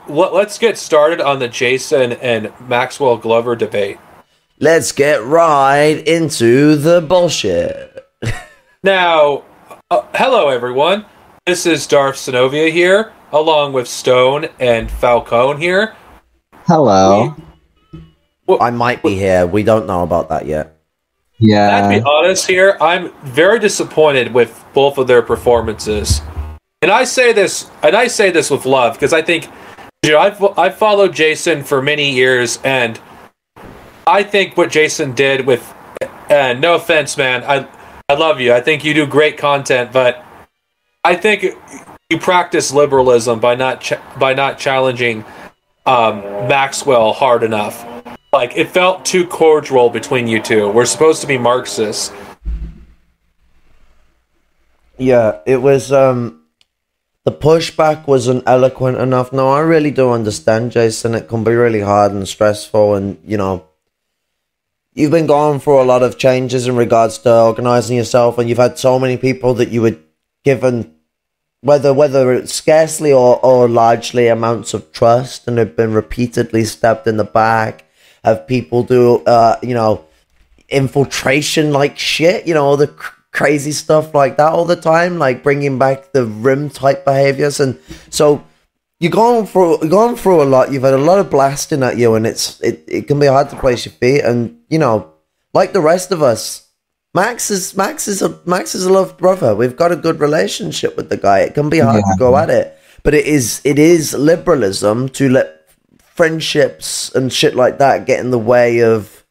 let's get started on the Jason and Maxwell Glover debate. Let's get right into the bullshit. Now, hello everyone. This is Darth Sinovia here, along with Stone and Falcone here. Hello. I might be here. We don't know about that yet. Yeah. To be honest here, I'm very disappointed with both of their performances. And I say this with love, because I think, I've followed Jason for many years, and I think what Jason did with, no offense, man, I love you. I think you do great content, but I think you practice liberalism by not challenging Maxwell hard enough. Like, it felt too cordial between you two. We're supposed to be Marxists. Yeah, it was, the pushback wasn't eloquent enough. No, I really do understand, Jason. It can be really hard and stressful, and, you've been going through a lot of changes in regards to organizing yourself, and you've had so many people that you were given, whether it's scarcely or largely, amounts of trust, and have been repeatedly stabbed in the back. Have people do, infiltration like shit, all the crazy stuff like that all the time, like bringing back the rim type behaviors. And so you're going through a lot. You've had a lot of blasting at you, and it can be hard to place your feet. And, like the rest of us, Max is a loved brother. We've got a good relationship with the guy. It can be hard to go at it, but it is liberalism to let friendships and shit like that get in the way of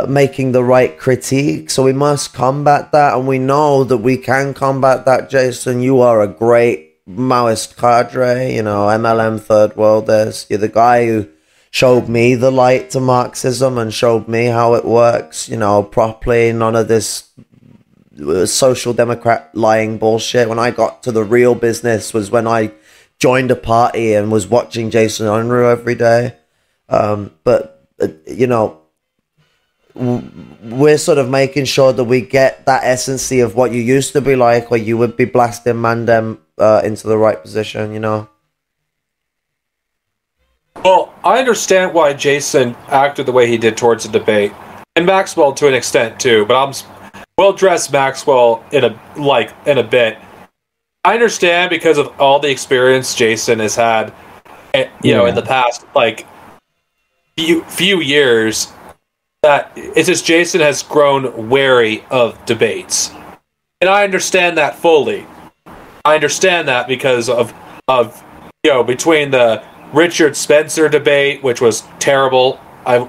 making the right critique. So we must combat that, and we know that we can combat that. Jason, you are a great Maoist cadre, MLM Third World. You're the guy who showed me the light to Marxism and showed me how it works, properly. None of this social democrat lying bullshit. When I got to the real business was when I joined a party and was watching Jason Unruhe every day. We're sort of making sure that we get that essency of what you used to be like, where you would be blasting Mandem into the right position, Well, I understand why Jason acted the way he did towards the debate, and Maxwell to an extent too, but we'll address Maxwell in a bit. I understand because of all the experience Jason has had, in the past, few years, that it's just Jason has grown wary of debates. And I understand that fully. I understand that because of between the Richard Spencer debate, which was terrible, I'm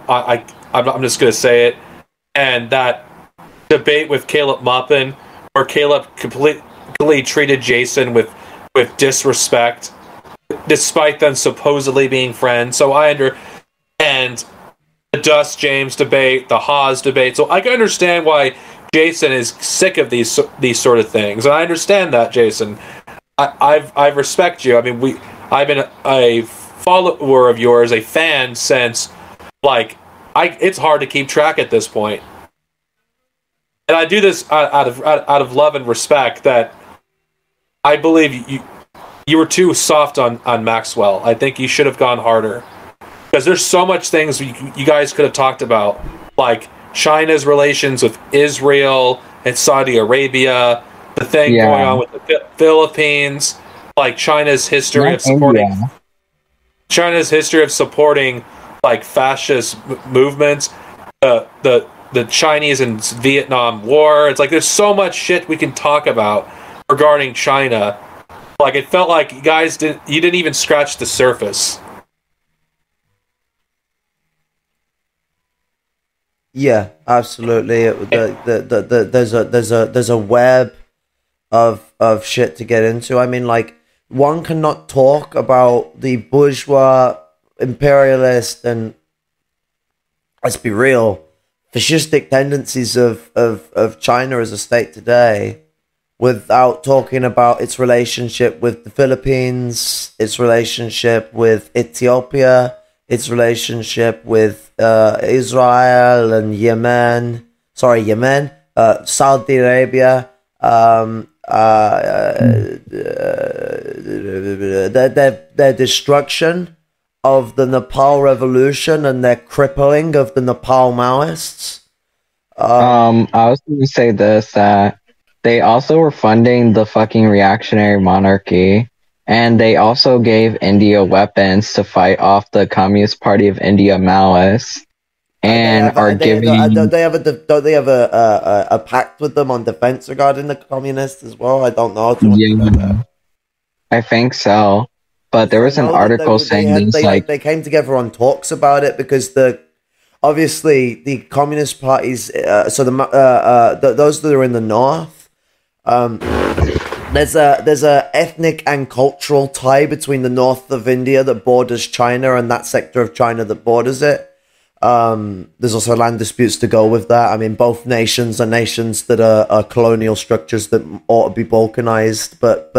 just going to say it, and that debate with Caleb Maupin, where Caleb completely treated Jason with disrespect, despite them supposedly being friends. So and the Dust James debate, the Haas debate. So I can understand why Jason is sick of these sort of things, and I understand that, Jason. I respect you. I mean, I've been a follower of yours, a fan since it's hard to keep track at this point. And I do this out of love and respect. That I believe you were too soft on Maxwell. I think you should have gone harder, because there's so much things you guys could have talked about, like China's relations with Israel and Saudi Arabia, the thing going on with the Philippines, like China's history of supporting fascist movements, the Chinese and Vietnam War. It's like there's so much shit we can talk about regarding China. It felt like you guys didn't even scratch the surface. Yeah, absolutely. There's a web of shit to get into. I mean, one cannot talk about the bourgeois, imperialist, and, let's be real, fascistic tendencies of China as a state today without talking about its relationship with the Philippines, its relationship with Ethiopia, its relationship with Israel and Yemen, Saudi Arabia, their destruction of the Nepal revolution and their crippling of the Nepal Maoists. I was going to say this, that they also were funding the fucking reactionary monarchy, and they also gave India weapons to fight off the Communist Party of India Maoists, and don't they have a pact with them on defense regarding the communists as well? I don't know too much about that. I think so, but there was an article saying they came together on talks about it because obviously the communist parties, those that are in the north, there's a ethnic and cultural tie between the north of India that borders China and that sector of China that borders it. There's also land disputes to go with that. I mean, both nations are nations that are colonial structures that ought to be balkanized, but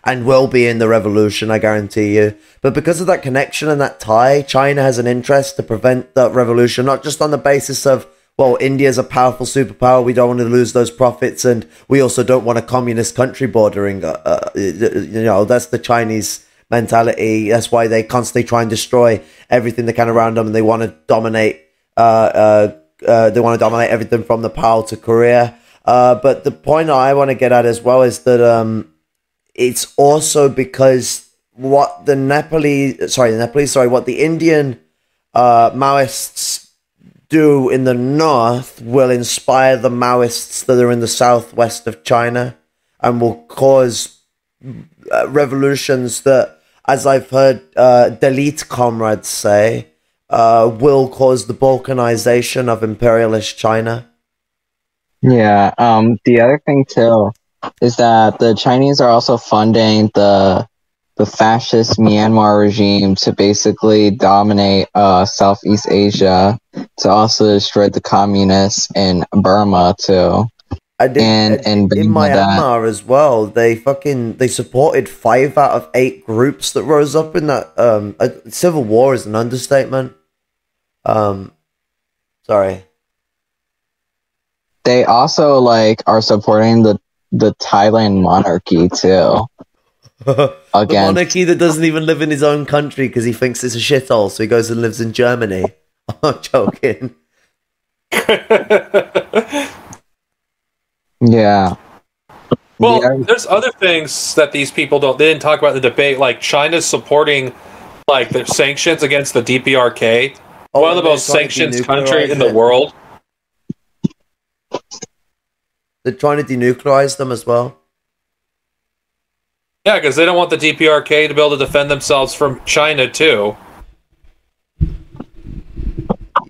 and will be in the revolution, I guarantee you. But because of that connection and that tie, China has an interest to prevent that revolution, not just on the basis of, well, India's a powerful superpower, we don't want to lose those profits, and we also don't want a communist country bordering, that's the Chinese mentality. That's why they constantly try and destroy everything they can around them, and they want to dominate, everything from Nepal to Korea. But the point I want to get at as well is that, it's also because what the Indian Maoists do in the north will inspire the Maoists that are in the southwest of China and will cause revolutions that, as I've heard Dalit comrades say, will cause the balkanization of imperialist China. Yeah, the other thing too is that the Chinese are also funding the fascist Myanmar regime to basically dominate Southeast Asia, to also destroy the communists in Burma too. In Myanmar as well, they supported 5 out of 8 groups that rose up in that civil war is an understatement. Sorry. They also are supporting the Thailand monarchy too. The monarchy that doesn't even live in his own country because he thinks it's a shithole, so he goes and lives in Germany. I'm joking. Yeah. Well, there's other things that these people they didn't talk about in the debate, like China's supporting the sanctions against the DPRK, one of the most sanctioned countries in the world. They're trying to denuclearize them as well. Yeah, because they don't want the DPRK to be able to defend themselves from China too.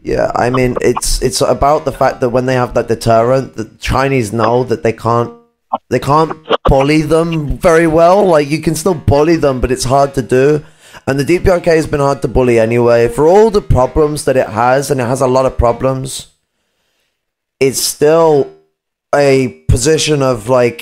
Yeah, I mean, it's about the fact that when they have that deterrent, the Chinese know that they can't bully them very well. Like, you can still bully them, but it's hard to do. And the DPRK has been hard to bully anyway. For all the problems that it has, and it has a lot of problems, it's still a position of where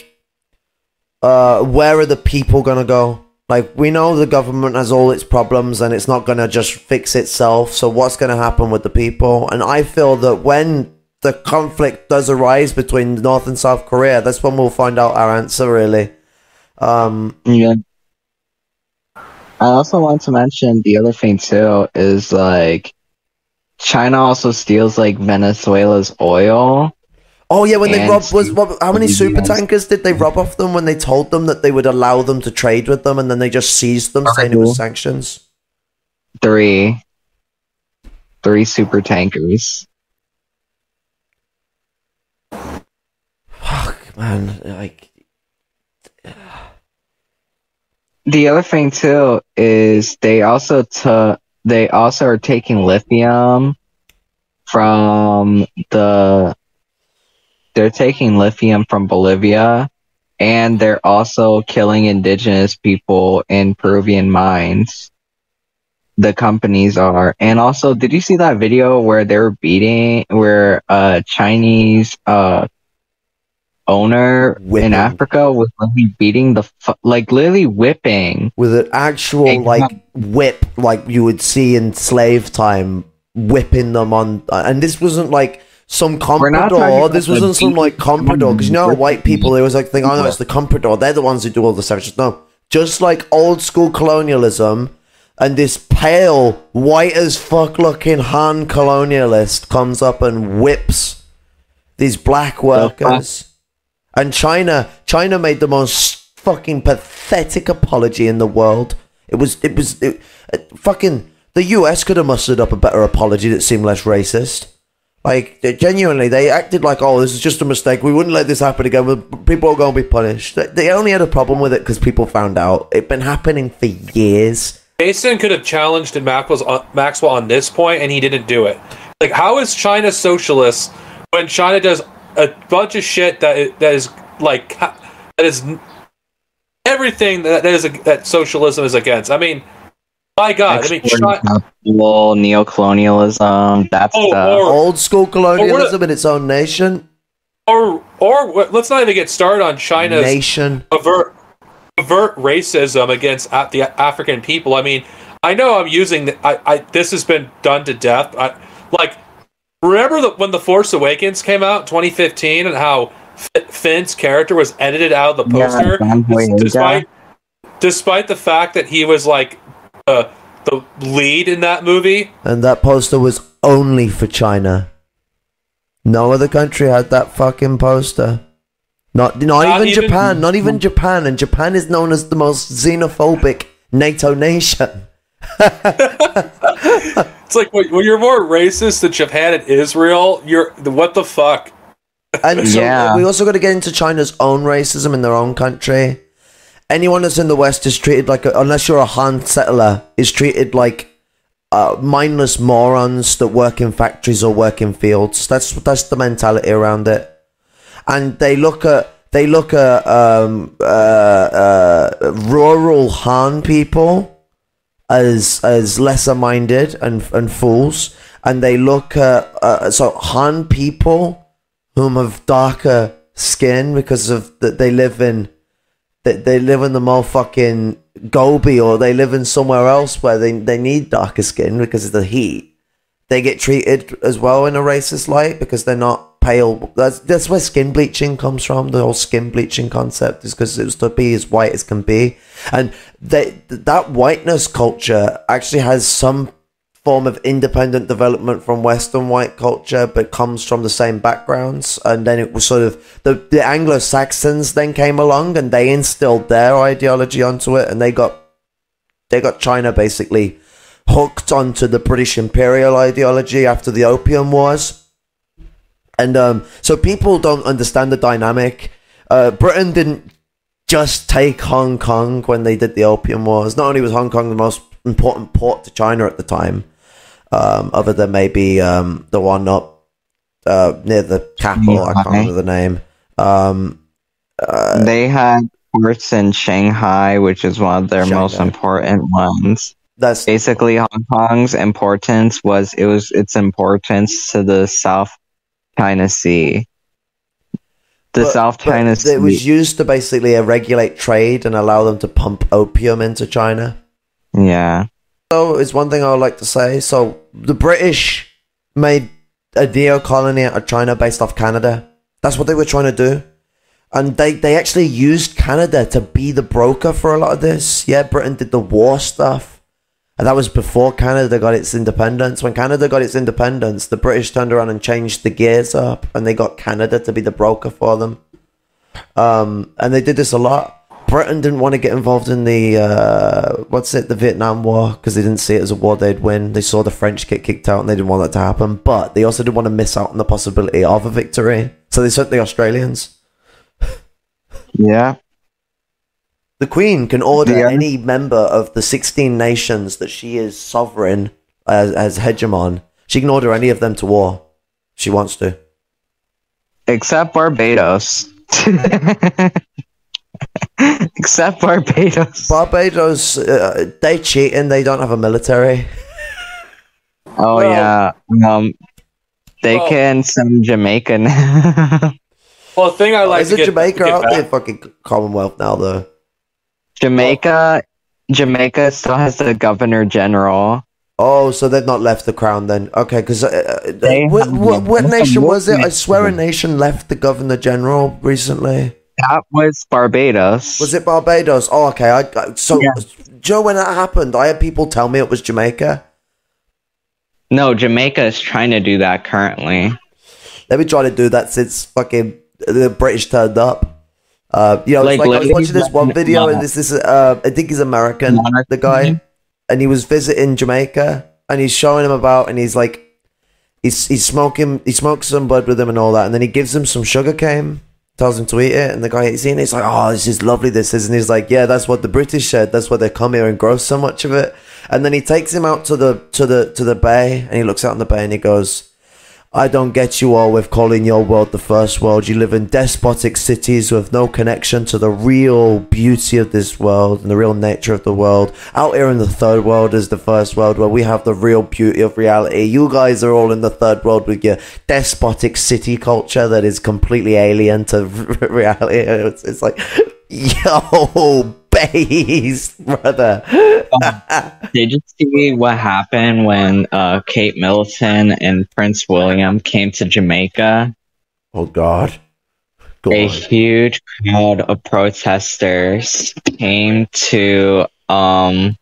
are the people gonna go? Like, we know the government has all its problems and it's not gonna just fix itself, so what's gonna happen with the people? And I feel that when the conflict does arise between North and South Korea, that's when we'll find out our answer, really. Yeah. I also want to mention the other thing too is China also steals Venezuela's oil. Oh yeah, when they how many super tankers did they rob off them when they told them that they would allow them to trade with them, and then they just seized them, saying it was sanctions? 3 super tankers. Fuck, man, The other thing too is they also are taking lithium from they're taking lithium from Bolivia, and they're also killing indigenous people in Peruvian mines. The companies are. And also, did you see that video where they were where a Chinese owner in Africa was literally beating literally whipping. With an actual, whip, like you would see in slave time, whipping them on... And this wasn't some We're not talking comprador. about This the wasn't some like comprador, because you know how white people, they always like think, oh no, it's the comprador. They're the ones who do all the savage shit. No, just like old school colonialism, and this pale, white as fuck looking Han colonialist comes up and whips these black workers. And China made the most fucking pathetic apology in the world. Fucking the US could have mustered up a better apology that seemed less racist. Like, genuinely, they acted like, oh, this is just a mistake. We wouldn't let this happen again. People are going to be punished. They only had a problem with it because people found out. It'd been happening for years. Jason could have challenged Maxwell on this point, and he didn't do it. Like, how is China socialist when China does a bunch of shit that is everything that socialism is against? I mean, my God, neocolonialism, that's old school colonialism in its own nation. Or let's not even get started on China's overt racism against the African people. I mean, I know I'm using this has been done to death. Remember when The Force Awakens came out in 2015 and how Finn's character was edited out of the poster, despite the fact that he was like the lead in that movie. And that poster was only for China. No other country had that fucking poster. Not even Japan. Not even Japan. And Japan is known as the most xenophobic NATO nation. It's like, when you're more racist than Japan and Israel, what the fuck? And so we also got to get into China's own racism in their own country. Anyone that's in the West is treated like, unless you're a Han settler, is treated like mindless morons that work in factories or work in fields. That's the mentality around it. And they look at rural Han people as lesser minded and fools, and they look at Han people whom have darker skin because of that they live in the motherfucking Gobi, or they live in somewhere else where they need darker skin because of the heat. They get treated as well in a racist light because they're not pale. That's where skin bleaching comes from. The whole skin bleaching concept is because it was to be as white as can be. And that whiteness culture actually has some form of independent development from Western white culture, but comes from the same backgrounds. And then it was sort of the Anglo-Saxons then came along and they instilled their ideology onto it, and they got China basically hooked onto the British imperial ideology after the Opium Wars. And so people don't understand the dynamic. Britain didn't just take Hong Kong when they did the Opium Wars. Not only was Hong Kong the most important port to China at the time, other than maybe the one up near the capital, I can't remember the name. They had ports in Shanghai, which is one of their most important ones. That's basically Hong Kong's importance was its importance to the South China Sea. South China Sea. It was used to basically regulate trade and allow them to pump opium into China. Yeah. So it's one thing I would like to say. So the British made a neo-colony out of China based off Canada. That's what they were trying to do. And they actually used Canada to be the broker for a lot of this. Yeah, Britain did the war stuff. And that was before Canada got its independence. When Canada got its independence, the British turned around and changed the gears up. And they got Canada to be the broker for them. And they did this a lot. Britain didn't want to get involved in the Vietnam War, because they didn't see it as a war they'd win. They saw the French get kicked out and they didn't want that to happen. But they also didn't want to miss out on the possibility of a victory. So they sent the Australians. Yeah. The Queen can order any member of the 16 nations that she is sovereign as hegemon. She can order any of them to war. She wants to. Except Barbados. Except Barbados. Barbados, they cheat and they don't have a military. Oh, yeah. They can send Jamaica now. Well, the thing I like isn't Jamaica out there fucking Commonwealth now, though? Jamaica still has the Governor General, Oh, so they've not left the crown then? Okay, because what have nation was it? I movement. swear a nation left the Governor General recently. That was Barbados. Was it Barbados? Oh, okay. Yeah. Joe, when that happened, I had people tell me it was Jamaica. No, Jamaica is trying to do that currently. They've been trying to do that since fucking the British turned up. It's like I was watching this one video, and this is I think he's American, the guy, and he was visiting Jamaica, and he's showing him about, and he's like, he smokes some bud with him and all that, and then he gives him some sugar cane, tells him to eat it, and the guy eats it, and he's like, oh, this is lovely, this is, and he's like, yeah, that's what the British said, that's why they come here and grow so much of it. And then he takes him out to the bay, and he looks out in the bay, and he goes, I don't get you all with calling your world the first world. You live in despotic cities with no connection to the real beauty of this world and the real nature of the world. Out here in the third world is the first world, where we have the real beauty of reality. You guys are all in the third world with your despotic city culture that is completely alien to reality. It's like, yo, base, brother. Did you see what happened when Kate Middleton and Prince William came to Jamaica? Oh God. A huge crowd of protesters came to their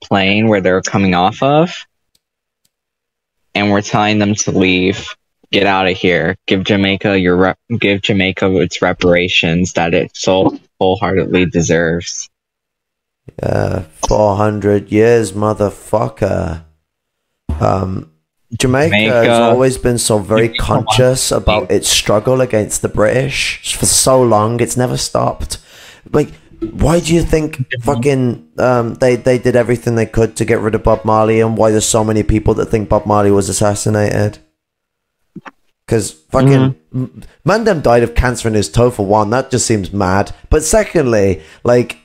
plane where they were coming off of, and were telling them to leave. Get out of here. Give Jamaica its reparations that it so wholeheartedly deserves. Yeah, 400 years, motherfucker. Jamaica has always been so very conscious about its struggle against the British for so long. It's never stopped. Like, why do you think fucking they did everything they could to get rid of Bob Marley, and why there's so many people that think Bob Marley was assassinated? Because fucking Mandem died of cancer in his toe, for one. That just seems mad. But secondly, like,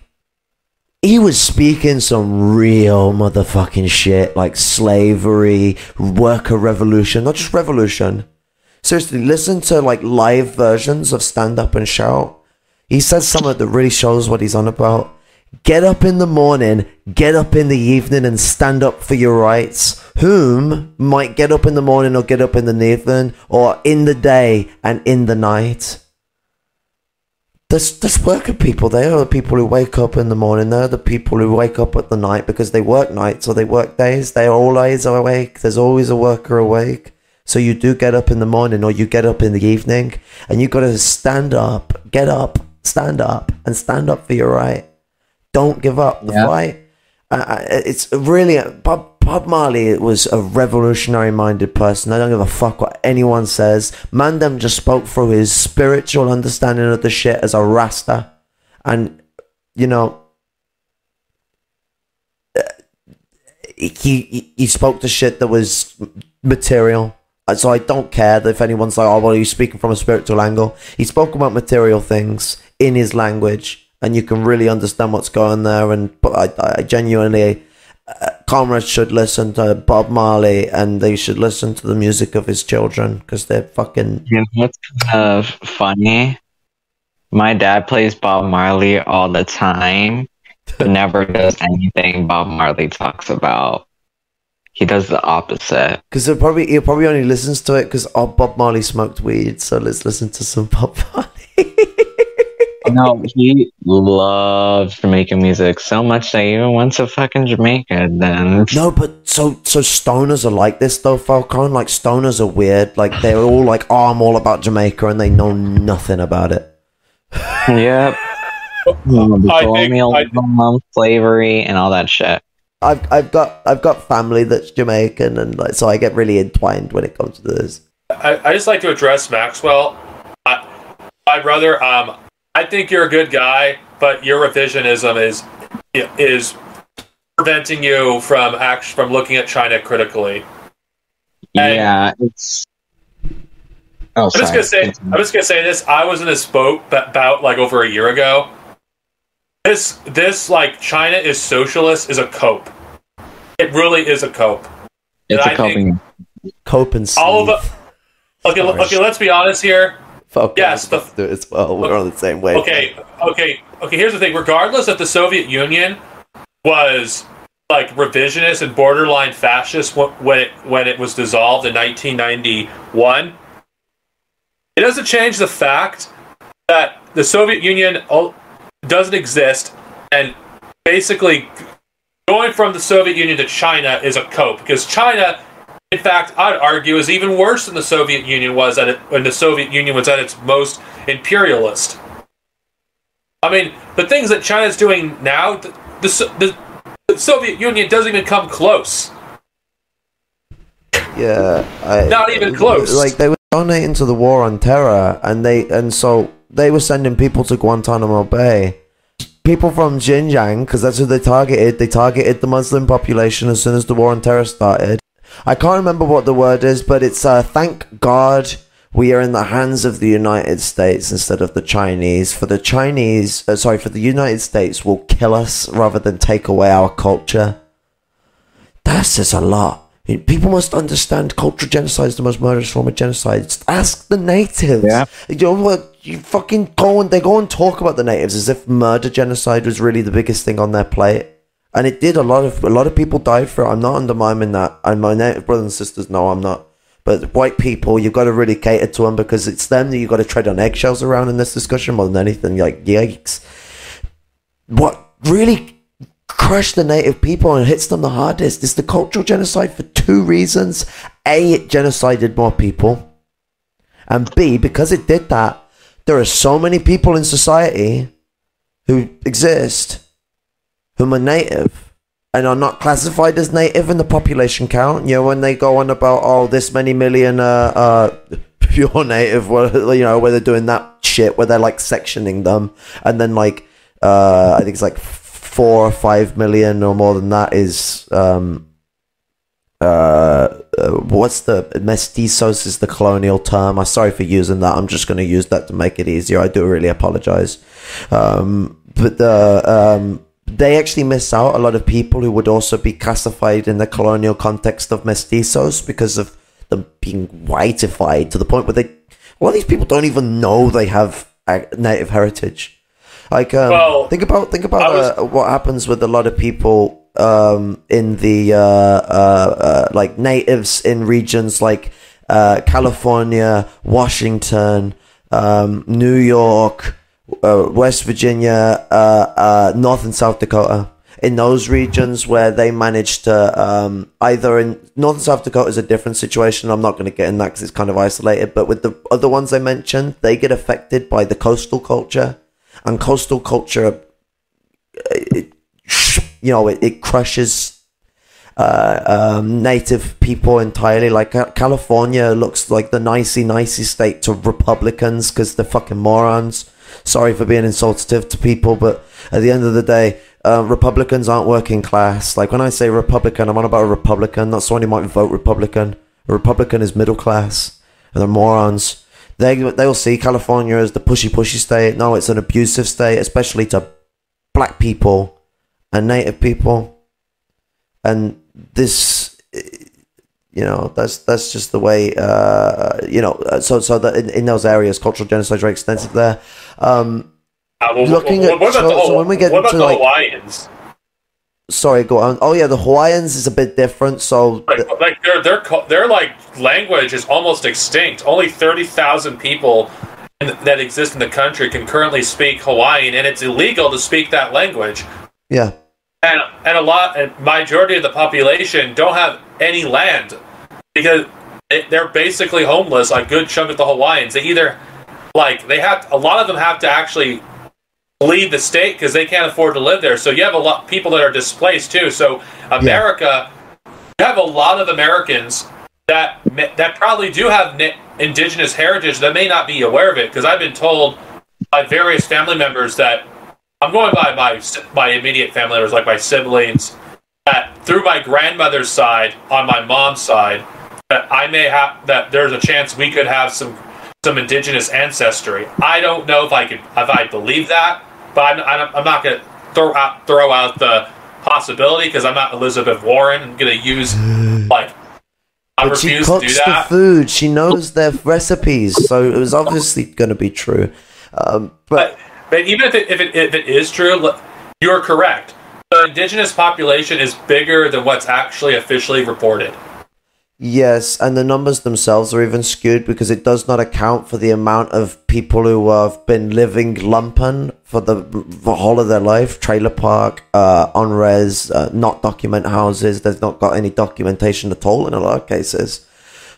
he was speaking some real motherfucking shit, like slavery, worker revolution, not just revolution. Seriously, listen to like live versions of Stand Up and Shout. He says something that really shows what he's on about. Get up in the morning, get up in the evening, and stand up for your rights. Whom might get up in the morning or get up in the evening, or in the day and in the night. There's worker people. They are the people who wake up in the morning. They're the people who wake up at the night because they work nights or they work days. They always are awake. There's always a worker awake. So you do get up in the morning or you get up in the evening, and you got to stand up, get up, and stand up for your right. Don't give up the fight. It's really Bob Marley was a revolutionary-minded person. I don't give a fuck what anyone says. Mandem just spoke through his spiritual understanding of the shit as a Rasta, and you know, he spoke to shit that was material. So I don't care if anyone's like, oh, well, he's speaking from a spiritual angle. He spoke about material things in his language, and you can really understand what's going there. And I genuinely, comrades should listen to Bob Marley, and they should listen to the music of his children, because they're fucking... You know what's kind of funny? My dad plays Bob Marley all the time, but never does anything Bob Marley talks about. He does the opposite. Because he probably only listens to it because Bob Marley smoked weed, so let's listen to some Bob Marley. No, he loves Jamaican music so much that he even went to fucking Jamaica then. No, but so stoners are like this though, Falcon. Like, stoners are weird. Like, they're all like, oh, I'm all about Jamaica, and they know nothing about it. Yep. Slavery and all that shit. I've got family that's Jamaican, and like, so I get really entwined when it comes to this. I just like to address Maxwell. My brother, I think you're a good guy, but your revisionism is preventing you from looking at China critically. And it's. Oh, I'm just gonna say this. I was in this boat about like over a year ago. This like China is socialist is a cope. It really is a cope. It's a coping. Cope and sleeve. All of it. Okay. Let's be honest here. Yes, do it as well. We're on the same way. Okay. Here's the thing. Regardless of the Soviet Union, was like revisionist and borderline fascist when it was dissolved in 1991. It doesn't change the fact that the Soviet Union doesn't exist, and basically going from the Soviet Union to China is a cope, because China, in fact, I'd argue, is even worse than the Soviet Union was when the Soviet Union was at its most imperialist. I mean, the things that China's doing now, the Soviet Union doesn't even come close. Yeah, not even close. Like, they were donating to the war on terror, and so they were sending people to Guantanamo Bay. People from Xinjiang, because that's who they targeted. They targeted the Muslim population as soon as the war on terror started. I can't remember what the word is, but it's thank God we are in the hands of the United States instead of the Chinese. For the United States will kill us rather than take away our culture. That says a lot. People must understand cultural genocide is the most murderous form of genocide. Just ask the natives. Yeah. You know what? You fucking they go and talk about the natives as if murder genocide was really the biggest thing on their plate. And it did. A lot of people died for it. I'm not undermining that. And my native brothers and sisters know I'm not. But white people, you've got to really cater to them, because it's them that you've got to tread on eggshells around in this discussion more than anything. Like, yikes. What really crushed the native people and hits them the hardest is the cultural genocide for two reasons. A, it genocided more people. And B, because it did that, there are so many people in society who exist whom are native and are not classified as native in the population count. You know, when they go on about, this many million pure native, where they're doing that shit where they're like sectioning them, and then like I think it's like 4 or 5 million or more than that is what's the mestizos is the colonial term. I'm sorry for using that. I'm just going to use that to make it easier. I do really apologize. But they actually miss out a lot of people who would also be classified in the colonial context of mestizos because of them being whiteified to the point where a lot of these people don't even know they have native heritage. Like, think about what happens with a lot of people in the like natives in regions like California, Washington, New York, West Virginia, North and South Dakota. In those regions where they managed to either in North and South Dakota is a different situation. I'm not going to get in that because it's kind of isolated. But with the other ones I mentioned, they get affected by the coastal culture. And coastal culture, it crushes native people entirely. Like California looks like the nicey state to Republicans because they're fucking morons. Sorry for being insultative to people, but at the end of the day, Republicans aren't working class. Like when I say Republican, I'm on about a Republican, not someone who might vote Republican. A Republican is middle class, and they're morons. They'll see California as the pushy state. No, it's an abusive state, especially to black people and native people. And this, that's just the way, so that in those areas, cultural genocide is very extensive there. When we get what about to the Hawaiians? Sorry, go on. Oh yeah, the Hawaiians is a bit different. So like their like language is almost extinct. Only 30,000 people that exist in the country can currently speak Hawaiian, and it's illegal to speak that language. Yeah, and majority of the population don't have any land because they're basically homeless. A good chunk of the Hawaiians, they either a lot of them have to actually leave the state because they can't afford to live there. So you have a lot of people that are displaced too. So America, you have a lot of Americans that probably do have indigenous heritage that may not be aware of it, because I've been told by various family members that I'm going by my immediate family members, like my siblings, that through my grandmother's side on my mom's side, that there's a chance we could have some indigenous ancestry. I don't know if I believe that, but I'm not going to throw out the possibility because I'm not Elizabeth Warren. I'm going to use I refuse to do that. She cooks the food. She knows their recipes, so it was obviously going to be true. But even if it is true, you're correct. indigenous population is bigger than what's actually officially reported. Yes, and the numbers themselves are even skewed because it does not account for the amount of people who have been living lumpen for the whole of their life. Trailer park, on-res, not document houses. They've not got any documentation at all in a lot of cases.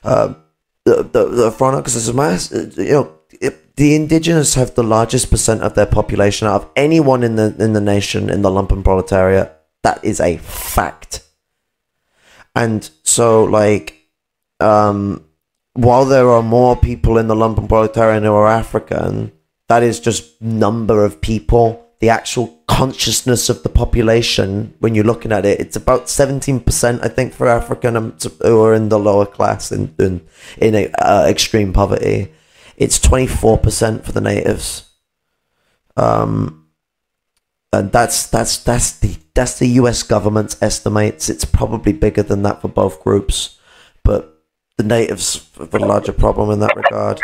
The front, because it's a mass, the indigenous have the largest percent of their population out of anyone in the nation in the lumpen proletariat. That is a fact. And so, while there are more people in the lumpen proletariat who are African, that is just number of people. The actual consciousness of the population, when you're looking at it, it's about 17%, I think, for African who are in the lower class in extreme poverty. It's 24% for the natives. And that's the US government's estimates. It's probably bigger than that for both groups, but the natives have a larger problem in that regard.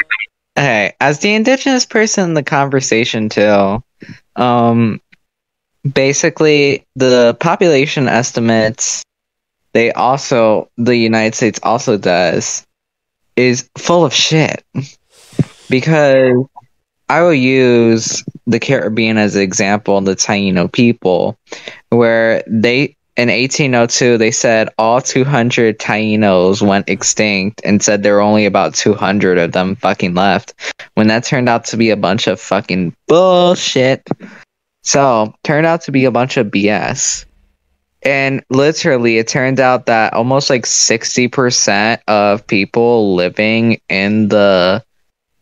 Hey, as the indigenous person in the conversation too, basically the population estimates the United States also does is full of shit, because I will use the Caribbean as an example, the Taino people, where in 1802, they said all 200 Tainos went extinct and said there were only about 200 of them fucking left, when that turned out to be a bunch of fucking bullshit. So, turned out to be a bunch of BS. And literally, it turned out that almost 60% of people living in the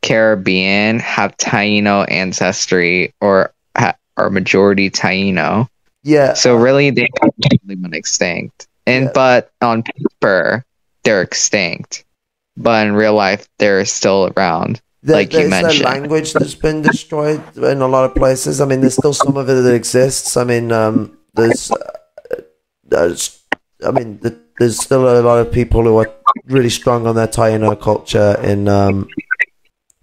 Caribbean have Taino ancestry or are majority Taino. Yeah. So really, they completely went extinct. But on paper, they're extinct. But in real life, they're still around. Like you mentioned, there's a language that's been destroyed in a lot of places. I mean, there's still some of it that exists. I mean, there's still a lot of people who are really strong on their Taino culture in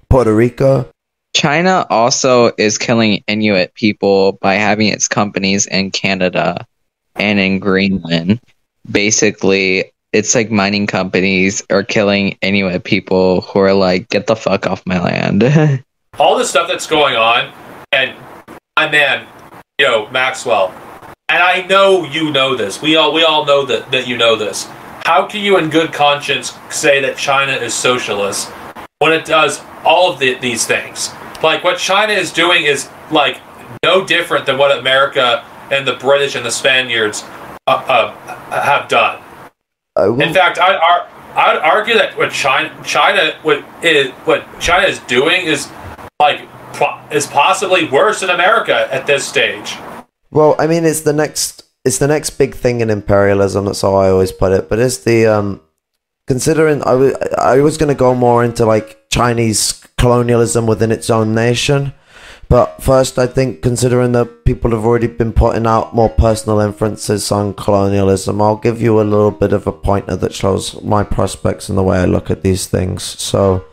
Puerto Rico. China also is killing Inuit people by having its companies in Canada and in Greenland. Basically, it's like mining companies are killing Inuit people who are like, get the fuck off my land. All the stuff that's going on, and my man, Maxwell, and I know you know this. We all know that you know this. How can you in good conscience say that China is socialist when it does all of these things? Like, what China is doing is, no different than what America and the British and the Spaniards have done. In fact, I'd argue that what China is doing is possibly worse than America at this stage. Well, I mean, it's the next big thing in imperialism. That's how I always put it. But it's the considering I was going to go more into Chinese colonialism within its own nation, but first I think, considering that people have already been putting out more personal inferences on colonialism, I'll give you a little bit of a pointer that shows my prospects and the way I look at these things. So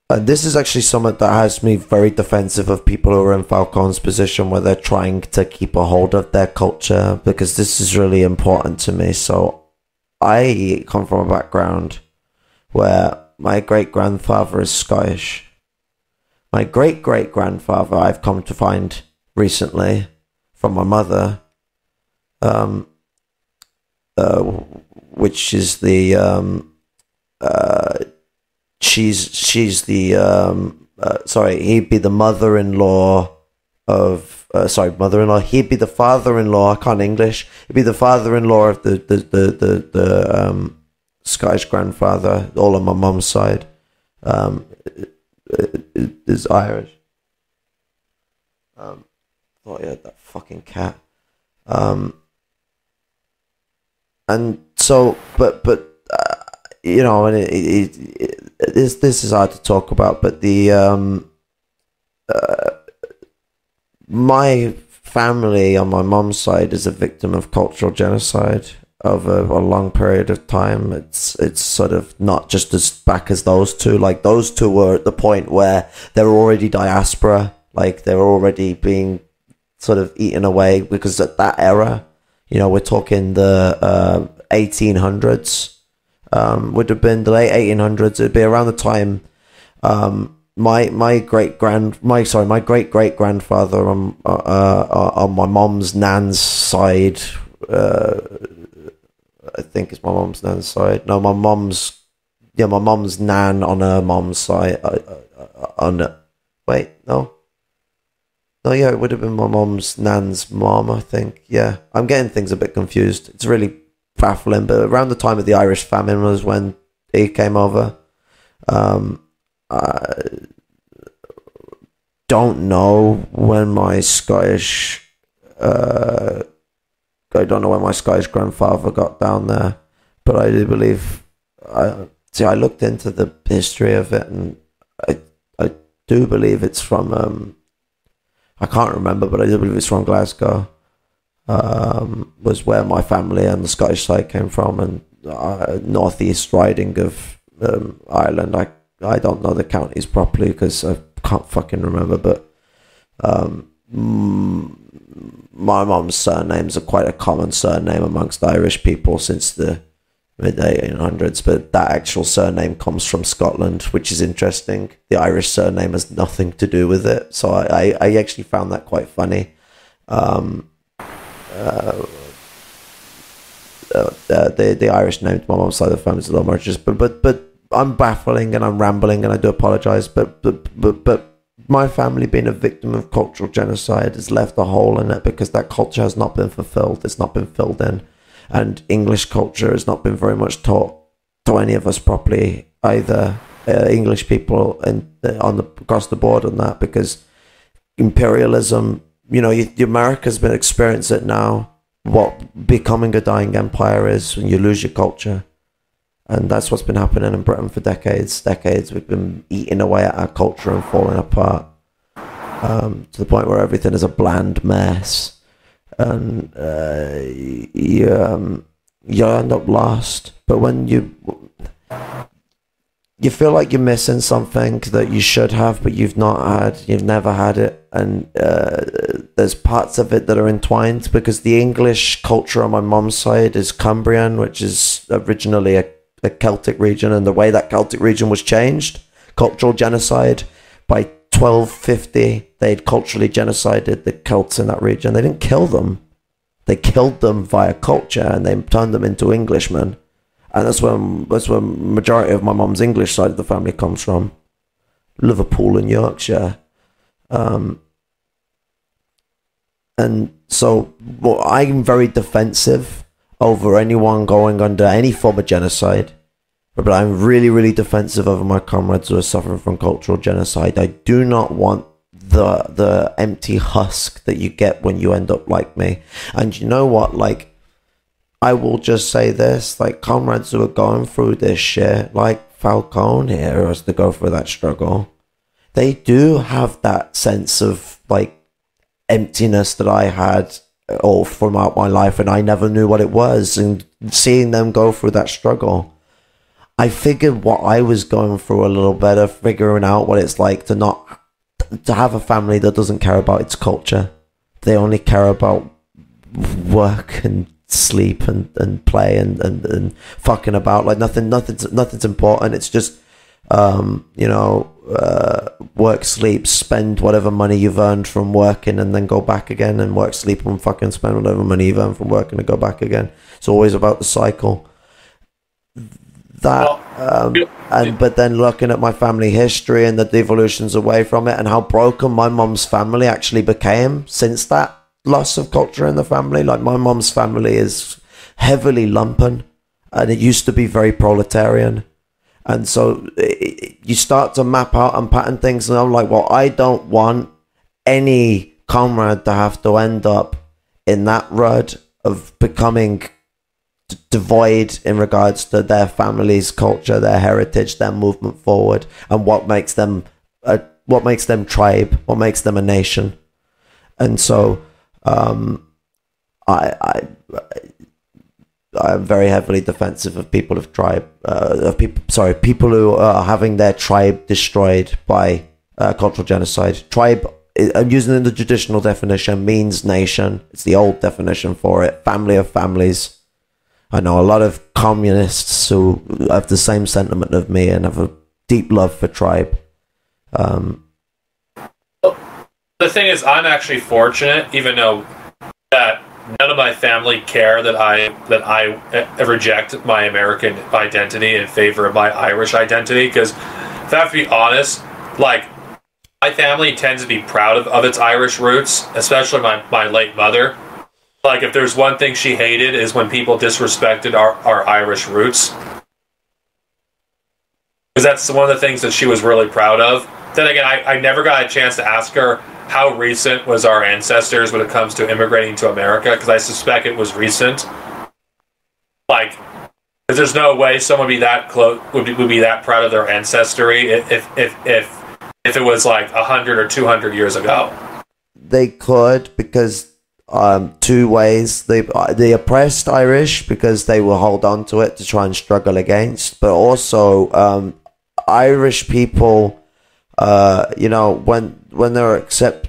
this is actually something that has me very defensive of people who are in Falcon's position, where they're trying to keep a hold of their culture, because this is really important to me. So I come from a background where my great-grandfather is Scottish. My great-great-grandfather, I've come to find recently from my mother, which is the she's the he'd be the mother-in-law of mother-in-law. He'd be the father-in-law. I can't English. He'd be the father-in-law of the Scottish grandfather, all on my mum's side, is Irish. Oh yeah, that fucking cat. And so, but and this is hard to talk about, but the my family on my mum's side is a victim of cultural genocide over a long period of time. It's sort of not just as back as those two. Those two were at the point where they were already diaspora. They were already being sort of eaten away, because at that era, you know, we're talking the 1800s, would have been the late 1800s. It'd be around the time my great great grandfather on my mom's nan's side. I think it's my mom's nan's side. No, my mom's nan on her mom's side. Yeah, it would have been my mom's nan's mom, I think. Yeah, I'm getting things a bit confused. It's really baffling, but around the time of the Irish famine was when he came over. I don't know when my Scottish grandfather got down there, but I do believe I looked into the history of it, and I do believe it's from I can't remember, but I do believe it's from Glasgow. Was where my family and the Scottish side came from, and northeast riding of Ireland. I don't know the counties properly because I can't fucking remember, but my mom's surnames are quite a common surname amongst Irish people since the mid 1800s, but that actual surname comes from Scotland, which is interesting. The Irish surname has nothing to do with it, so I actually found that quite funny. The Irish name to my mom's side of the family is a little more just, but I'm baffling and I'm rambling and I do apologize, but my family being a victim of cultural genocide has left a hole in it because that culture has not been fulfilled. It's not been filled in, and English culture has not been very much taught to any of us properly either. English people across the board on that, because imperialism, you know, America's been experiencing it now. What becoming a dying empire is when you lose your culture. And that's what's been happening in Britain for decades. We've been eating away at our culture and falling apart to the point where everything is a bland mess, and you end up lost. But when you feel like you're missing something that you should have, but you've never had it, and there's parts of it that are entwined, because the English culture on my mom's side is Cumbrian, which is originally a Celtic region, and the way that Celtic region was changed, cultural genocide, by 1250 they'd culturally genocided the Celts in that region. They didn't kill them, they killed them via culture, and they turned them into Englishmen. And that's where majority of my mum's English side of the family comes from, Liverpool and Yorkshire. And so I'm very defensive over anyone going under any form of genocide, but I'm really, really defensive over my comrades who are suffering from cultural genocide. I do not want the empty husk that you get when you end up like me. And you know what, like, I will just say this, like, comrades who are going through this shit, like Falcone here, as to go through that struggle, they do have that sense of, like, emptiness that I had all throughout my life, and I never knew what it was. And seeing them go through that struggle, I figured what I was going through a little better, figuring out what it's like to have a family that doesn't care about its culture. They only care about work and sleep and play and fucking about. Like nothing's important. It's just work, sleep, spend whatever money you've earned from working, and then go back again, and work, sleep, and fucking spend whatever money you've earned from working and go back again. It's always about the cycle. But then looking at my family history and the devolutions away from it, and how broken my mum's family actually became since that loss of culture in the family. Like, my mum's family is heavily lumpen, and it used to be very proletarian. And so you start to map out and pattern things, and I'm like, well, I don't want any comrade to have to end up in that rut of becoming devoid in regards to their family's culture, their heritage, their movement forward, and what makes them tribe, what makes them a nation. And so I'm very heavily defensive of people of tribe, people who are having their tribe destroyed by cultural genocide. Tribe I'm using the traditional definition, means nation. It's the old definition for it. Family of families. I know a lot of communists who have the same sentiment of me and have a deep love for tribe. The thing is, I'm actually fortunate, even though that none of my family care that I reject my American identity in favor of my Irish identity. Because if I have to be honest, like, my family tends to be proud of its Irish roots, especially my late mother. Like, if there's one thing she hated is when people disrespected our Irish roots. Because that's one of the things that she was really proud of. Then again, I never got a chance to ask her how recent was our ancestors when it comes to immigrating to America, because I suspect it was recent. Like, because there's no way someone would be that close, would be that proud of their ancestry if it was like 100 or 200 years ago. They could, because two ways. They oppressed Irish because they will hold on to it to try and struggle against, but also Irish people, you know, when they were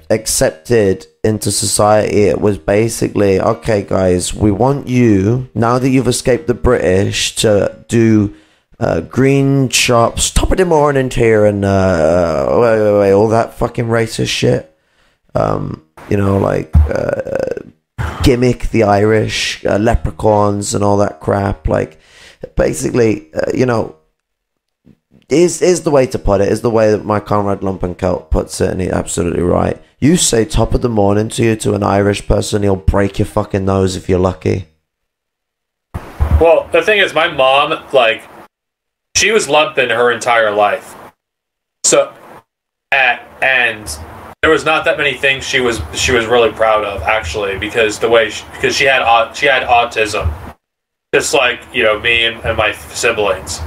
accepted into society, it was basically, okay guys, we want you, now that you've escaped the British, to do green shops, top of the morning here, and all that fucking racist shit. You know, like gimmick the Irish, leprechauns and all that crap. Like, basically, you know, is the way to put it, is the way that my comrade Lumpen Celt puts it, and he's absolutely right. You say top of the morning to an Irish person, he'll break your fucking nose if you're lucky. Well, the thing is, my mom, like, she was lumpen her entire life. So, and there was not that many things she was really proud of, actually, because she had autism, just like, you know, me and my siblings.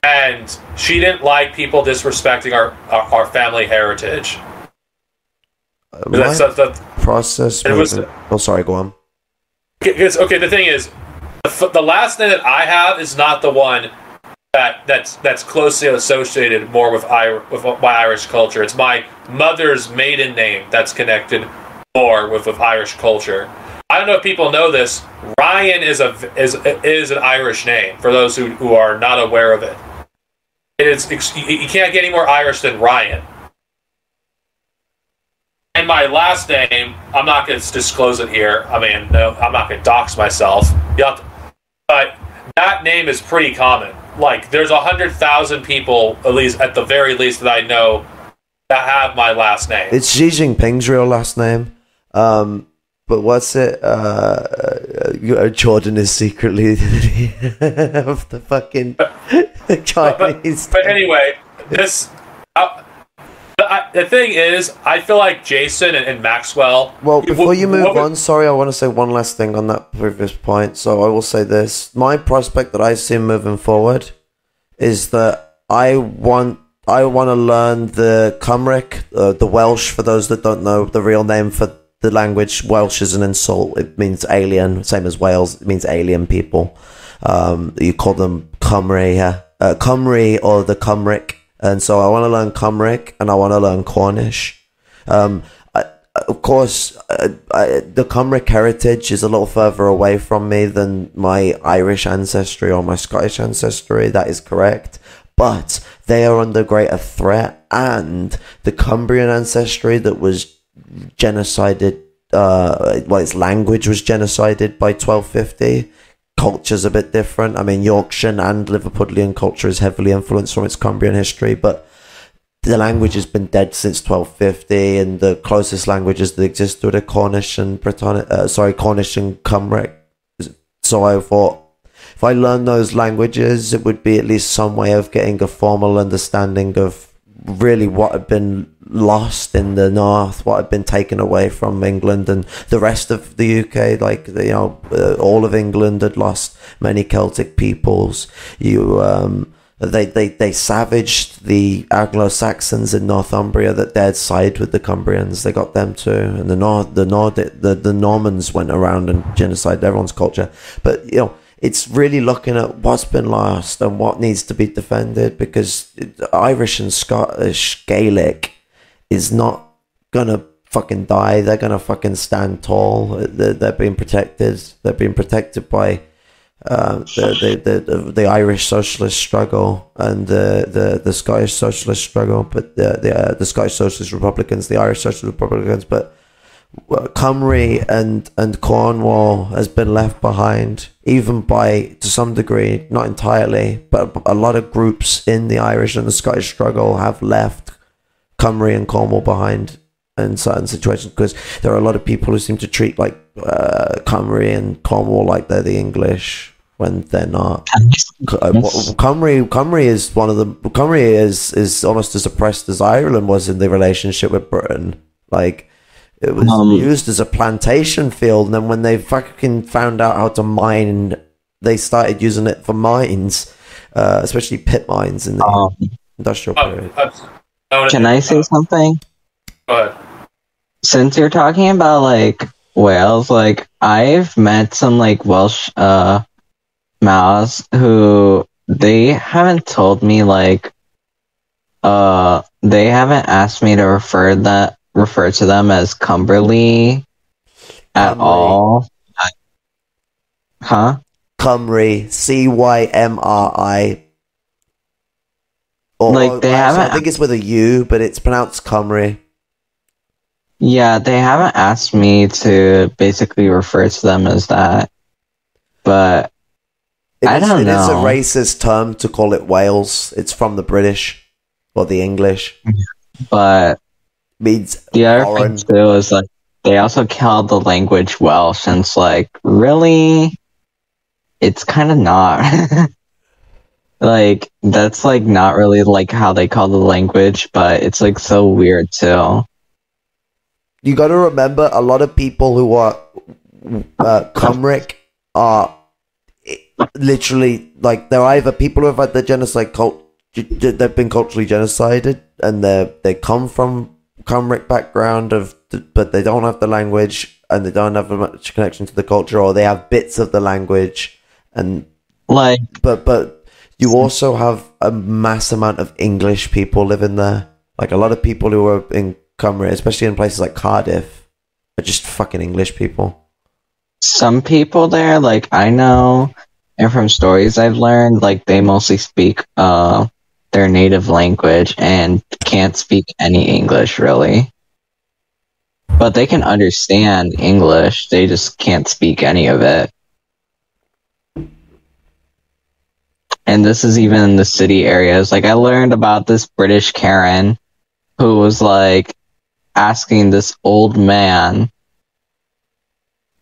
And she didn't like people disrespecting our family heritage. Process. Oh, sorry. Go on. Okay, the thing is, the last name that I have is not the one that's closely associated more with my Irish culture. It's my mother's maiden name that's connected more with Irish culture. I don't know if people know this. Ryan is an Irish name for those who are not aware of it. You can't get any more Irish than Ryan. And my last name, I'm not going to disclose it here. I mean, no, I'm not going to dox myself. But that name is pretty common. Like, there's 100,000 people, at the very least, that I know that have my last name. It's Xi Jinping's real last name. But what's it? Jordan is secretly of the fucking Chinese. But anyway, the thing is, I feel like Jason and Maxwell... Well, before you move on, sorry, I want to say one last thing on that previous point. So I will say this. My prospect that I see moving forward is that I want to learn the Cymric, the Welsh, for those that don't know the real name for the language. Welsh is an insult. It means alien, same as Wales. It means alien people. You call them Cymru, Cymru or the Cymric. And so I want to learn Cymric and I want to learn Cornish. Of course, the Cymric heritage is a little further away from me than my Irish ancestry or my Scottish ancestry. That is correct. But they are under greater threat. And the Cumbrian ancestry that was genocided, its language was genocided by 1250. Culture's a bit different. I mean, Yorkshire and Liverpudlian culture is heavily influenced from its Cumbrian history, but the language has been dead since 1250, and the closest languages that exist are the Cornish and Cornish and Cymric. So I thought, if I learn those languages, it would be at least some way of getting a formal understanding of really what had been lost in the north, what had been taken away from England and the rest of the UK. Like, you know, all of England had lost many Celtic peoples. They savaged the Anglo-Saxons in Northumbria that dared side with the Cumbrians. They got them too, and the Normans went around and genocided everyone's culture. But, you know, it's really looking at what's been lost and what needs to be defended, because Irish and Scottish Gaelic is not gonna fucking die. They're gonna fucking stand tall. They're being protected. They're being protected by the Irish socialist struggle and the Scottish socialist struggle, but the Scottish socialist Republicans, the Irish socialist Republicans, but Cymru and Cornwall has been left behind, even by, to some degree, not entirely, but a lot of groups in the Irish and the Scottish struggle have left Cymru and Cornwall behind in certain situations, because there are a lot of people who seem to treat like Cymru and Cornwall like they're the English when they're not. Cymru is one of the Cymru is almost as oppressed as Ireland was in the relationship with Britain. Like, it was used as a plantation field, and then when they fucking found out how to mine, they started using it for mines, especially pit mines in the industrial period. Can I say something? Go ahead. Since you're talking about like Wales, like I've met some like Welsh Maus who they haven't told me like they haven't asked me to refer to them as Cumberly at all. Huh? Cymru, Cymri. Like they haven't. I think it's with a U, but it's pronounced Cymru. Yeah, they haven't asked me to basically refer to them as that. But I don't know. It's a racist term to call it Wales. It's from the British or the English. But means the other foreign. thing too is like they also called the language Welsh, and it's like, really? It's kind of not. Like, that's like not really like how they call the language, but it's like so weird too. You got to remember, a lot of people who are Cymric are literally like, they're either people who have had the genocide they've been culturally genocided, and they come from Cymric background but they don't have the language and they don't have much connection to the culture, or they have bits of the language, and like, but you also have a mass amount of English people living there. Like, a lot of people who are in Cymru, especially in places like Cardiff, are just fucking English people. Some people there, like I know, and from stories I've learned, like they mostly speak their native language and can't speak any English really. But they can understand English, they just can't speak any of it. And this is even in the city areas. Like, I learned about this British Karen who was like asking this old man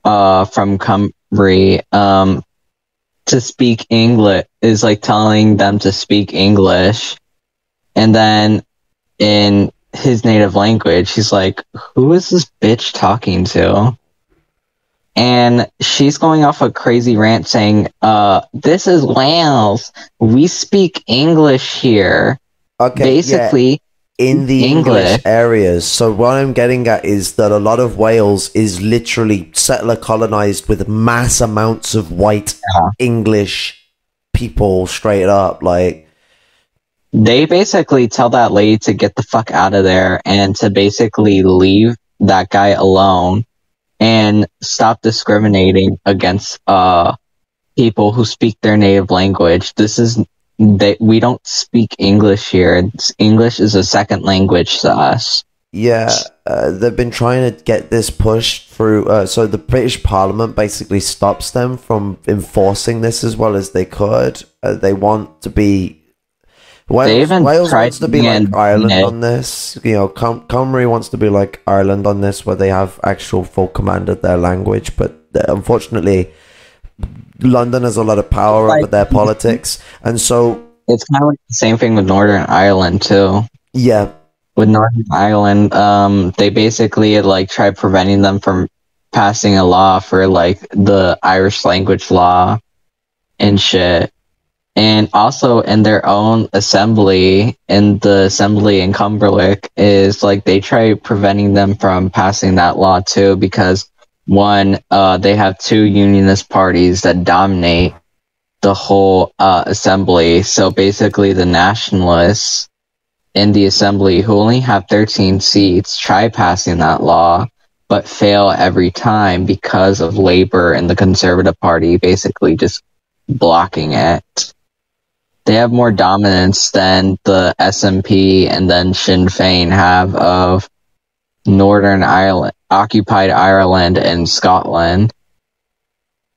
from Cymru to speak English, is like telling them to speak English, and then in his native language he's like, who is this bitch talking to? And she's going off a crazy rant saying, this is Wales, we speak English here. Okay, basically, in the English areas. So what I'm getting at is that a lot of Wales is literally settler colonized with mass amounts of white English people, straight up. Like, they basically tell that lady to get the fuck out of there and to basically leave that guy alone and stop discriminating against people who speak their native language. We don't speak English here. English is a second language to us. Yeah, they've been trying to get this pushed through. So the British Parliament basically stops them from enforcing this as well as they could. They want to be. Wales wants to be like Ireland on this. You know, Cymru wants to be like Ireland on this, where they have actual full command of their language. But unfortunately, London has a lot of power over their politics, and so it's kind of like the same thing with Northern Ireland too. Yeah, with Northern Ireland, they basically like tried preventing them from passing a law for like the Irish language law and shit. And also in their own assembly, in the assembly in Cumberland, is like they try preventing them from passing that law too, because one, they have two unionist parties that dominate the whole assembly. So basically, the nationalists in the assembly, who only have 13 seats, try passing that law, but fail every time because of Labor and the Conservative Party basically just blocking it. They have more dominance than the SNP and then Sinn Féin have of Northern Ireland, occupied Ireland and Scotland.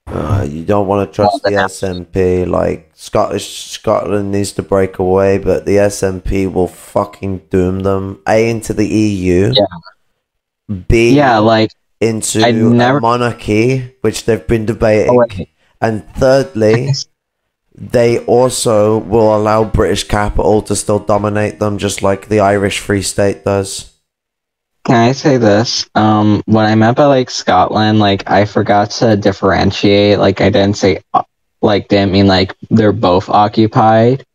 You don't want to trust the SNP. Like, Scotland needs to break away, but the SNP will fucking doom them. A, into the EU. Yeah. B, like into a monarchy, which they've been debating. And thirdly, they also will allow British capital to still dominate them, just like the Irish Free State does. Can I say this? When I meant by like Scotland, like I forgot to differentiate. Like I didn't say, like didn't mean like they're both occupied.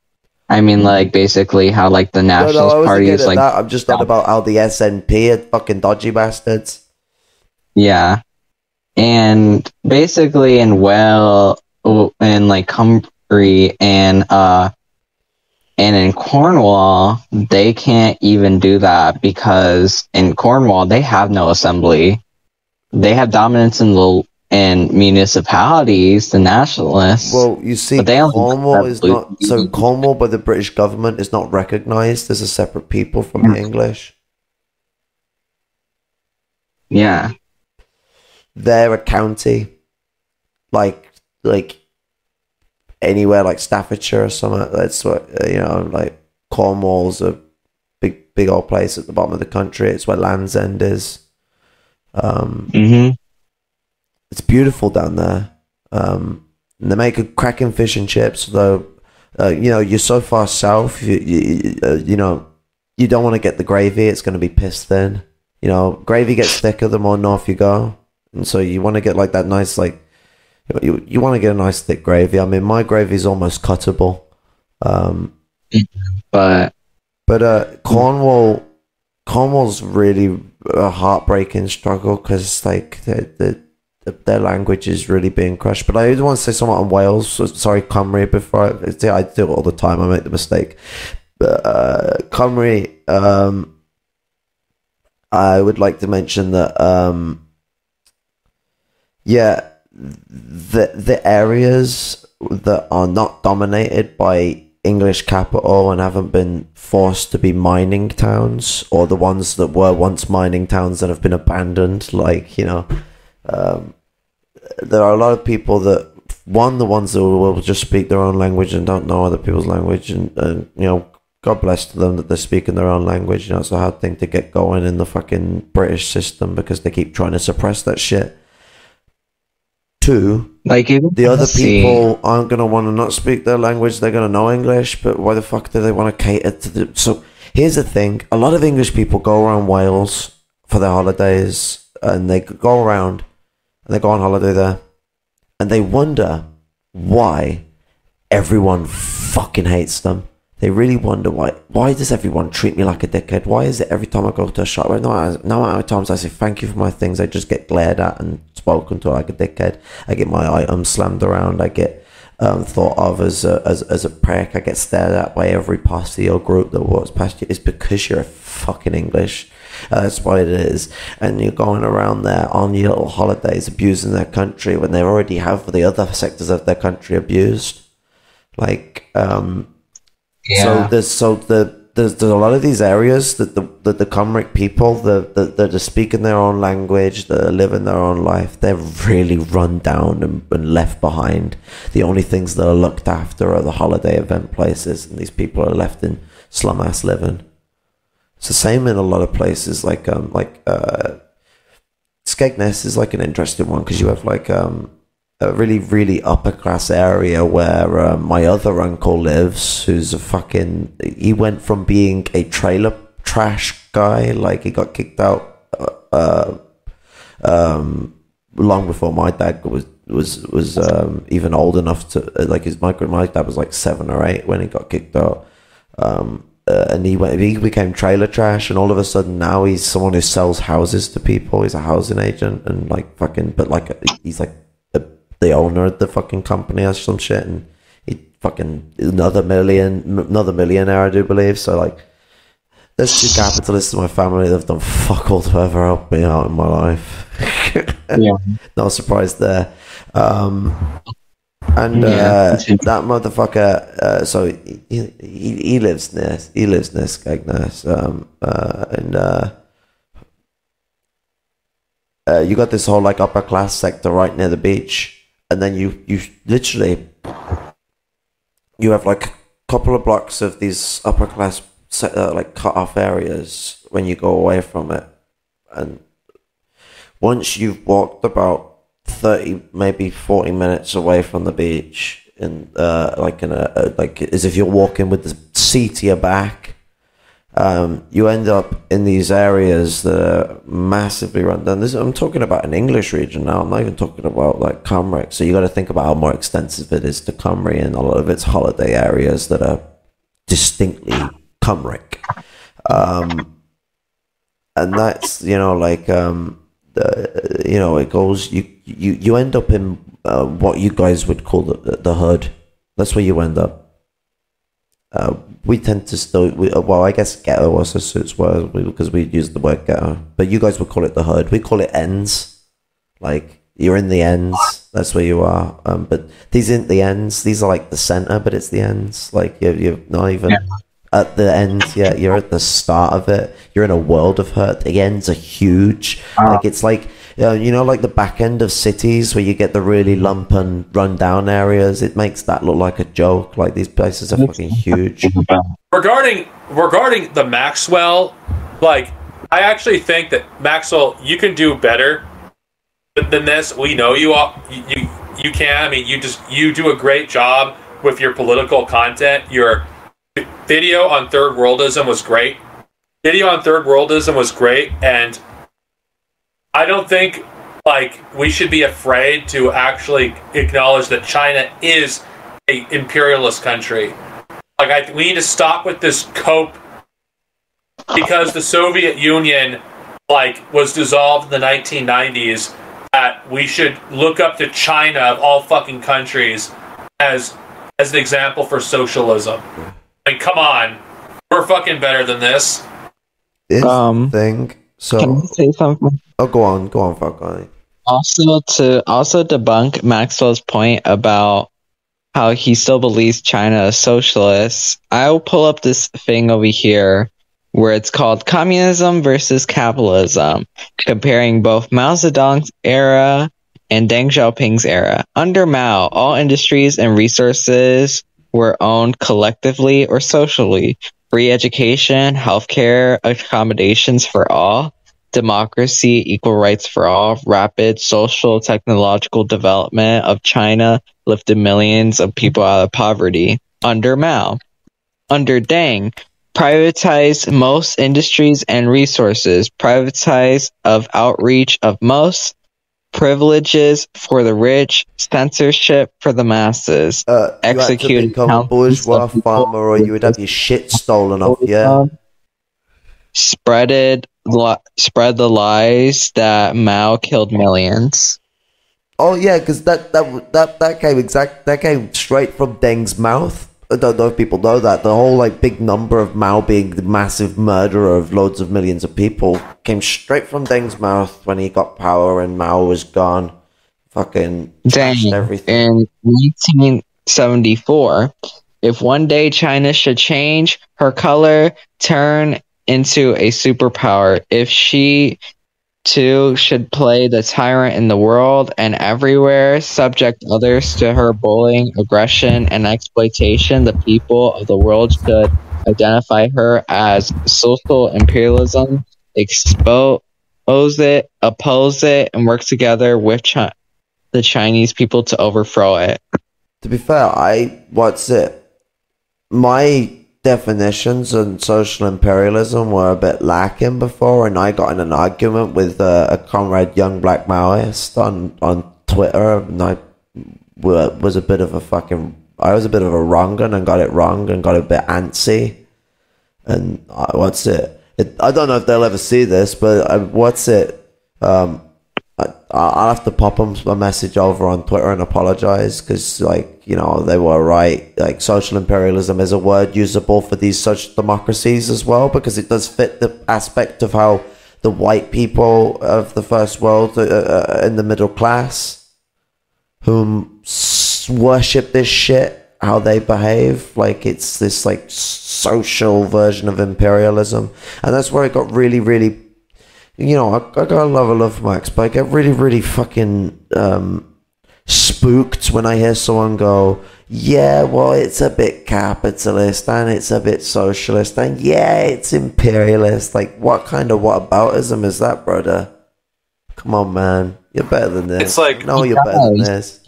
I mean like basically how like the Nationalist Party is like. That. I'm just not about how the SNP are fucking dodgy bastards. Yeah, and basically in like Cumbria and in Cornwall, they can't even do that because in Cornwall, they have no assembly. They have dominance in municipalities, the nationalists. Well, you see, Cornwall is not... So Cornwall by the British government is not recognised as a separate people from the English. Yeah. They're a county. Like anywhere like Staffordshire or something. That's what, like Cornwall's a big old place at the bottom of the country. It's where Land's End is. It's beautiful down there. And they make a cracking fish and chips, though. You're so far south, you don't want to get the gravy. It's going to be piss thin. Gravy gets thicker the more north you go. And so you want to get like that nice, like, you want to get a nice thick gravy. I mean, my gravy is almost cuttable. But Cornwall's really a heartbreaking struggle because like their language is really being crushed. But I do want to say something on Wales. Sorry, Cymru. Before I do it all the time. I make the mistake. But Cymru, I would like to mention that. The areas that are not dominated by English capital and haven't been forced to be mining towns, or the ones that were once mining towns that have been abandoned, there are a lot of people that, the ones that will just speak their own language and don't know other people's language, and God bless to them that they're speaking their own language. It's a hard thing to get going in the fucking British system because they keep trying to suppress that shit. Two, like the other people aren't going to want to not speak their language. They're going to know English, but why the fuck do they want to cater to the... So here's the thing. A lot of English people go around Wales for their holidays, and they go around and they go on holiday there, and they wonder why everyone fucking hates them. They really wonder why does everyone treat me like a dickhead? Why is it every time I go to a shop, no matter times I say thank you for my things, I just get glared at and spoken to like a dickhead. I get my items slammed around. I get thought of as a prick. I get stared at by every posse or group that walks past you. It's because you're fucking English. That's what it is. And you're going around there on your little holidays abusing their country when they already have the other sectors of their country abused. Like, yeah. So there's a lot of these areas that the Cymric people that are speaking their own language, that are living their own life, they're really run down and left behind. The only things that are looked after are the holiday event places, and these people are left in slum ass living. It's the same in a lot of places, like Skegness is like an interesting one because you have like a really, really upper class area where my other uncle lives, who's he went from being a trailer trash guy, like he got kicked out long before my dad was even old enough to, like my dad was like 7 or 8 when he got kicked out. And he became trailer trash, and all of a sudden now he's someone who sells houses to people. He's a housing agent, and he's like the owner of the fucking company or some shit, and fucking another millionaire, I do believe. So like, there's 2 capitalists in my family that have done fuck all to ever help me out in my life. Yeah. No surprise there. That motherfucker. So he lives near Skegness. You got this whole like upper class sector right near the beach, and then you literally you have like a couple of blocks of these upper class like cut off areas when you go away from it, and once you've walked about 30, maybe 40 minutes away from the beach, in like as if you're walking with the sea to your back, you end up in these areas that are massively run down. I'm talking about an English region now. I'm not even talking about like Cymru. So you got to think about how more extensive it is to Cymru, and a lot of its holiday areas that are distinctly Cymru. And that's, it goes, you end up in what you guys would call the hood. That's where you end up. We tend to still, I guess ghetto also suits well, because we use the word ghetto, but you guys would call it the hood. We call it ends. Like, you're in the ends, that's where you are. But these aren't the ends, these are like the center, but it's the ends. Like, you're not even at the end yet, you're at the start of it. You're in a world of hurt. The ends are huge. Like, it's like, like the back end of cities where you get the really lumpen, run down areas. It makes that look like a joke. Like, these places are fucking huge. Regarding the Maxwell, like, I actually think that Maxwell, you can do better than this. We know you all. You can. I mean, you do a great job with your political content. Your video on third worldism was great. And I don't think like we should be afraid to actually acknowledge that China is an imperialist country. Like, we need to stop with this cope, because the Soviet Union was dissolved in the 1990s. That we should look up to China of all fucking countries as an example for socialism. Like, come on, we're fucking better than this. Thing. So, can I say something? Oh, go on, Falcone. Also, to debunk Maxwell's point about how he still believes China is socialist, I'll pull up this thing over here where it's called Communism versus Capitalism, comparing both Mao Zedong's era and Deng Xiaoping's era. Under Mao, all industries and resources were owned collectively or socially. Free education, healthcare, accommodations for all, democracy, equal rights for all, rapid social technological development of China lifted millions of people out of poverty. Under Mao. Under Deng, privatized most industries and resources, privatized of outreach of most, privileges for the rich, censorship for the masses, executed. You had to become a bourgeois farmer, or you would have your shit stolen off you. Spread the lies that Mao killed millions. Oh yeah, because that came straight from Deng's mouth. I don't know if people know that. The whole big number of Mao being the massive murderer of loads of millions of people came straight from Deng's mouth when he got power and Mao was gone. Fucking trashed everything. In 1974, if one day China should change her color, turn into a superpower, if she too should play the tyrant in the world and everywhere, subject others to her bullying, aggression, and exploitation, the people of the world should identify her as social imperialism, expose it, oppose it, and work together with the Chinese people to overthrow it. To be fair, my definitions on social imperialism were a bit lacking before, and I got in an argument with a comrade young black Maoist on Twitter, and I was a bit of a wrong-un and got it wrong and got a bit antsy. And I don't know if they'll ever see this, but I'll have to pop them a message over on Twitter and apologize, because, like, you know, they were right. Like, social imperialism is a word usable for these social democracies as well, because it does fit the aspect of how the white people of the first world in the middle class, whom worship this shit, how they behave. Like, it's this, like, social version of imperialism. And that's where it got really, really, you know, I got a lot of love for Max, but I get really, really fucking spooked when I hear someone go, yeah, well, it's a bit capitalist, and it's a bit socialist, and yeah, it's imperialist. Like, what kind of whataboutism is that, brother? Come on, man. You're better than this. It's like, no, you're better than this.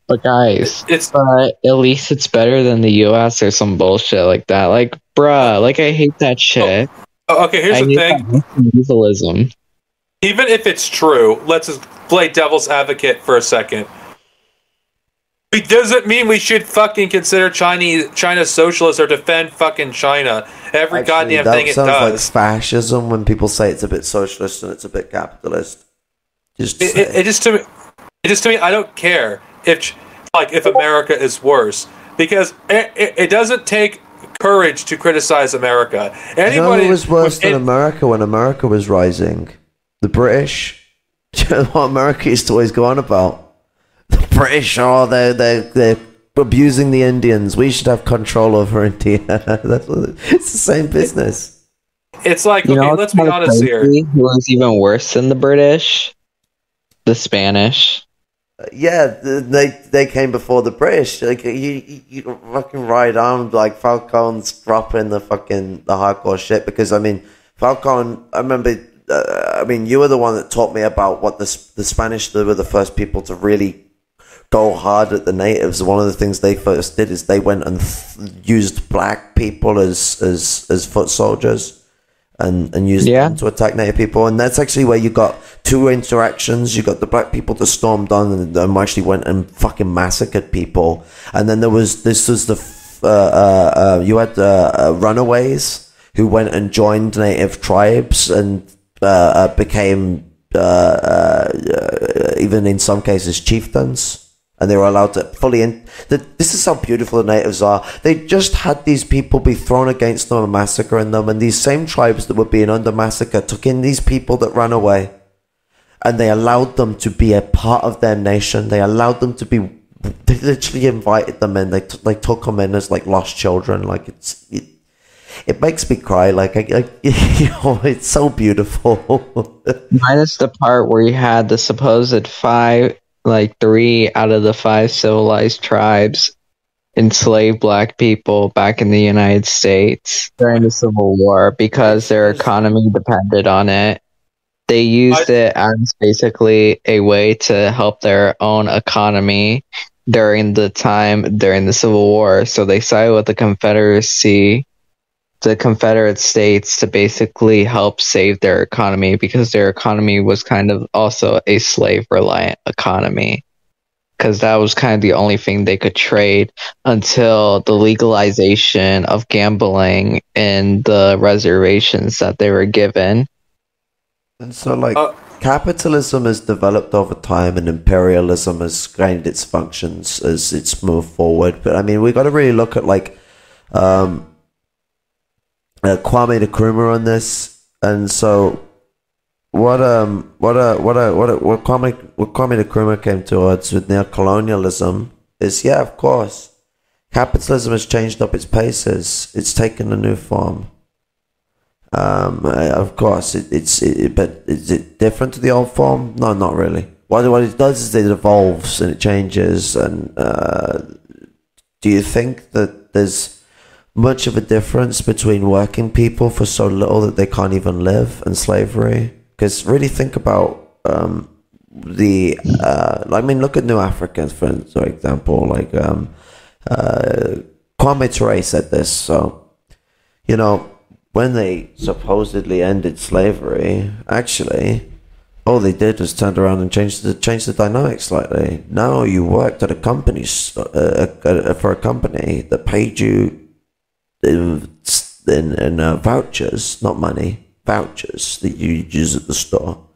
But guys, at least it's better than the US or some bullshit like that. Like, bruh, like, I hate that shit. Okay, here's the thing. Evilism. Even if it's true, let's just play devil's advocate for a second. It doesn't mean we should fucking consider China socialist or defend fucking China. Every goddamn thing it does. That sounds like fascism when people say it's a bit socialist and it's a bit capitalist. It just to me, I don't care if America is worse, because it doesn't take courage to criticize America. Anybody who was worse than America when America was rising? The British. What America used to always go on about. The British, they're abusing the Indians. We should have control over India. It's the same business. It's like, okay, let's be honest here. Who was even worse than the British? The Spanish. Yeah, they came before the British. Like, you fucking ride on like Falcon's dropping the hardcore shit, because I mean, Falcon. I remember. You were the one that taught me about what the Spanish. They were the first people to really go hard at the natives. One of the things they first did is they went and used black people as foot soldiers. And used them to attack native people, and that's actually where you got two interactions. You got the black people that stormed on and actually went and fucking massacred people, and then you had runaways who went and joined native tribes and became even in some cases chieftains. And they were allowed to this is how beautiful the natives are. They just had these people be thrown against them and massacring them. And these same tribes that were being under massacre took in these people that ran away. And they allowed them to be a part of their nation. They allowed them to be, they literally invited them in. They took them in as like lost children. Like it makes me cry. Like it's so beautiful. Minus the part where you had the supposed 3 out of the 5 civilized tribes enslaved black people back in the United States during the Civil War because their economy depended on it. They used it as basically a way to help their own economy during the Civil War. So they sided with the Confederate States to basically help save their economy, because their economy was kind of also a slave-reliant economy, because that was kind of the only thing they could trade until the legalization of gambling in the reservations that they were given. And so, capitalism has developed over time, and imperialism has gained its functions as it's moved forward. But I mean, we got to really look at Kwame Nkrumah on this, and so what Kwame Nkrumah came towards with neocolonialism is, of course, capitalism has changed up its paces. It's taken a new form. Of course, but is it different to the old form? No, not really. What it does is it evolves and it changes. And do you think that there's much of a difference between working people for so little that they can't even live and slavery? Because really think about look at New Africans, for example. Kwame Ture said this. So, when they supposedly ended slavery, actually, all they did was turned around and change the dynamic slightly. Now you worked at a company for a company that paid you in vouchers, not money, vouchers that you use at the store,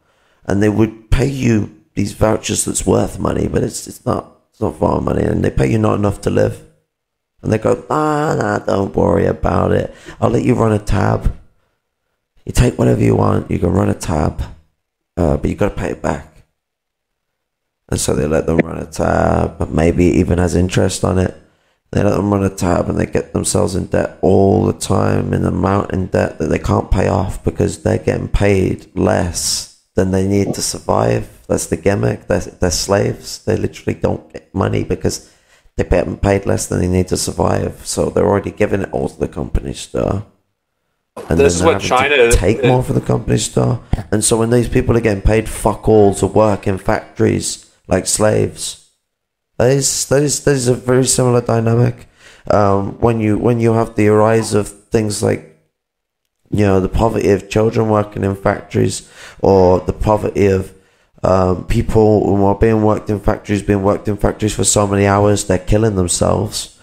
and they would pay you these vouchers that's worth money, but it's not farm money, and they pay you not enough to live. And they go, nah, don't worry about it. I'll let you run a tab. You take whatever you want, you can run a tab, but you got to pay it back. And so they let them run a tab, but maybe it even has interest on it. They let them run a tab, and they get themselves in debt all the time, in amount in debt that they can't pay off because they're getting paid less than they need to survive. That's the gimmick. They're slaves. They literally don't get money because they're getting paid less than they need to survive. So they're already giving it all to the company store. And this is what China take more for the company store. And so when these people are getting paid fuck all to work in factories like slaves, that is a very similar dynamic. When you have the rise of things like, the poverty of children working in factories, or the poverty of people who are being worked in factories for so many hours they're killing themselves.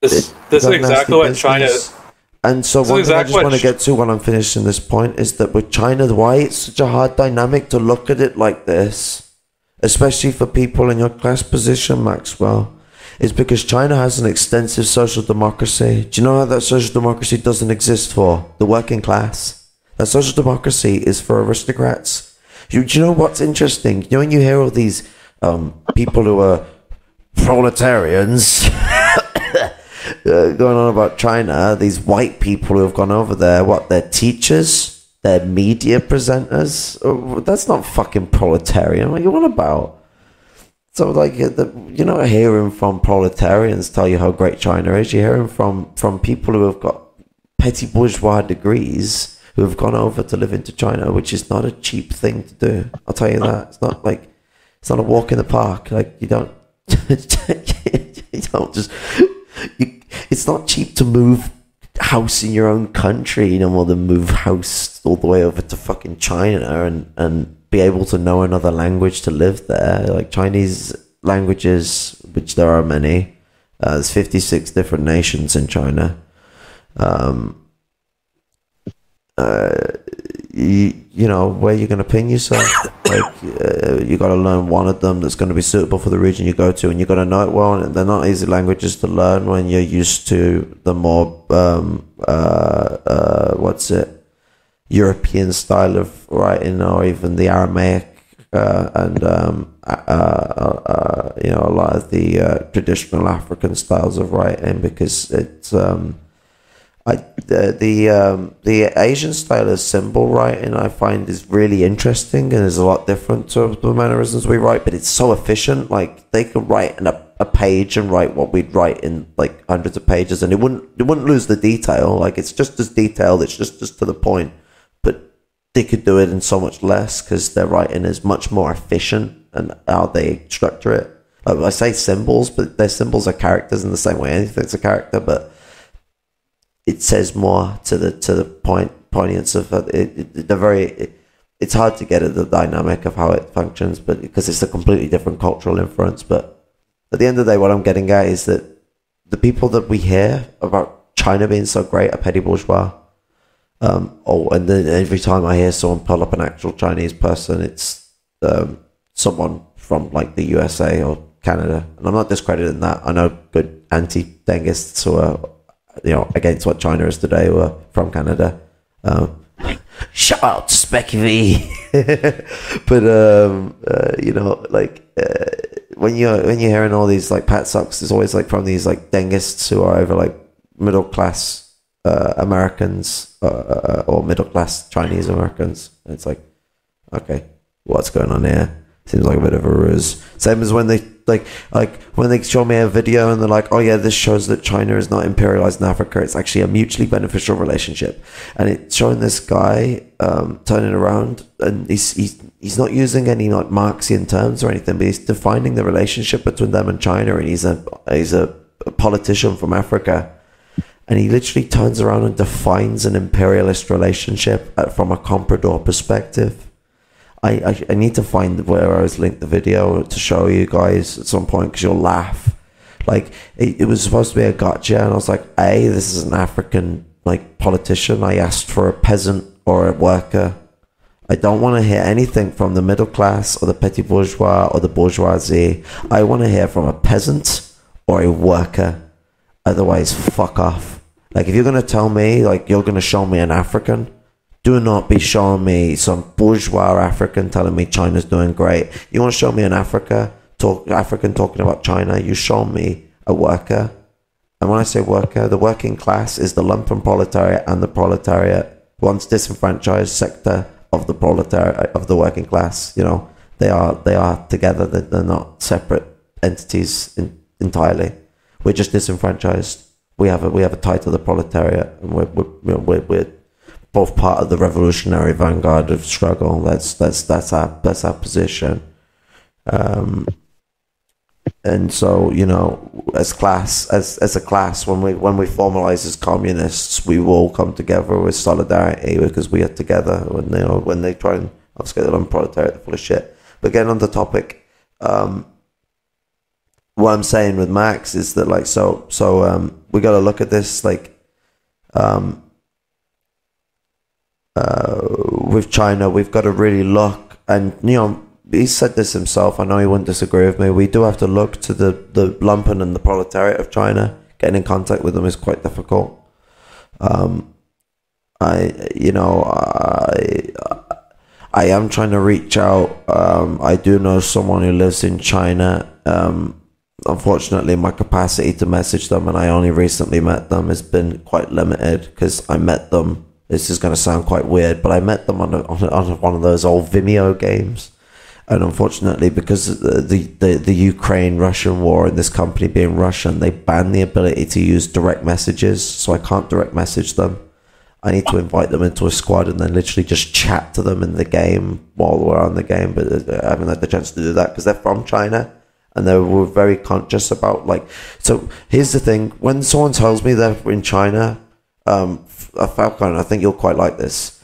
This is exactly what China. And so one thing I just want to get to when I'm finishing this point is that with China, why it's such a hard dynamic to look at it like this, especially for people in your class position, Maxwell, is because China has an extensive social democracy. Do you know how that social democracy doesn't exist for the working class? That social democracy is for aristocrats. Do you know what's interesting? When you hear all these people who are proletarians going on about China, these white people who have gone over there, they're teachers, they're media presenters. Oh, that's not fucking proletarian. What are you on about? So, you're not hearing from proletarians tell you how great China is. You're hearing from people who have got petty bourgeois degrees who have gone over to live into China, which is not a cheap thing to do. I'll tell you that. It's not a walk in the park. You don't it's not cheap to move house in your own country, more than move house all the way over to fucking China and be able to know another language to live there. Like Chinese languages, which there are many. There's 56 different nations in China. Where you're going to pin yourself, you got to learn one of them that's going to be suitable for the region you go to, and you got to know it well. And they're not easy languages to learn when you're used to the more European style of writing, or even the Aramaic and a lot of the traditional African styles of writing, because it's the Asian style of symbol writing I find is really interesting and is a lot different to the mannerisms we write, but it's so efficient. Like they could write in a page and write what we'd write in hundreds of pages, and it wouldn't lose the detail. Like it's just as detailed, it's just to the point, but they could do it in so much less because their writing is much more efficient and how they structure it. Like I say symbols, but their symbols are characters in the same way anything's a character, but it says more to the poignance of it. It's hard to get at the dynamic of how it functions, but because it's a completely different cultural influence. But at the end of the day, what I'm getting at is that the people that we hear about China being so great are petty bourgeois. And then every time I hear someone pull up an actual Chinese person, it's someone from the USA or Canada. And I'm not discrediting that. I know good anti-Dengists who are against what China is today, were from Canada. Shout out to Specky V. But when you're hearing all these pat socks, it's always from these Dengists who are over middle class Americans or middle class Chinese Americans. And it's okay, what's going on here? Seems like a bit of a ruse. Same as when they when they show me a video and they're like, oh yeah, this shows that China is not imperialized in Africa. It's actually a mutually beneficial relationship, and it's showing this guy turning around, and he's not using any Marxian terms or anything, but he's defining the relationship between them and China, and he's a politician from Africa, and he literally turns around and defines an imperialist relationship from a comprador perspective. I need to find where I was linked the video to show you guys at some point, because you'll laugh. It was supposed to be a gotcha, and I was like, this is an African politician. I asked for a peasant or a worker, I don't want to hear anything from the middle class or the petit bourgeois or the bourgeoisie. I want to hear from a peasant or a worker. Otherwise, fuck off. Like, if you're going to tell me, like, you're going to show me an African, do not be showing me some bourgeois African telling me China's doing great. You want to show me an African talking about China, you show me a worker. And when I say worker, the working class is the lumpen proletariat and the proletariat, once disenfranchised sector of the proletariat, of the working class. You know, they are together. They're not separate entities entirely. We're just disenfranchised. We have a tie to the proletariat, and we're both part of the revolutionary vanguard of struggle. That's our position. And so, you know, as a class, when we formalize as communists, we will all come together with solidarity because we are together. When they try and obfuscate the proletariat, they're full of shit. But getting on the topic, what I'm saying with Max is that, like, so we got to look at this, like, with China, we've got to really look, and, you know, he said this himself, I know he wouldn't disagree with me, we do have to look to the lumpen and the proletariat of China. Getting in contact with them is quite difficult. I am trying to reach out. I do know someone who lives in China. Unfortunately, my capacity to message them, and I only recently met them, has been quite limited because I met them. This is going to sound quite weird, but I met them on one of those old Vimeo games, and unfortunately, because of the Ukraine-Russian war and this company being Russian, they banned the ability to use direct messages, so I can't direct message them. I need to invite them into a squad and then literally just chat to them in the game while we're on the game, but I haven't had the chance to do that because they're from China. And they were very conscious about, like, so here's the thing, when someone tells me they're in China, a falcon, I think you'll quite like this.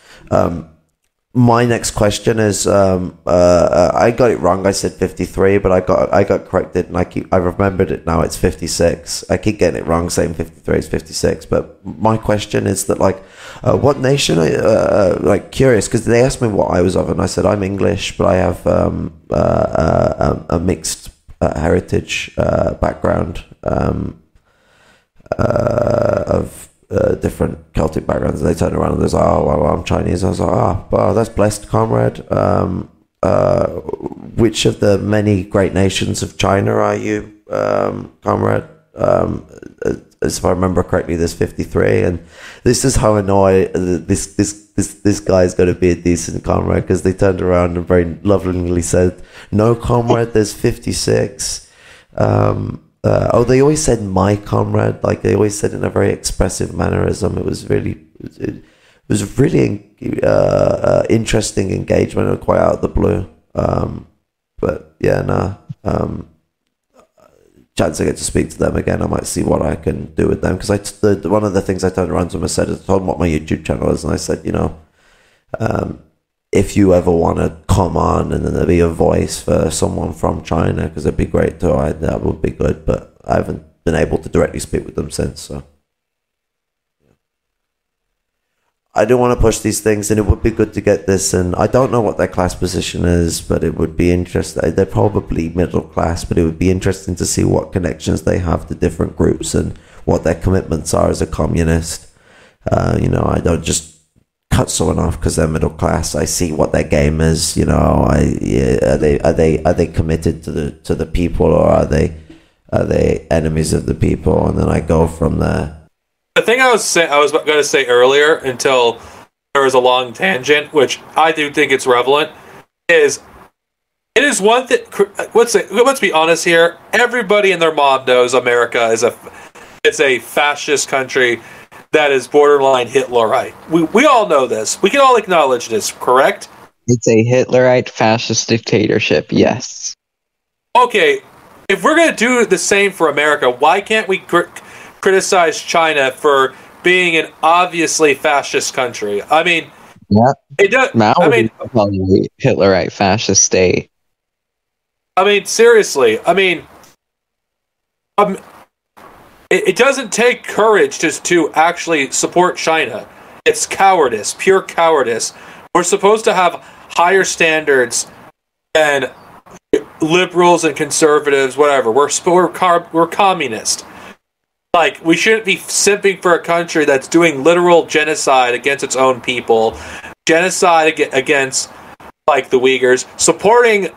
My next question is, I got it wrong, I said 53, but I got corrected, and I remembered it now, it's 56. I keep getting it wrong, saying 53 is 56, but my question is that, like, what nation, like, curious, because they asked me what I was of, and I said I'm English, but I have a mixed heritage background of different Celtic backgrounds. And they turned around and they was like, oh, well, I'm Chinese. I was like, oh, well, that's blessed, comrade. Which of the many great nations of China are you, comrade? As if I remember correctly, there's 53, and this is how I know this guy's going to be a decent comrade, because they turned around and very lovingly said, "No, comrade, there's 56." They always said "my comrade," like they always said in a very expressive mannerism. It was really interesting engagement, and quite out of the blue. But yeah, no. Chance I get to speak to them again, I might see what I can do with them, because one of the things I turned around to them and said, I told them what my YouTube channel is, and I said, you know, if you ever want to come on and then there'll be a voice for someone from China, because it'd be great too, that would be good, but I haven't been able to directly speak with them since, so I do want to push these things, and it would be good to get this. And I don't know what their class position is, but it would be interesting. They're probably middle class, but it would be interesting to see what connections they have to different groups and what their commitments are as a communist. You know, I don't just cut someone off because they're middle class. I see what their game is. You know, are they committed to the people, or are they enemies of the people? And then I go from there. The thing I was going to say earlier, until there was a long tangent, which I do think it's relevant, is it is one thing. Let's be honest here. Everybody and their mom knows America is a fascist country that is borderline Hitlerite. We all know this. We can all acknowledge this, correct? It's a Hitlerite fascist dictatorship. Yes. Okay, if we're going to do the same for America, why can't we criticize China for being an obviously fascist country? I mean, yeah, it does. Mao I mean, Hitlerite fascist state. I mean, seriously. I mean, it doesn't take courage to actually support China. It's cowardice, pure cowardice. we're supposed to have higher standards than liberals and conservatives, whatever. We're communist. Like, we shouldn't be simping for a country that's doing literal genocide against its own people, genocide against, like, the Uyghurs, supporting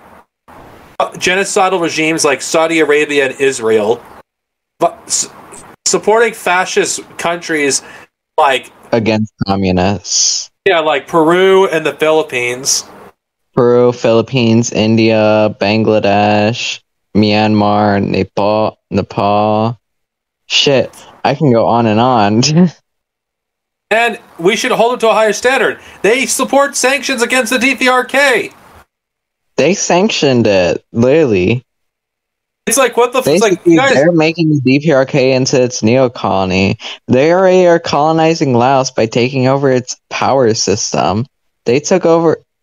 genocidal regimes like Saudi Arabia and Israel, supporting fascist countries like against communists. Yeah, like Peru and the Philippines. Peru, Philippines, India, Bangladesh, Myanmar, Nepal. Shit, I can go on and on. And we should hold them to a higher standard. They support sanctions against the DPRK. They sanctioned it, literally. It's like, what the fuck? Basically, Like, guys, they're making the DPRK into its neo-colony. They already are colonizing Laos by taking over its power system. They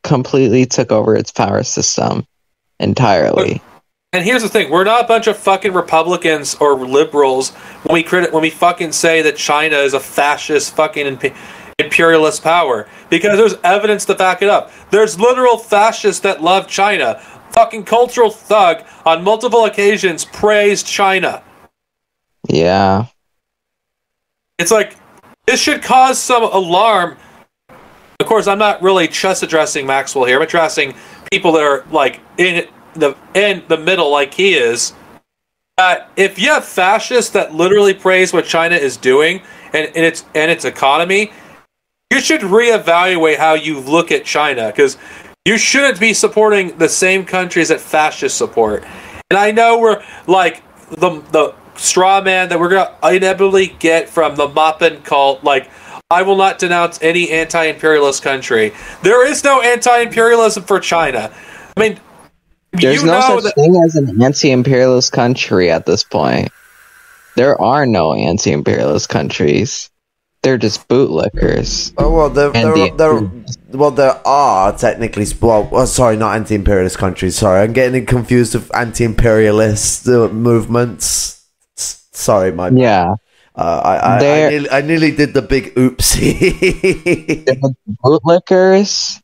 completely took over its power system entirely. and here's the thing: we're not a bunch of fucking Republicans or liberals when we fucking say that China is a fascist fucking imperialist power, because there's evidence to back it up. There's literal fascists that love China. Fucking Cultural Thug on multiple occasions praised China. Yeah. It's like, this should cause some alarm. Of course, I'm not really just addressing Maxwell here. I'm addressing people that are like in the middle, like he is. If you have fascists that literally praise what China is doing and its economy, you should reevaluate how you look at China, because you shouldn't be supporting the same countries that fascists support. And I know we're like the straw man that we're gonna inevitably get from the maupin cult. Like, I will not denounce any anti-imperialist country. There is no anti-imperialism for China. I mean, there's no such thing as an anti-imperialist country at this point. There are no anti-imperialist countries. They're just bootlickers. Oh well, there are technically. Sorry, not anti-imperialist countries. Sorry, I'm getting confused with anti-imperialist movements. Sorry, my yeah. I nearly did the big oopsie. The bootlickers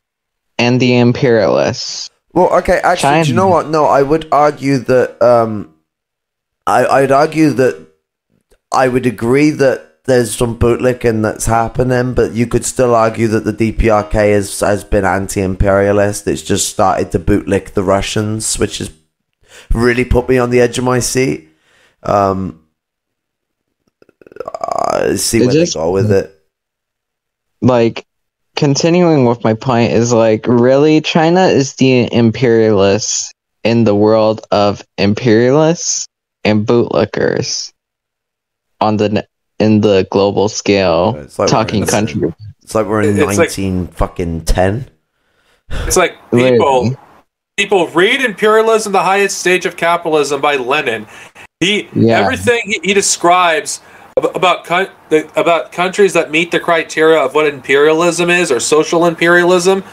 and the imperialists. Well, okay, actually, China. do you know what? No, I would argue that. I'd argue that I would agree that there's some bootlicking that's happening, but you could still argue that the DPRK has been anti-imperialist. It's just started to bootlick the Russians, which has really put me on the edge of my seat. See where they go with it. Like, continuing with my point is, like, really, China is the imperialist in the world of imperialists and bootlickers in the global scale, like talking country. It's like we're in 1910. It's like people read Imperialism, the Highest Stage of Capitalism by Lenin. Everything he describes about countries that meet the criteria of what imperialism is, or social imperialism.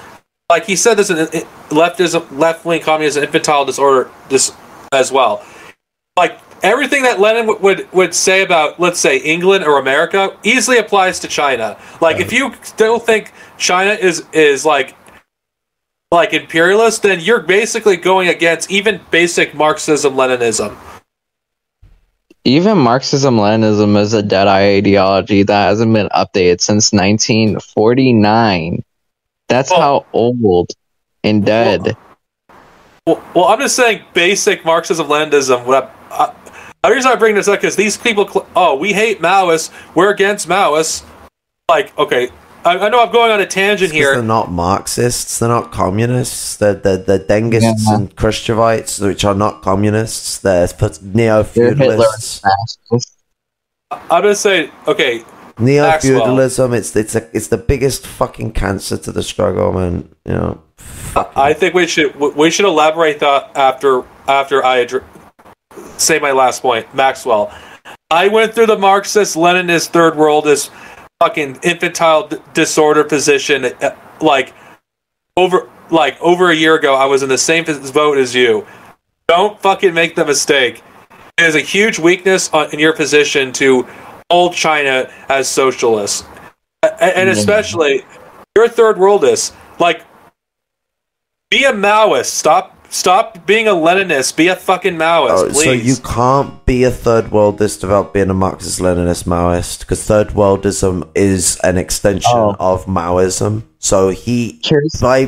Like he said, there's an left-wing communism, infantile disorder as well. Like, everything that Lenin would say about, let's say, England or America easily applies to China. Like, if you still think China is like imperialist, then you're basically going against even basic Marxism-Leninism. Even Marxism-Leninism is a dead-eye ideology that hasn't been updated since 1949. That's how old and dead. Well, I'm just saying basic Marxism-Leninism. The reason I bring this up is these people, we hate Maoists, we're against Maoists. Like, okay, I know I'm going on a tangent here. They're not Marxists, they're not communists, they're Dengists and Khrushchevites, which are not communists, they're neo-feudalists. I'm going to say, okay, neo-feudalism, it's the biggest fucking cancer to the struggle, man. You know, I think we should elaborate that after I say my last point. Maxwell, I went through the Marxist-Leninist third worldist fucking infantile disorder position over a year ago. I was in the same boat as you. Don't fucking make the mistake. It is a huge weakness in your position to hold China as socialist, and especially you're third worldist. Like, be a Maoist. Stop being a Leninist. Be a fucking Maoist, please. So you can't be a third worldist without being a Marxist-Leninist Maoist, because third worldism is an extension of Maoism. So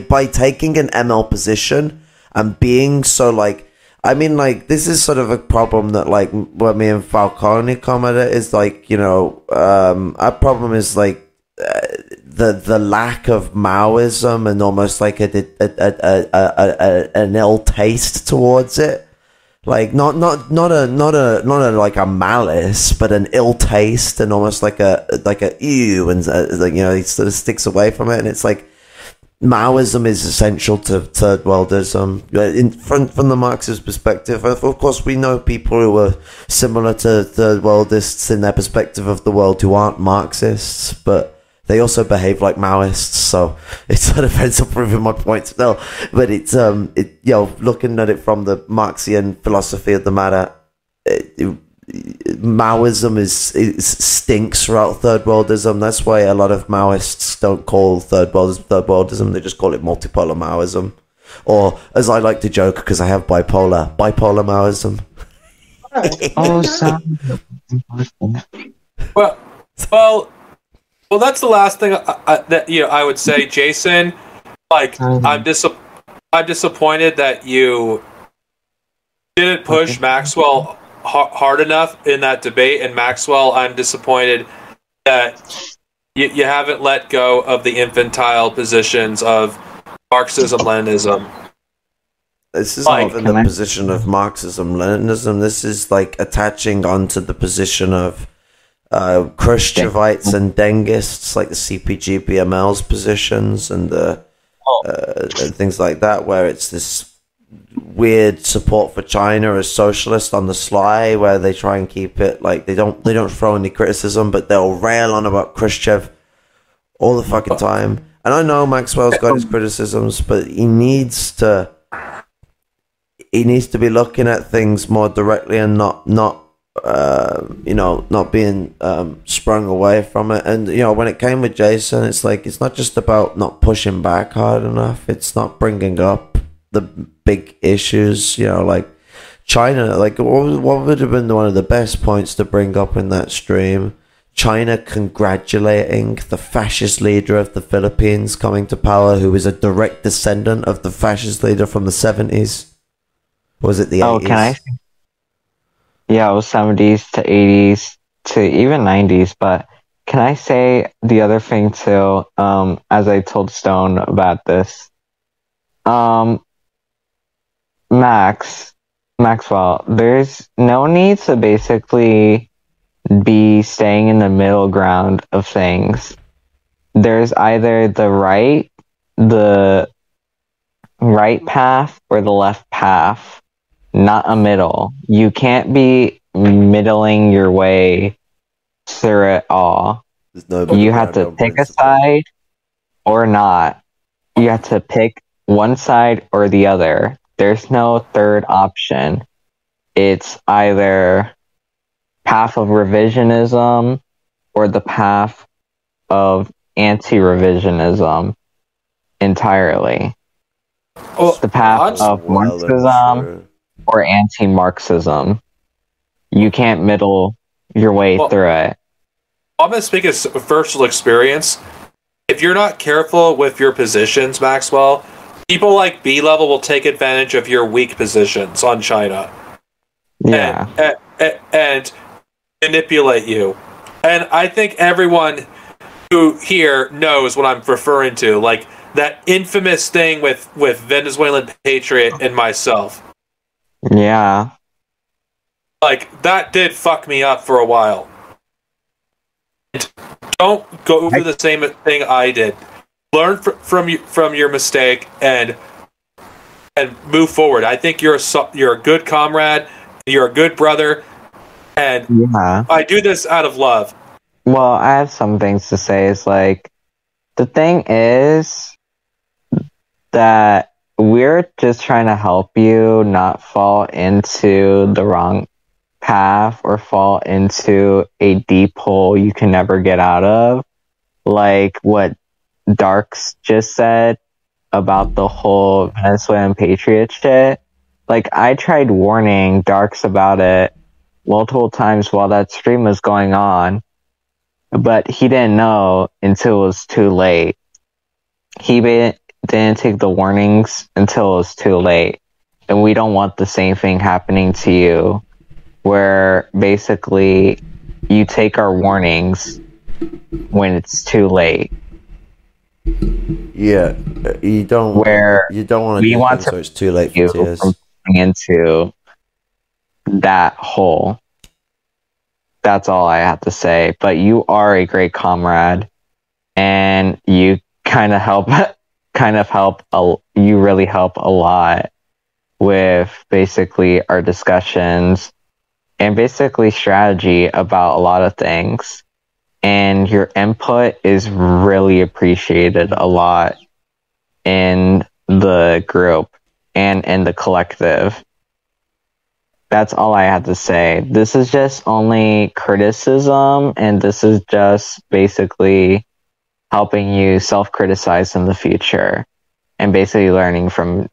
by taking an ML position and being so like, I mean, like, this is sort of a problem that, like, when me and Falcone come at it is like, you know, our problem is like the lack of Maoism and almost like an ill taste towards it. Like not a like a malice, but an ill taste and almost like a ew, and like, you know, he sort of sticks away from it, and it's like Maoism is essential to third worldism. From the Marxist perspective, of course, we know people who are similar to third worldists in their perspective of the world who aren't Marxists, but they also behave like Maoists, so it sort of ends up proving my point still. But it's you know, looking at it from the Marxian philosophy of the matter, Maoism stinks throughout third worldism. That's why a lot of Maoists don't call third worldism. They just call it multipolar Maoism, or as I like to joke, because I have bipolar Maoism. Well, that's the last thing that, you know, I would say, Jason. Like, I'm disappointed that you didn't push Maxwell hard enough in that debate, and Maxwell, I'm disappointed that you haven't let go of the infantile positions of Marxism, Leninism. This is not in the position of Marxism, Leninism. This is like attaching onto the position of Khrushchevites and Dengists, like the CPG BML's positions and and things like that, where it's this weird support for China as socialist on the sly, where they try and keep it like they don't throw any criticism, but they'll rail on about Khrushchev all the fucking time. And I know Maxwell's got his criticisms, but he needs to be looking at things more directly and not you know, not being sprung away from it. And, you know, when it came with Jason, it's like, it's not just about not pushing back hard enough, it's not bringing up the big issues, you know, like China. Like, what would have been one of the best points to bring up in that stream? China congratulating the fascist leader of the Philippines coming to power, who is a direct descendant of the fascist leader from the 70s. Or was it the 80s? Can I? Yeah, it was 70s to 80s to even 90s. But can I say the other thing too? As I told Stone about this, Maxwell, there's no need to basically be staying in the middle ground of things. There's either the right path or the left path. Not a middle. You can't be middling your way through it all. You have to pick a side or not. You have to pick one side or the other. There's no third option. It's either path of revisionism or the path of anti-revisionism entirely. It's the path of Marxism or anti-Marxism. You can't middle your way through it. I'm going to speak as personal experience. If you're not careful with your positions, Maxwell, people like B-Level will take advantage of your weak positions on China. Yeah. And manipulate you. And I think everyone who here knows what I'm referring to. Like, that infamous thing with Venezuelan Patriot and myself. Yeah. Like, that did fuck me up for a while. And don't go through the same thing I did. Learn from your mistake and move forward. I think you're a good comrade. You're a good brother. And I do this out of love. Well, I have some things to say. It's like, the thing is that we're just trying to help you not fall into the wrong path or fall into a deep hole you can never get out of. Like what Darks just said, about the whole Venezuelan patriot shit. Like, I tried warning Darks about it multiple times while that stream was going on, but he didn't know until it was too late. He didn't take the warnings until it was too late. And we don't want the same thing happening to you, where basically you take our warnings when it's too late. Yeah, you don't want to do things so it's too late for tears. From into that hole. That's all I have to say. But you are a great comrade, and you kind of help. You really help a lot with basically our discussions and basically strategy about a lot of things. And your input is really appreciated a lot in the group and in the collective. That's all I had to say. This is just only criticism, and this is just basically helping you self-criticize in the future and basically learning from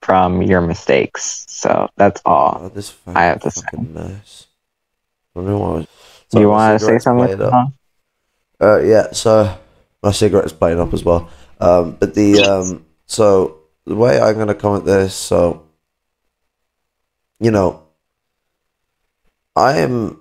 from your mistakes. So that's all I have to say. Mess. I don't know what you want to say something? Yeah, so my cigarette's playing up as well. But the so the way I'm gonna come at this, so you know, I am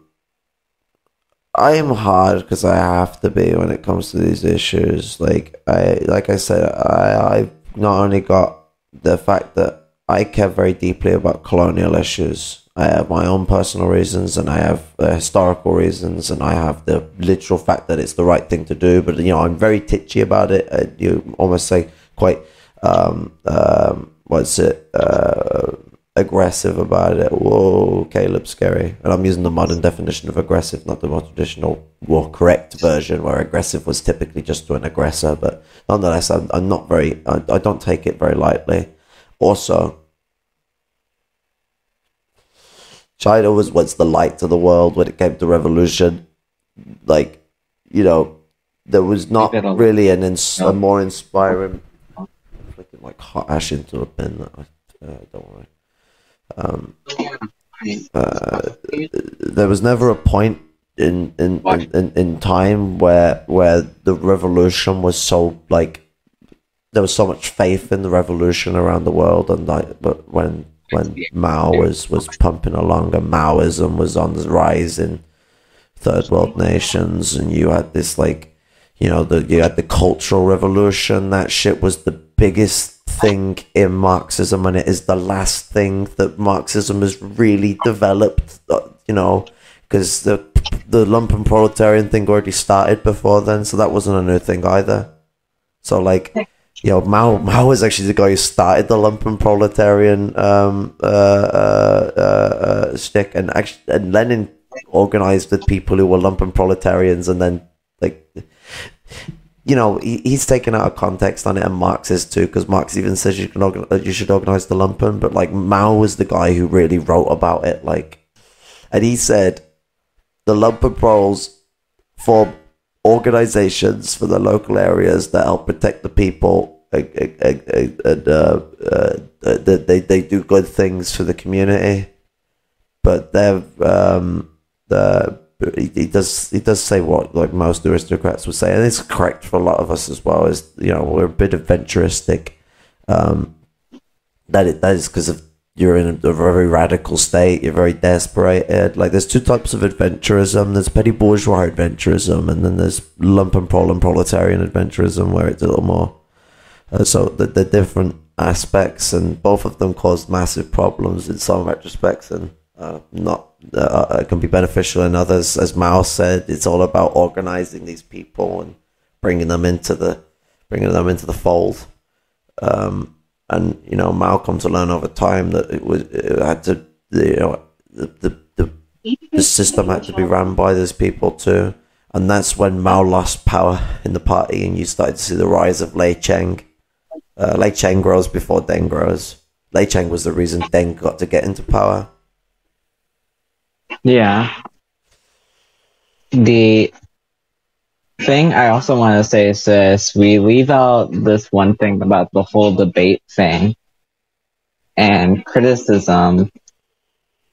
hard because I have to be when it comes to these issues. Like I said, I've not only got the fact that I care very deeply about colonial issues. I have my own personal reasons, and I have historical reasons, and I have the literal fact that it's the right thing to do. But I'm very titchy about it. You almost say quite aggressive about it. Whoa, Caleb, scary. And I'm using the modern definition of aggressive, not the more traditional, more correct version, where aggressive was typically just to an aggressor. But nonetheless, I'm not very. I don't take it very lightly. Also, China was once the light of the world when it came to revolution. Like, there was not really a more inspiring. I'm flicking like hot ash into a bin. Don't worry. There was never a point in time where the revolution was so like. There was so much faith in the revolution around the world, and but when Mao was pumping along and Maoism was on the rise in third world nations, and you had this you had the cultural revolution. That shit was the biggest thing in Marxism, and it is the last thing that Marxism has really developed. Because the lumpen proletarian thing already started before then, so that wasn't a new thing either. So Mao was actually the guy who started the lumpen proletarian stick, and Lenin organized the people who were lumpen proletarians, and then he's taken out of context on it, and Marx is too, because Marx even says you should organize the lumpen, but Mao was the guy who really wrote about it, and he said the lumpen proles form organizations for the local areas that help protect the people. They do good things for the community, but he does say what most aristocrats would say, and it's correct for a lot of us as well. Is we're a bit adventuristic. That is because of you're in a very radical state. You're very desperate. There's two types of adventurism. There's petty bourgeois adventurism, and then there's lumpen proletarian adventurism, where it's a little more. So the different aspects, and both of them cause massive problems in some retrospects, and can be beneficial in others. As Mao said, it's all about organizing these people and bringing them into the fold. And Mao come to learn over time that it had to the system had to be run by these people too, and that's when Mao lost power in the party, and you started to see the rise of Lei Cheng. Lei Cheng grows before Deng grows. Lei Cheng was the reason Deng got to get into power. Yeah. thing I also want to say is this: we leave out this one thing about the whole debate thing, and criticism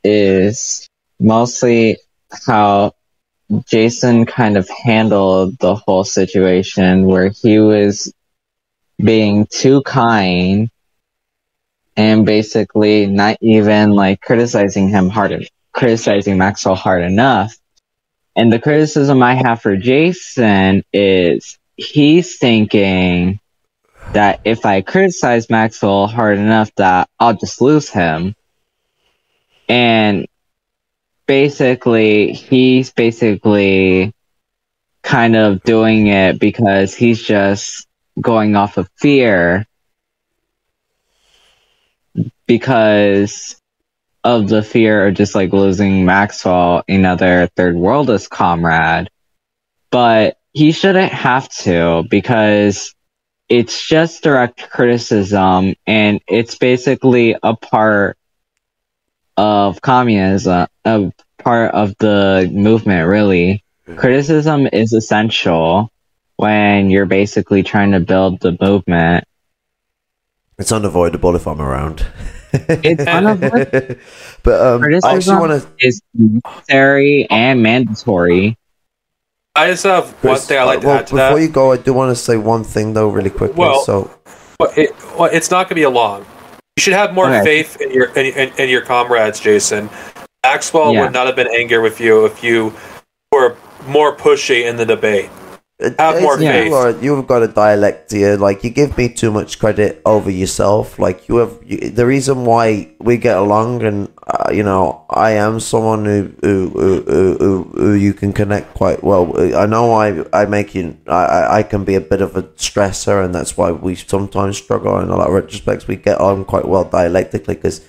is mostly how Jason kind of handled the whole situation, where he was being too kind and basically not even like criticizing Maxwell hard enough. And the criticism I have for Jason is he's thinking that if I criticize Maxwell hard enough that I'll just lose him. And he's basically kind of doing it because he's just going off of fear because of the fear of just like losing Maxwell, another third worldist comrade. But he shouldn't have to, because it's just direct criticism, and it's basically a part of communism, a part of the movement, really. Criticism is essential when you're basically trying to build the movement. It's unavoidable if I'm around. It's unavoidable. But criticism is necessary and mandatory. I just have one thing I'd like to add to that. Before you go, I do want to say one thing though, really quickly. It's not going to be long. You should have more faith in your comrades, Jason. Maxwell would not have been angry with you if you were more pushy in the debate. Have more faith. You've got a dialect here. Like, you give me too much credit over yourself. Like, the reason why we get along, and I am someone who you can connect quite well. I know I can be a bit of a stressor, and that's why we sometimes struggle in a lot of retrospects. We get on quite well dialectically because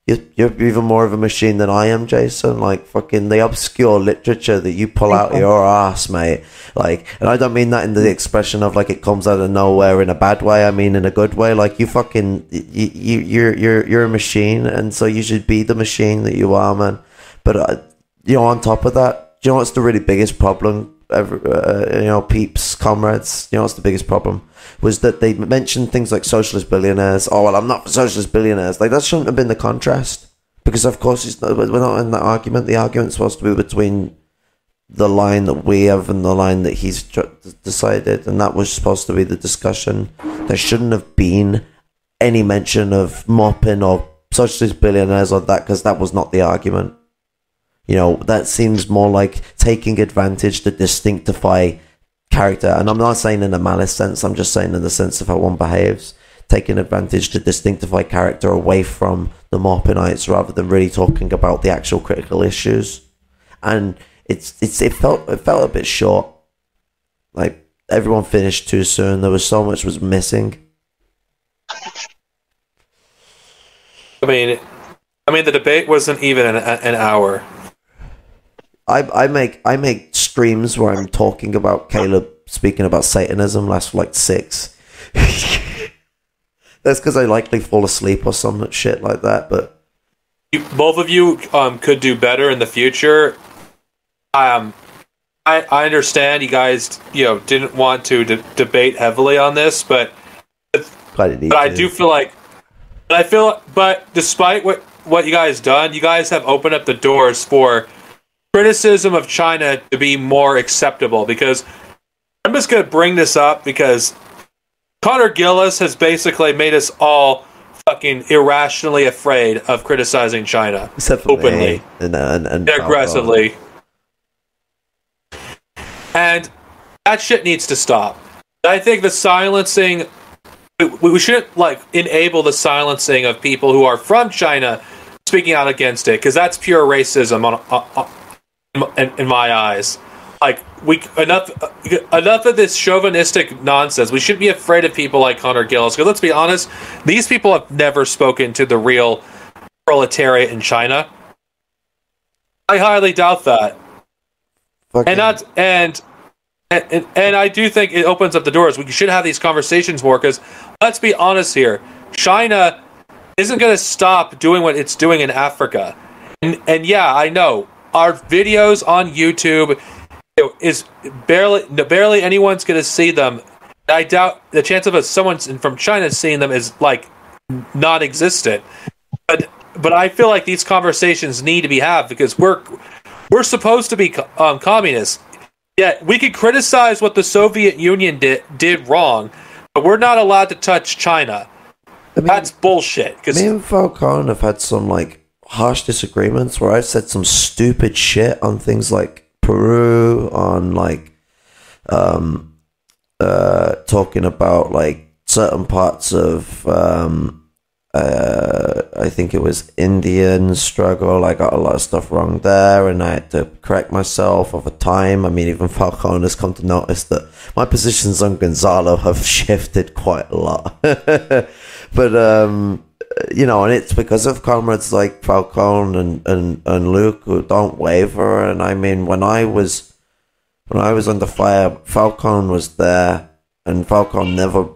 you're even more of a machine than I am, Jason. Like, fucking the obscure literature that you pull out of your ass, mate. Like, and I don't mean that in the expression of like it comes out of nowhere in a bad way. I mean in a good way. Like, you fucking you're a machine, and so you should be the machine that you are, man. But on top of that, you know what's the really biggest problem? Peeps, comrades, what's the biggest problem? Was that they mentioned things like socialist billionaires. Oh, well, I'm not for socialist billionaires. Like, that shouldn't have been the contrast. Because, of course, we're not in that argument. The argument's supposed to be between the line that we have and the line that he's decided. And that was supposed to be the discussion. There shouldn't have been any mention of maupin or socialist billionaires or that, because that was not the argument. That seems more like taking advantage to distinctify character. And I'm not saying in a malice sense, I'm just saying in the sense of how one behaves. Taking advantage to distinctify character away from the maupinites rather than really talking about the actual critical issues. And it felt a bit short. Like, everyone finished too soon. There was so much was missing. I mean, the debate wasn't even an hour. I make streams where I'm talking about Caleb speaking about Satanism last like 6. That's because I likely fall asleep or some shit like that. But both of you could do better in the future. I understand you guys didn't want to debate heavily on this, but I do feel like, but despite what you guys done, you guys have opened up the doors for criticism of China to be more acceptable. Because I'm just going to bring this up because Connor Gillis has basically made us all fucking irrationally afraid of criticizing China openly and aggressively. And that shit needs to stop. I think the silencing, we shouldn't enable the silencing of people who are from China speaking out against it, because that's pure racism in my eyes. Enough of this chauvinistic nonsense. We shouldn't be afraid of people like Connor Gillis, because let's be honest, these people have never spoken to the real proletariat in China. I highly doubt that. And I do think it opens up the doors. We should have these conversations more, because let's be honest here, China isn't going to stop doing what it's doing in Africa. And yeah, I know our videos on YouTube is barely anyone's going to see them. I doubt the chance of someone from China seeing them is like non-existent. But I feel like these conversations need to be had because we're supposed to be communists. Yeah, we could criticize what the Soviet Union did wrong, but we're not allowed to touch China. I mean, that's bullshit. Me and Falcone have had some like harsh disagreements where I've said some stupid shit on things like Peru, on like talking about like certain parts of I think it was Indian struggle. I got a lot of stuff wrong there, and I had to correct myself over time. I mean, even Falcone has come to notice that my positions on Gonzalo have shifted quite a lot. But you know, and it's because of comrades like Falcone and Luke who don't waver. And I mean, when I was under fire, Falcone was there, and Falcone never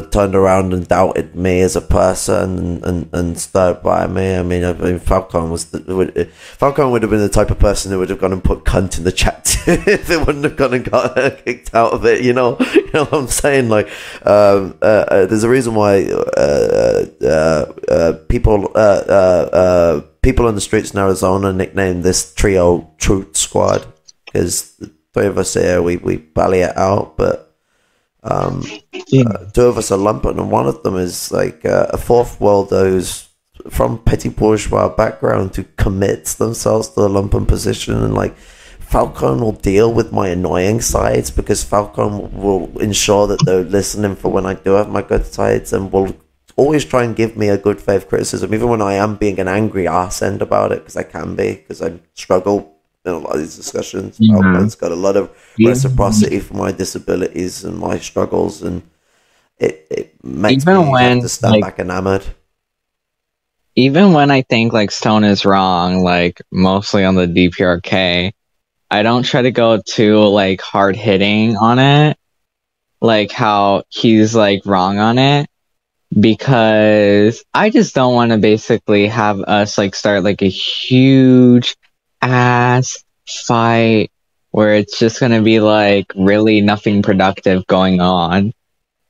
turned around and doubted me as a person and stood by me. I mean, Falcone Falcone would have been the type of person who would have gone and put cunt in the chat if it wouldn't have gone and got kicked out of it. You know what I'm saying? Like, there's a reason why people on the streets in Arizona nicknamed this trio Truth Squad, because the three of us here we bally it out, but. Two of us are lumpen, and one of them is like a fourth worlder who's from petty bourgeois background who commits themselves to the lumpen position. And like Falcone will deal with my annoying sides because Falcone will ensure that they're listening for when I do have my good sides, and will always try and give me a good faith criticism, even when I am being an angry arse end about it, because I can be, because I struggle in a lot of these discussions. Falcone's got a lot of reciprocity for my disabilities and my struggles, and it makes me have to stand back enamored. Even when I think like Stone is wrong, like mostly on the DPRK, I don't try to go too like hard hitting on it, like how he's like wrong on it, because I just don't want to basically have us like start like a huge ass fight where it's just gonna be like really nothing productive going on,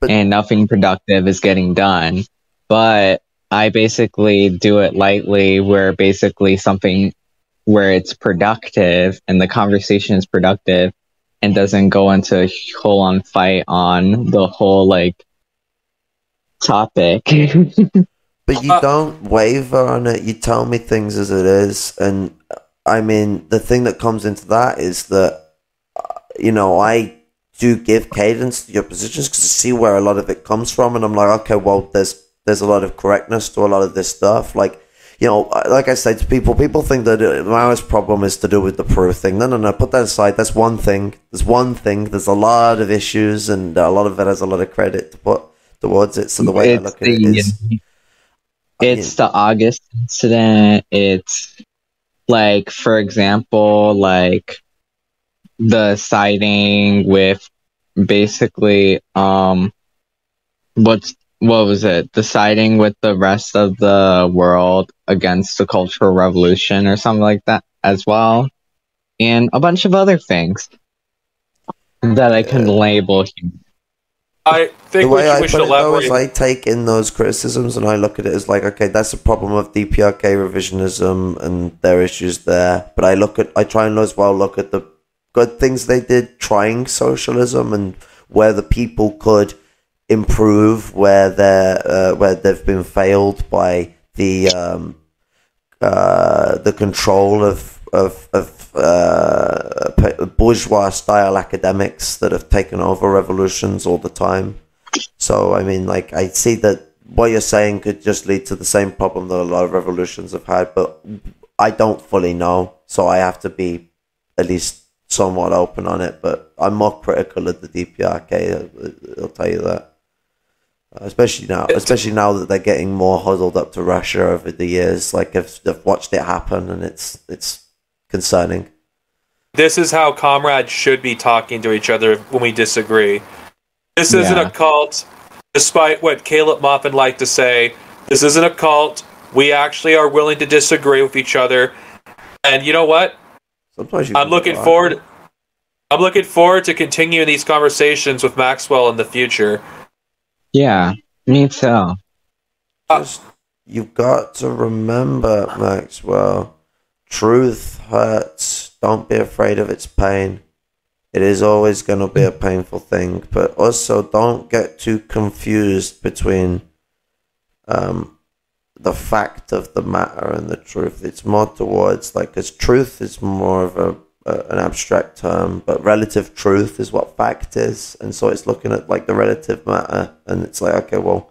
and nothing productive is getting done. But I basically do it lightly, where basically something where it's productive and the conversation is productive and doesn't go into a whole on fight on the whole like topic. But you don't waver on it. You tell me things as it is. And I mean, the thing that comes into that is that, you know, I do give cadence to your positions because I see where a lot of it comes from. And I'm like, okay, well, there's a lot of correctness to a lot of this stuff. Like, you know, like I say to people think that Maoist problem is to do with the Peru thing. No, put that aside. That's one thing. There's a lot of issues, and a lot of it has a lot of credit to put towards it. So the way I look at it is... It's the August incident. It's, like, for example, like, the siding with basically, what was it? The siding with the rest of the world against the Cultural Revolution or something like that as well. And a bunch of other things that I can label here. I think we should elaborate. I take in those criticisms and I look at it as like, okay, that's a problem of DPRK revisionism and their issues there. But I try and as well look at the good things they did trying socialism and where the people could improve, where they've been failed by the control of bourgeois style academics that have taken over revolutions all the time. So I mean, like, I see that what you're saying could just lead to the same problem that a lot of revolutions have had, but I don't fully know, so I have to be at least somewhat open on it. But I'm more critical of the DPRK, I'll tell you that. Especially now that they're getting more huddled up to Russia over the years. Like, I've watched it happen, and it's concerning. This is how comrades should be talking to each other when we disagree. This isn't a cult, despite what Caleb Maupin liked to say. This isn't a cult. We actually are willing to disagree with each other. And you know what? Sometimes I'm looking forward I'm looking forward to continuing these conversations with Maxwell in the future. Yeah, me too. Just, you've got to remember, Maxwell, truth hurts. Don't be afraid of its pain. It is always going to be a painful thing, but also don't get too confused between the fact of the matter and the truth. It's more towards, like, because truth is more of an abstract term, but relative truth is what fact is, and so it's looking at, like, the relative matter, and it's like, okay, well,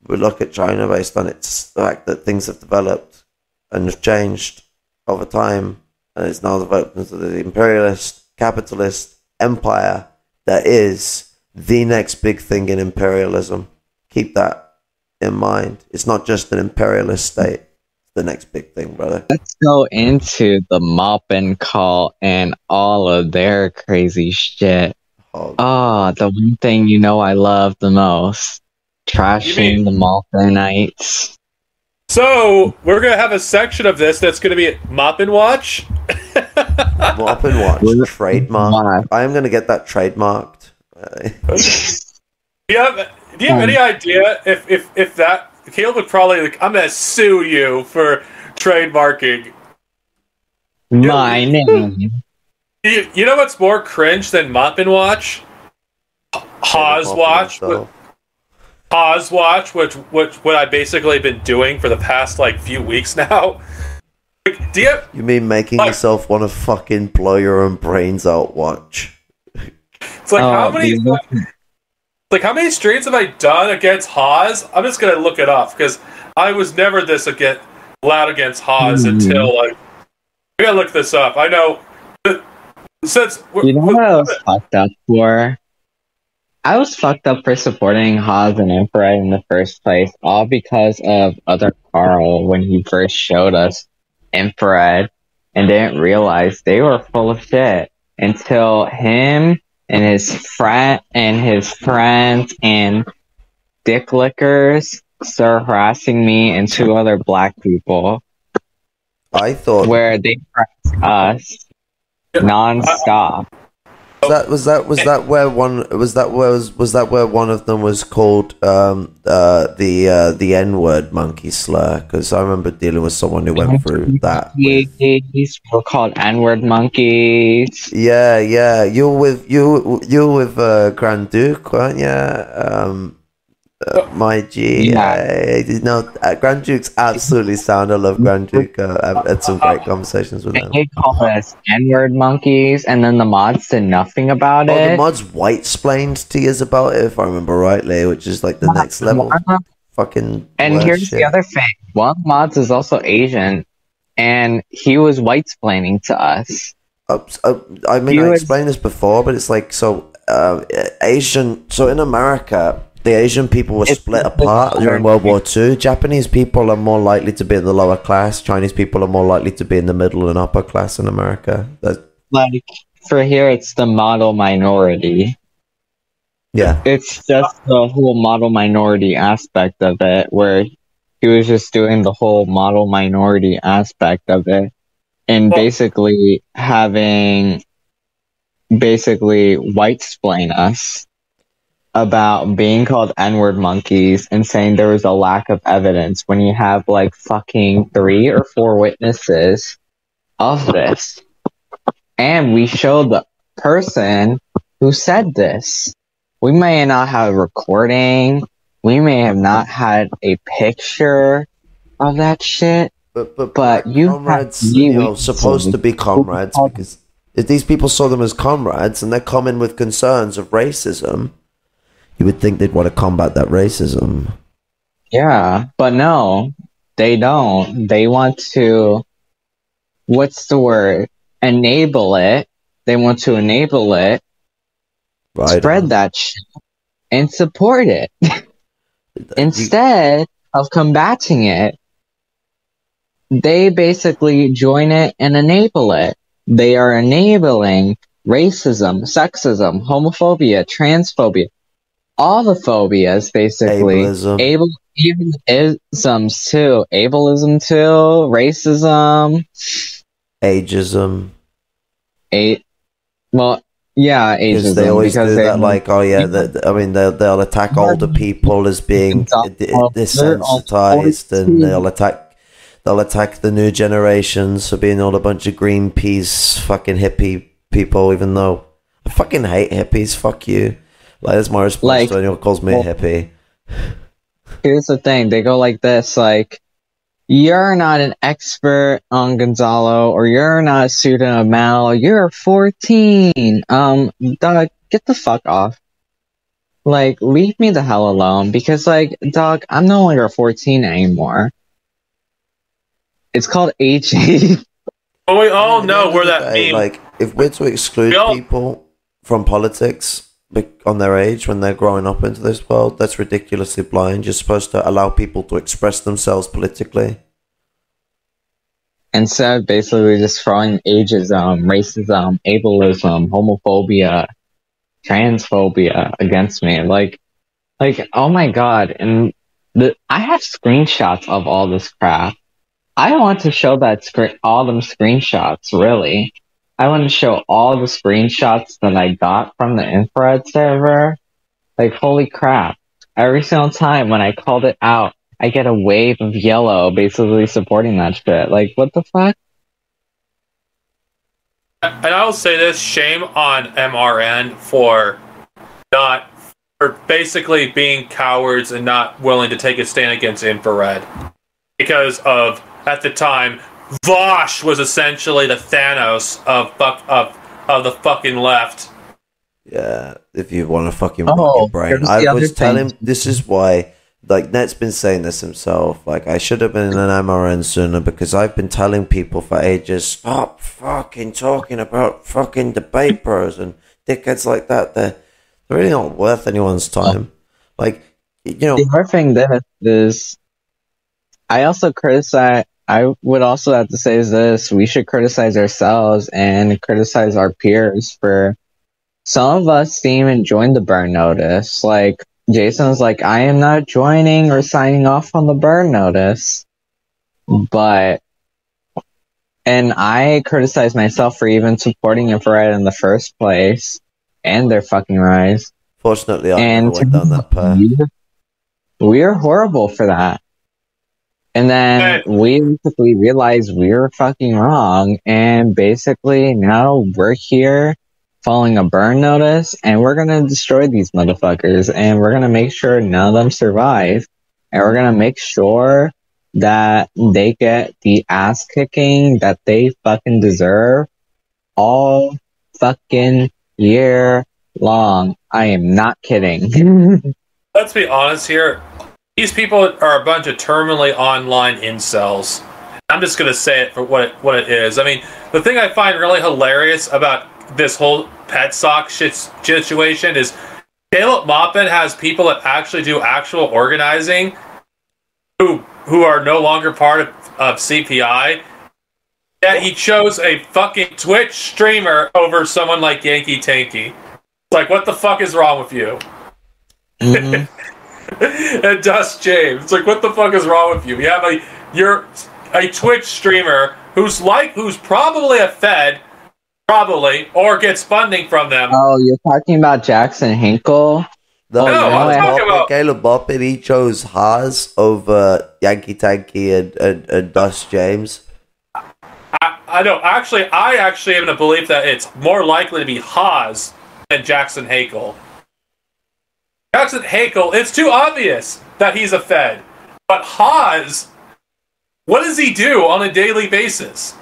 we look at China based on its the fact that things have developed and have changed over time, and it's now developed into the imperialist, capitalist empire that is the next big thing in imperialism. Keep that in mind. It's not just an imperialist state. It's the next big thing, brother. Let's go into the maupin cult and all of their crazy shit. The one thing you know I love the most. Trashing the maupinites. So, we're going to have a section of this that's going to be Maupin Watch. Maupin Watch, trademark. I am going to get that trademarked. Do you have any idea if that... Caleb would probably... Like, I'm going to sue you for trademarking. My name. You know what's more cringe than Maupin Watch? Hawes Watch. Hawes Watch, which what I've basically been doing for the past, like, few weeks now. Like, you mean making yourself want to fucking blow your own brains out watch? It's like, how many streams have I done against Hawes? I'm just gonna look it up, because I was never this loud against Hawes until, like, I gotta look this up. I know, since... You know what I was fucked up for? I was fucked up for supporting Hawes and Infrared in the first place, all because of other Carl when he first showed us Infrared, and didn't realize they were full of shit until him and his friends and dick lickers started harassing me and two other black people. I thought where they harassed us non-stop. Was that where one of them was called the N-word monkey slur? Because I remember dealing with someone who went through that. These were called N-word monkeys. Yeah. You were with Grand Duke, weren't you? My G. Grand Duke's absolutely sound. I love Grand Duke. I've had some great conversations with him. They called us N-word monkeys, and then the mods did nothing about it. The mods white-splained to you about it, if I remember rightly, which is like the next level. Fucking. And here's the other thing: one of the mods is also Asian, and he was white-splaining to us. I mean, I explained this before, but it's like Asian. So in America, the Asian people were split apart during World War II. Japanese people are more likely to be in the lower class. Chinese people are more likely to be in the middle and upper class in America. Like, for here, it's the model minority. Yeah. It's just the whole model minority aspect of it, where he was just doing the whole model minority aspect of it. And basically white-splain us about being called N-word monkeys and saying there was a lack of evidence when you have like fucking 3 or 4 witnesses of this. And we showed the person who said this. We may not have a recording. We may have not had a picture of that shit. But you comrades, supposed to be comrades, because if these people saw them as comrades and they're coming with concerns of racism, you would think they'd want to combat that racism. Yeah, but no, they don't. They want to, what's the word? Enable it. They want to enable it, spread that shit, and support it. Instead of combating it, they basically join it and enable it. They are enabling racism, sexism, homophobia, transphobia, all the phobias, basically. Ableisms too. Ableism too. Racism. Ageism. Well, Yeah, because ageism. they always because do they, that. Like, oh yeah, I mean, they'll attack older people as being desensitized, and they'll attack the new generations for being all a bunch of Greenpeace fucking hippie people. Even though I fucking hate hippies, fuck you. Like, that's my response to anyone who calls me a hippie. Here's the thing: they go like this, like, "You're not an expert on Gonzalo, or you're not a student of Mal. You're 14. Dog, get the fuck off. Like, leave me the hell alone. Because, like, dog, I'm no longer 14 anymore. It's called HE." Well, we all know where that meme. Like, if we're to exclude people from politics on their age when they're growing up into this world, that's ridiculously blind. You're supposed to allow people to express themselves politically. Instead of basically just throwing ageism, racism, ableism, homophobia, transphobia against me. Like, oh my god. And I have screenshots of all this crap. I want to show all them screenshots, really. I want to show all the screenshots that I got from the infrared server. Like, holy crap. Every single time when I called it out, I get a wave of yellow basically supporting that shit. Like, what the fuck? And I will say this, shame on MRN for basically being cowards and not willing to take a stand against infrared. Because of, at the time, Vosh was essentially the Thanos of the fucking left. Yeah, if you want to fucking rot your brain. I was telling him, this is why, like, Net's been saying this himself, like, I should have been an MRN sooner, because I've been telling people for ages, stop fucking talking about fucking debate bros and dickheads like that. They're really not worth anyone's time. Like, you know. The other thing that is, I would also have to say is this: we should criticize ourselves and criticize our peers for some of us didn't even join the burn notice. Like, Jason's like, I am not joining or signing off on the burn notice. And I criticize myself for even supporting infrared in the first place and their fucking rise. Fortunately, I never went down that path. We're horrible for that. And then we basically realized we were fucking wrong, and basically now we're here following a burn notice, and we're gonna destroy these motherfuckers, and we're gonna make sure none of them survive, and we're gonna make sure that they get the ass kicking that they fucking deserve all fucking year long. I am not kidding. Let's be honest here. These people are a bunch of terminally online incels. I'm just going to say it for what it is. I mean, the thing I find really hilarious about this whole pet sock situation is Caleb Maupin has people that actually do actual organizing who are no longer part of CPI. Yet he chose a fucking Twitch streamer over someone like Yankee Tanky. It's like, what the fuck is wrong with you? Mm-hmm. And Dust James. It's like, what the fuck is wrong with you? You have you're a Twitch streamer who's probably a Fed, or gets funding from them. Oh, you're talking about Jackson Hinkle? No, I'm talking about Caleb Maupin. He chose Haas over Yankee Tanky and Dust James. I know. Actually, I am in a belief that it's more likely to be Haas than Jackson Hinkle. Jackson Hinkle, it's too obvious that he's a Fed. But Haas, what does he do on a daily basis?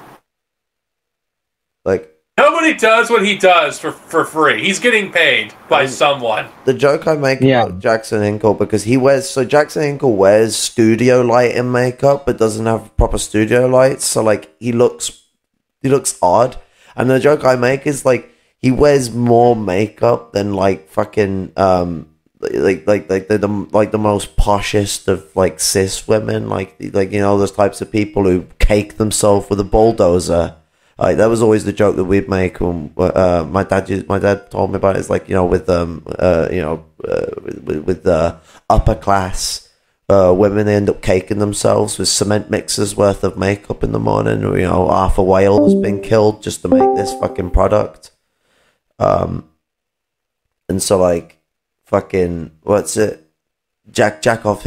Like, nobody does what he does for free. He's getting paid by someone. The joke I make about Jackson Hinkle, because Jackson Hinkle wears studio lighting makeup, but doesn't have proper studio lights. So, like, he looks odd. And the joke I make is, like, he wears more makeup than, like, fucking like the most poshest of, like, cis women, like you know, those types of people who cake themselves with a bulldozer. Like, that was always the joke that we'd make when my dad told me about it. It's like, you know, with upper class women, they end up caking themselves with cement mixers worth of makeup in the morning. You know, half a whale has been killed just to make this fucking product. And so like fucking what's it? Jack off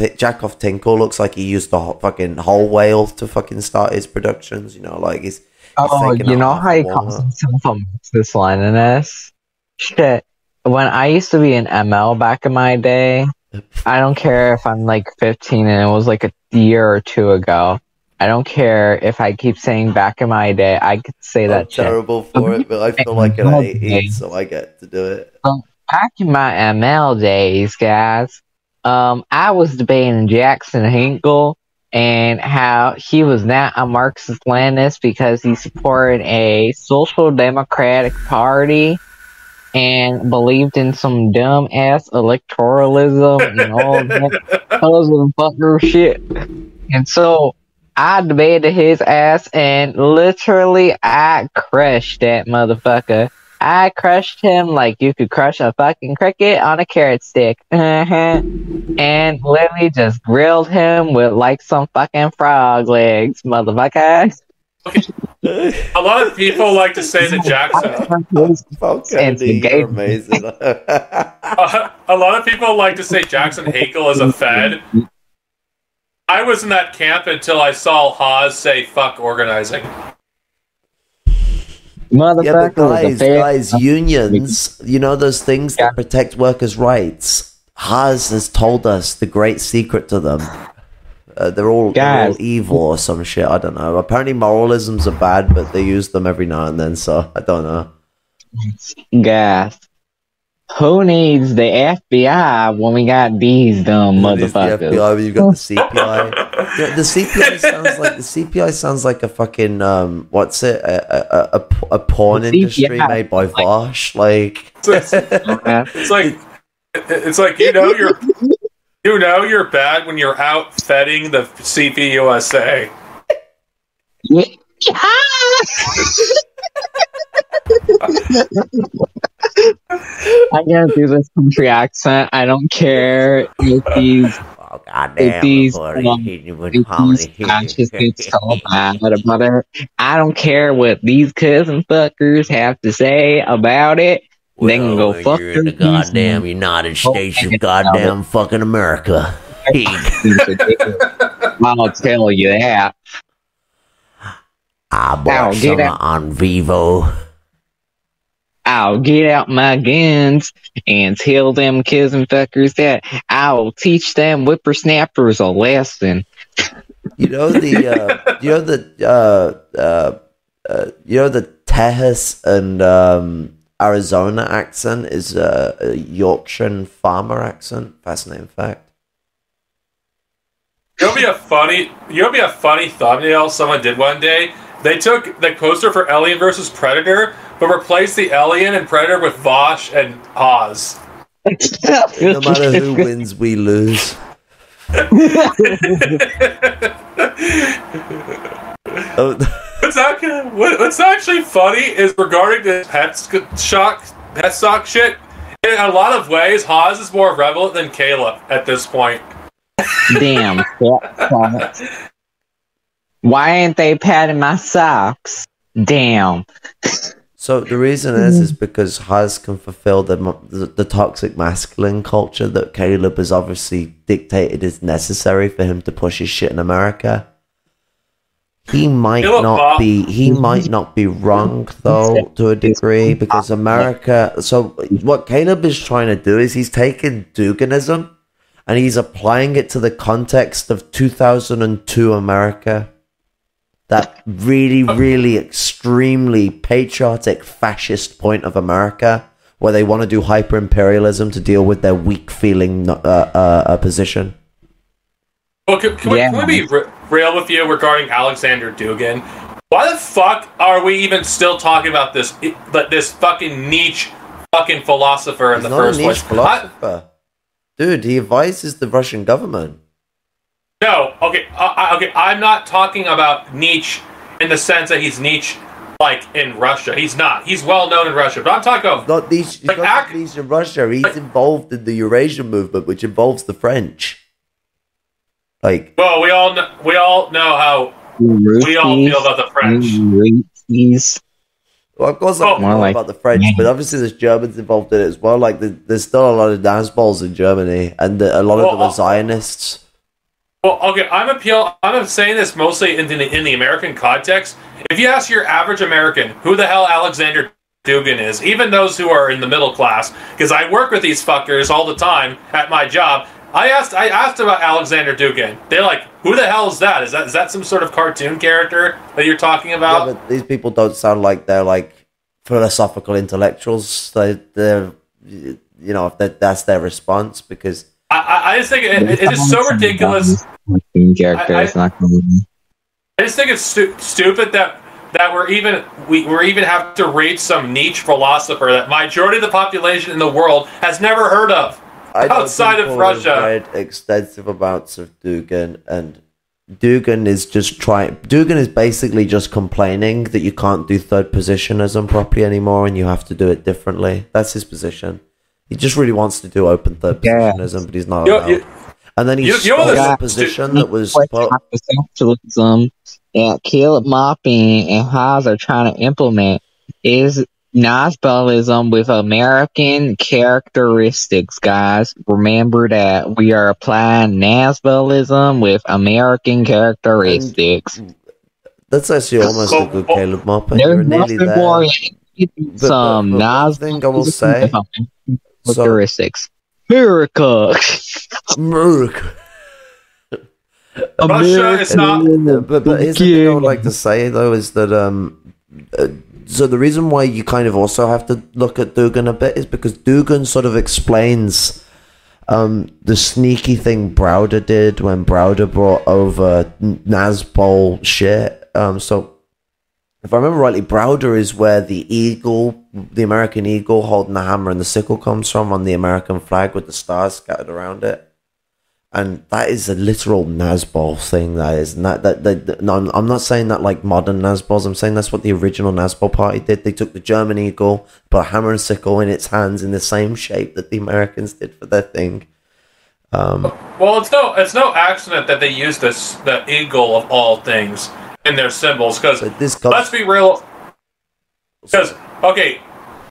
Tinkle looks like he used the fucking whole whale to fucking start his productions. You know, like he's you know how he calls himself a Marxist-Leninist? Shit. When I used to be in ML back in my day, I don't care if I'm like 15 and it was like a year or two ago. I don't care if I keep saying back in my day. I could say that shit. I'm terrible for it, but I feel like an 18, so I get to do it. Back in my ML days, guys, I was debating Jackson Hinkle and how he was not a Marxist-Leninist because he supported a social democratic party and believed in some dumb-ass electoralism and all that puzzle fucker shit. And so I debated his ass and literally I crushed that motherfucker. I crushed him like you could crush a fucking cricket on a carrot stick. And literally just grilled him with like some fucking frog legs, motherfucker. A lot of people like to say that Jackson... You're amazing. A lot of people like to say Jackson Hinkle is a Fed. I was in that camp until I saw Haas say fuck organizing. Yeah, but guys, unions, you know those things that protect workers' rights? Haas has told us the great secret to them. They're all evil or some shit, I don't know. Apparently moralisms are bad, but they use them every now and then, so I don't know. Guys, who needs the FBI when we got these dumb motherfuckers? The FBI when you got the CPI. Yeah, the CPI sounds like a fucking what's it? A porn industry made by Vosh. Like it's like you know you're bad when you're out fedding the CPUSA. I gotta do this country accent. I don't care if these conscious get so bad about it. I don't care what these cousin fuckers have to say about it. They can go fuck in the goddamn United States of goddamn fucking America. I'll tell you that. I bought some on Vivo. I'll get out my guns and tell them cousin fuckers that I'll teach them whippersnappers a lesson. You know the Texas and Arizona accent is a Yorkshire farmer accent. Fascinating fact. It'll be a funny thumbnail someone did one day. They took the poster for Alien vs. Predator, but replaced the Alien and Predator with Vosh and Oz. No matter who wins, we lose. What's actually funny is regarding the pet stock shit. In a lot of ways, Haas is more revelant than Caleb at this point. Damn. Why ain't they patting my socks? Damn. So the reason is because Haas can fulfill the toxic masculine culture that Caleb has obviously dictated is necessary for him to push his shit in America. He might not be wrong though to a degree, because America. So what Caleb is trying to do is he's taking Duganism and he's applying it to the context of 2002 America. That really, really extremely patriotic fascist point of America where they want to do hyper-imperialism to deal with their weak-feeling position. Well, can we be real with you regarding Alexander Dugin? Why the fuck are we even still talking about this fucking niche fucking philosopher in the first place? Philosopher. Dude, he advises the Russian government. No, okay, I'm not talking about Nietzsche in the sense that he's Nietzsche, like, in Russia. He's not. He's well known in Russia, but I'm talking about... Not Nietzsche in Russia. He's involved in the Eurasian movement, which involves the French. Like... Well, we all know how we all feel about the French. Well, of course, I don't know about the French, but obviously there's Germans involved in it as well. Like, there's still a lot of Nazbols in Germany, and a lot of them are Zionists. Well, okay, I'm saying this mostly in the American context. If you ask your average American who the hell Alexander Dugin is, even those who are in the middle class, because I work with these fuckers all the time at my job. I asked about Alexander Dugin. They're like, who the hell is that? Is that some sort of cartoon character that you're talking about? Yeah, but these people don't sound like they're like philosophical intellectuals. They're that's their response, because I just think it is so ridiculous. I just think it's stupid that we even have to read some niche philosopher that majority of the population in the world has never heard of. Outside of Russia, read extensive amounts of Dugin, and Dugin is basically just complaining that you can't do third positionism properly anymore, and you have to do it differently. That's his position. He just really wants to do open third positionism, but he's not allowed. And then he stole a position that was socialism that Caleb Maupin and Haas are trying to implement is Nazbolism with American characteristics, guys. Remember that we are applying Nazbolism with American characteristics. And that's actually almost a good Caleb Maupin. You're nearly there. Some thing I will say, characteristics. America. Russia is not. But here's the thing I would like to say though is that so the reason why you kind of also have to look at Dugin a bit is because Dugin sort of explains the sneaky thing Browder did when Browder brought over Nazbol shit. So if I remember rightly, Browder is where the eagle, the American eagle holding the hammer and the sickle comes from on the American flag with the stars scattered around it. And that is a literal Nazbol thing. That is not no, I'm not saying that like modern Nazbols. I'm saying that's what the original Nazbol party did. They took the German eagle, put a hammer and sickle in its hands in the same shape that the Americans did for their thing. Well, it's no accident that they used the eagle of all things in their symbols. Because let's be real. Because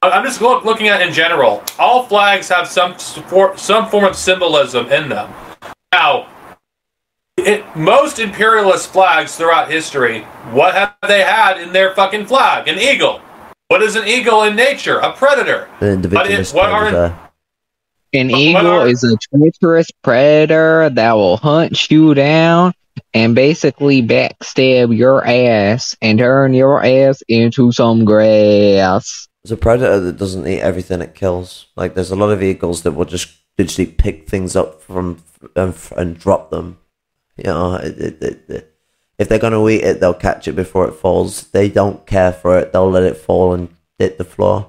I'm just looking at in general. All flags have some form of symbolism in them. Now, most imperialist flags throughout history, what have they had in their fucking flag? An eagle. What is an eagle in nature? A predator. An eagle is a treacherous predator that will hunt you down and basically backstab your ass and turn your ass into some grass. It's a predator that doesn't eat everything it kills. Like, there's a lot of eagles that will just literally pick things up from and drop them. You know, if they're going to eat it, they'll catch it before it falls. They don't care for it. They'll let it fall and hit the floor.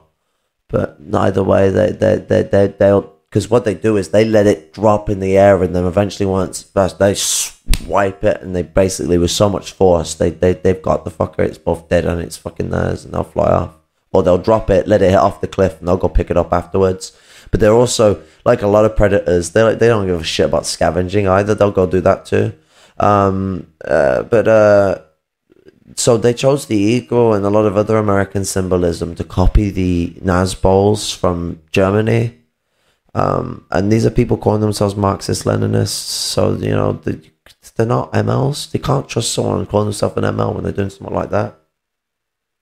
But either way, they'll, because what they do is they let it drop in the air, and then eventually once they swipe it, and they basically with so much force they've got the fucker. It's both dead and it's fucking theirs, and they'll fly off. Or they'll drop it, let it hit off the cliff, and they'll go pick it up afterwards. But they're also, like a lot of predators, they don't give a shit about scavenging either. They'll go do that too. So they chose the eagle and a lot of other American symbolism to copy the Nazbols from Germany. And these are people calling themselves Marxist-Leninists. So, you know, they're not MLs. They can't trust someone calling themselves an ML when they're doing something like that.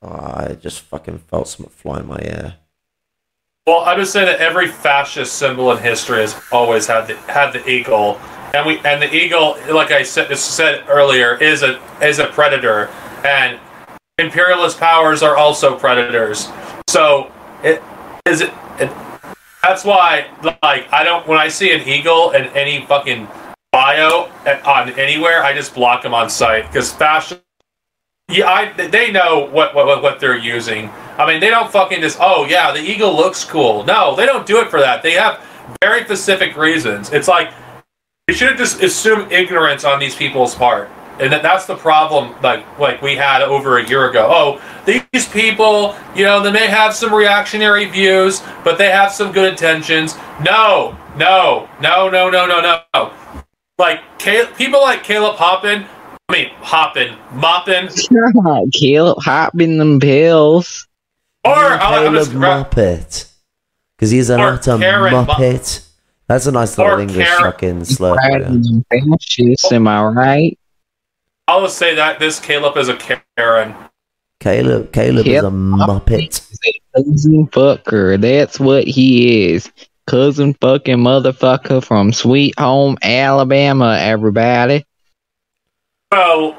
I just fucking felt something fly in my ear. Well, I would say that every fascist symbol in history has always had the eagle, and the eagle, like I said earlier, is a predator, and imperialist powers are also predators. So that's why, like, when I see an eagle in any fucking bio on anywhere, I just block them on sight, because fascists. Yeah, they know what they're using. I mean, they don't fucking just, oh yeah, the eagle looks cool. No, they don't do it for that. They have very specific reasons. It's like, we shouldn't just assume ignorance on these people's part. And that's the problem, like we had over a year ago. Oh, these people, you know, they may have some reactionary views, but they have some good intentions. No. Like, people like Caleb Maupin. Caleb hopping them pills. Or Caleb Muppet. Because he's an utter Muppet. That's a nice little English fucking slur. Am I right? I'll just say that this Caleb is a Karen. Caleb is a Muppet. Cousin fucker. That's what he is. Cousin fucking motherfucker from Sweet Home, Alabama, everybody. Well,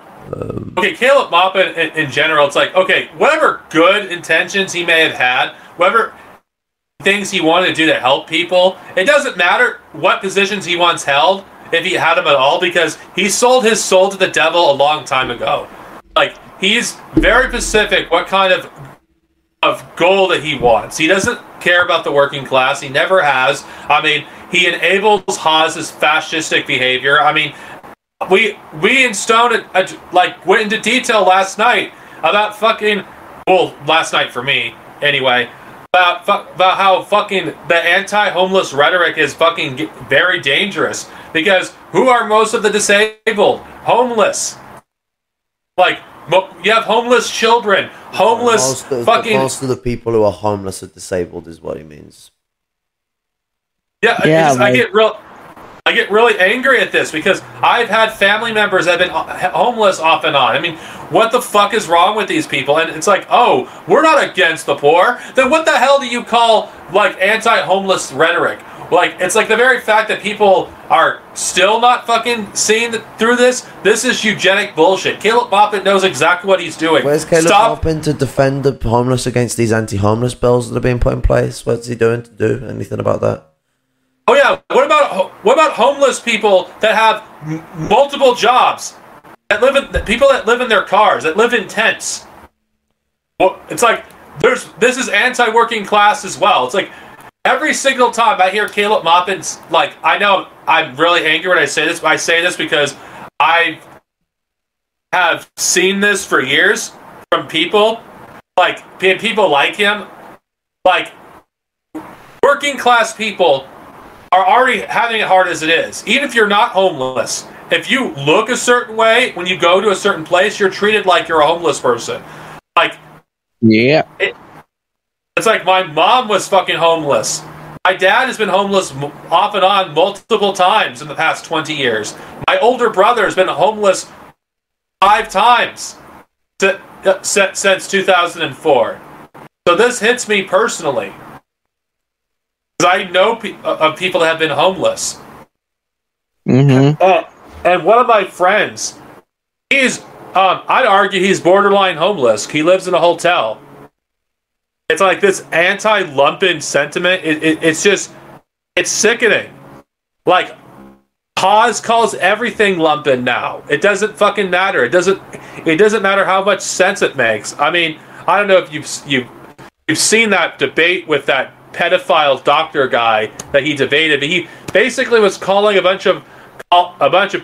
okay, Caleb Maupin in general, it's like, okay, whatever good intentions he may have had, whatever things he wanted to do to help people, it doesn't matter what positions he once held, if he had them at all, because he sold his soul to the devil a long time ago. Like, he's very specific what kind of goal that he wants. He doesn't care about the working class. He never has. I mean, he enables Haas's fascistic behavior. I mean, we in Stone went into detail last night about fucking, well, last night for me anyway, about how fucking the anti-homeless rhetoric is fucking very dangerous, because who are most of the disabled? Homeless. Like, you have homeless children, homeless most of the people who are homeless are disabled, is what he means. Yeah, I get really angry at this, because I've had family members that have been homeless off and on. I mean, what the fuck is wrong with these people? And it's like, oh, we're not against the poor. Then what the hell do you call, like, anti-homeless rhetoric? Like, it's like the very fact that people are still not fucking seeing through this. This is eugenic bullshit. Caleb Maupin knows exactly what he's doing. Where's Caleb Maupin to defend the homeless against these anti-homeless bills that are being put in place? What's he doing to do anything about that? Oh yeah, what about homeless people that have multiple jobs, people that live in their cars, that live in tents? Well, it's like this is anti-working class as well. It's like, every single time I hear Caleb Maupin's, like, I know I'm really angry when I say this, but I say this because I have seen this for years from people like him. Like, working class people are already having it hard as it is. Even if you're not homeless, if you look a certain way, when you go to a certain place, you're treated like you're a homeless person. Like, yeah. It's like, my mom was fucking homeless. My dad has been homeless off and on multiple times in the past 20 years. My older brother has been homeless 5 times since 2004. So this hits me personally, because I know of people that have been homeless. Mm-hmm. And one of my friends, I'd argue he's borderline homeless. He lives in a hotel. It's like this anti-lumpen sentiment. It's sickening. Like, Haas calls everything lumpen now. It doesn't fucking matter. It doesn't matter how much sense it makes. I mean, I don't know if you've seen that debate with that pedophile doctor guy that he debated, but he basically was calling a bunch of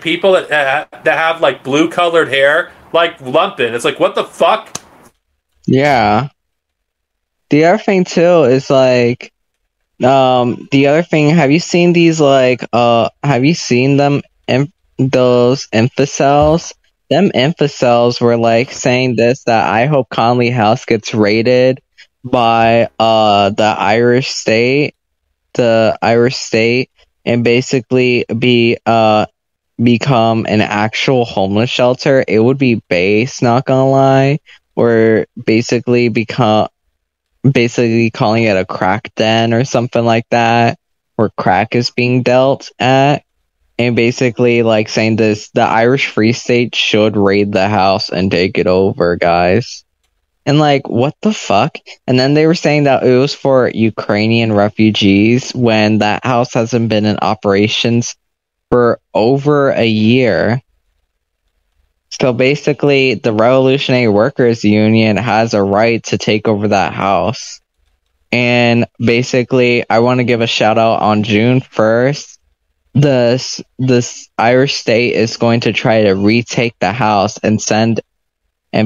people that have like blue colored hair like lumpen. It's like, what the fuck? Yeah. The other thing too is like, the other thing. Have you seen these have you seen them? Those infocels. Them infocels were like saying this, that I hope Conley House gets raided by the Irish state, and basically become an actual homeless shelter. It would be base, not gonna lie, or basically calling it a crack den or something like that, where crack is being dealt at, and basically like saying this, the Irish Free State should raid the house and take it over, guys. And like, what the fuck? And then they were saying that it was for Ukrainian refugees, when that house hasn't been in operations for over a year. So basically, the Revolutionary Workers Union has a right to take over that house. And basically, I want to give a shout out on June 1st. This Irish state is going to try to retake the house and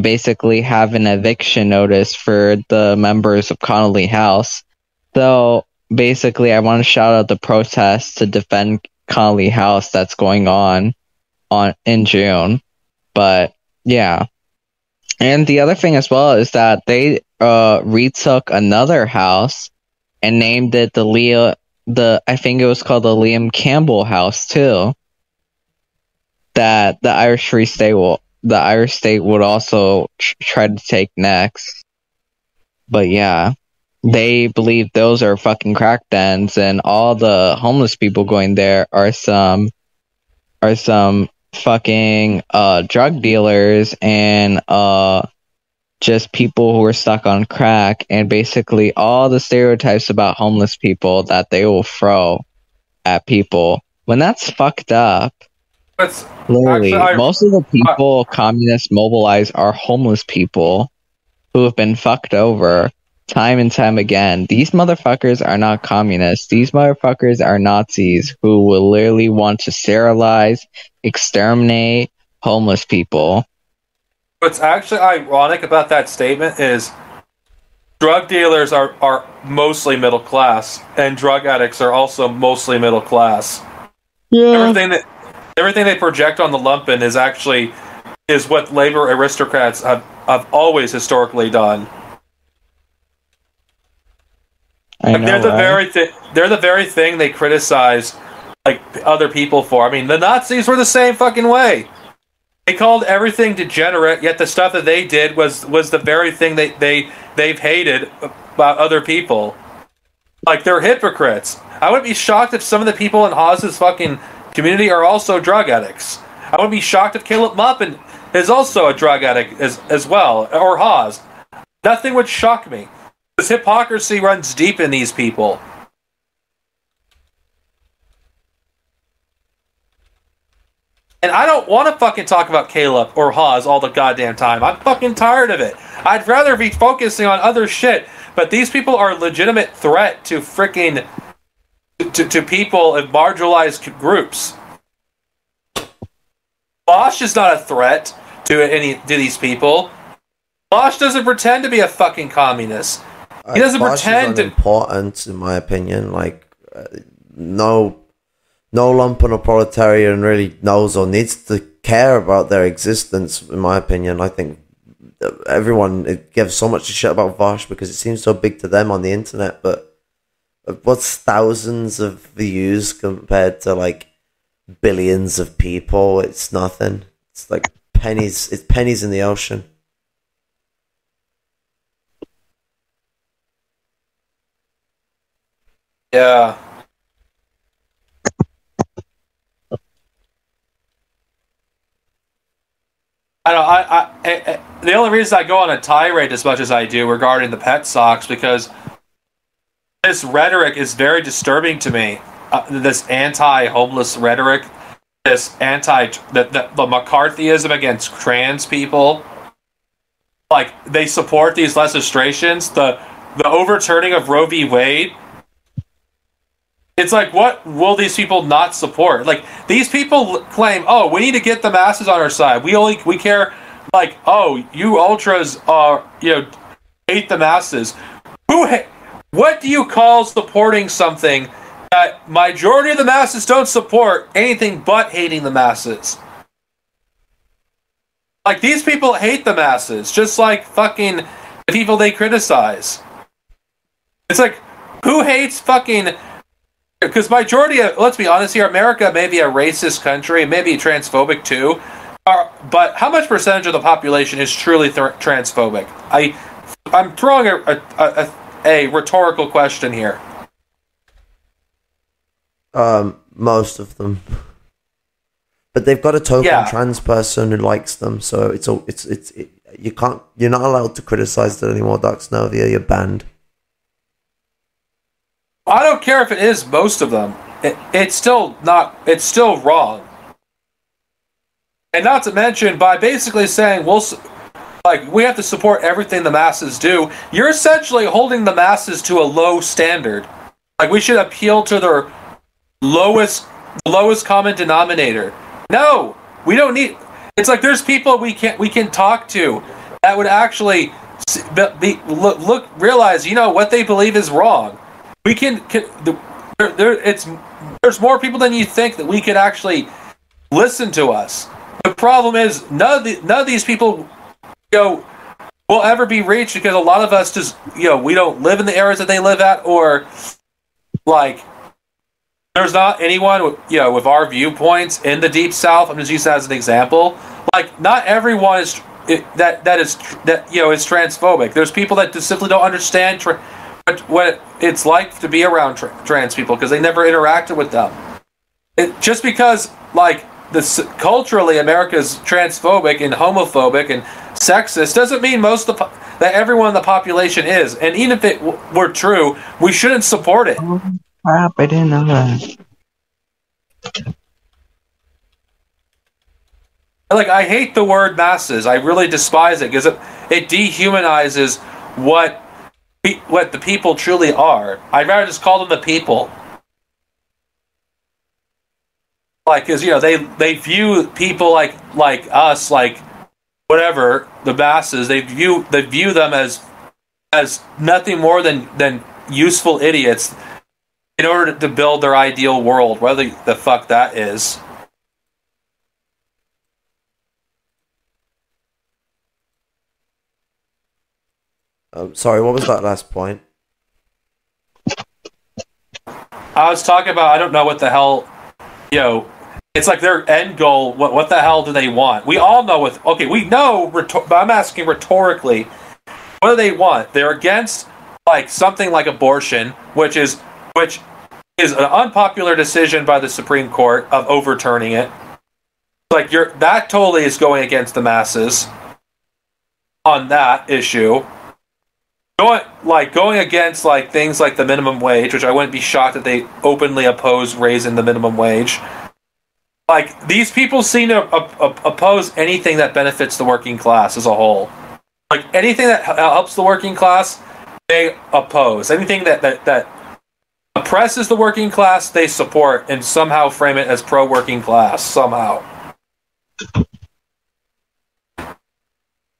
basically have an eviction notice for the members of Connolly House. So basically, I want to shout out the protests to defend Connolly House that's going on in June. But yeah. And the other thing as well is that retook another house and named it I think it was called the Liam Campbell House too. That the Irish State would also try to take next. But yeah, they believe those are fucking crack dens, and all the homeless people going there are some fucking drug dealers and just people who are stuck on crack, and basically all the stereotypes about homeless people that they will throw at people when that's fucked up. It's literally most of the people communists mobilize are homeless people who have been fucked over time and time again. These motherfuckers are not communists. These motherfuckers are Nazis who will literally want to sterilize, exterminate homeless people. What's actually ironic about that statement is drug dealers are mostly middle class, and drug addicts are also mostly middle class. Yeah. Everything they project on the lumpen is what labor aristocrats have always historically done. They're the very thing they criticize like other people for. I mean, the Nazis were the same fucking way. They called everything degenerate, yet the stuff that they did was the very thing they've hated about other people. Like, they're hypocrites. I wouldn't be shocked if some of the people in Hawes's fucking community are also drug addicts. I wouldn't be shocked if Caleb Maupin is also a drug addict as well, or Hawes. Nothing would shock me. This hypocrisy runs deep in these people. And I don't want to fucking talk about Caleb or Hawes all the goddamn time. I'm fucking tired of it. I'd rather be focusing on other shit. But these people are a legitimate threat to freaking to people in marginalized groups. Bosch is not a threat to these people. Bosch doesn't pretend to be a fucking communist. He doesn't Bosch pretend is to. Unimportant, in my opinion. Like, no lumpen or proletarian really knows or needs to care about their existence, in my opinion. I think everyone gives so much shit about Vosh because it seems so big to them on the internet, but what's thousands of views compared to like billions of people? It's nothing. It's like pennies. It's pennies in the ocean. Yeah. The only reason I go on a tirade as much as I do regarding the pet socks because this rhetoric is very disturbing to me. This anti-homeless rhetoric, this the McCarthyism against trans people. Like, they support these legislations, the overturning of Roe v. Wade. It's like, what will these people not support? Like, these people claim, oh, we need to get the masses on our side. We care, like, oh, you ultras are, hate the masses. What do you call supporting something that majority of the masses don't support anything but hating the masses? Like, these people hate the masses, just like fucking the people they criticize. It's like, who hates fucking... Because majority of, let's be honest here, America may be a racist country, maybe transphobic too, but how much percentage of the population is truly transphobic? I'm throwing a rhetorical question here. Most of them, but they've got a token trans person who likes them, so you're not allowed to criticize it anymore, Dark Snovia. You're banned. I don't care if it is most of them. It's still wrong. And not to mention, by basically saying we have to support everything the masses do, you're essentially holding the masses to a low standard. Like, we should appeal to their lowest common denominator. No, we don't need. It's like there's people we can talk to that would actually realize what they believe is wrong. We there's more people than you think that we could actually listen to us. The problem is none of these people will ever be reached because a lot of us just, we don't live in the areas that they live at, or like there's not anyone with our viewpoints in the Deep South. I'm just using that as an example. Like, not everyone is is transphobic. There's people that just simply don't understand what it's like to be around trans people because they never interacted with them. Just because, like, culturally America's transphobic and homophobic and sexist doesn't mean that everyone in the population is. And even if it were true, we shouldn't support it. Oh, crap, I didn't know that. Like, I hate the word masses. I really despise it because it dehumanizes what the people truly are. I'd rather just call them the people. Like, because they view people like us, like whatever, the masses. They view them as nothing more than useful idiots in order to build their ideal world, whether the fuck that is. Sorry, what was that last point? I was talking about, I don't know what the hell, it's like their end goal. What the hell do they want? We all know we know, but I'm asking rhetorically, what do they want? They're against, like, something like abortion, which is an unpopular decision by the Supreme Court of overturning it. Like, that totally is going against the masses on that issue. Going against, like, things like the minimum wage, which I wouldn't be shocked that they openly oppose raising the minimum wage. Like, these people seem to oppose anything that benefits the working class as a whole. Like, anything that helps the working class, they oppose. Anything that oppresses the working class, they support and somehow frame it as pro-working class, somehow.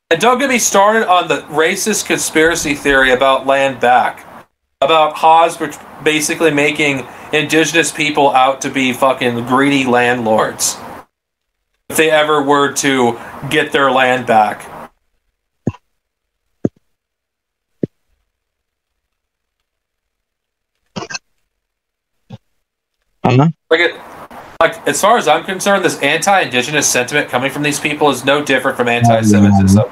And don't get me started on the racist conspiracy theory about land back. About Haas basically making indigenous people out to be fucking greedy landlords. If they ever were to get their land back. Like, as far as I'm concerned, this anti-indigenous sentiment coming from these people is no different from anti-Semitism.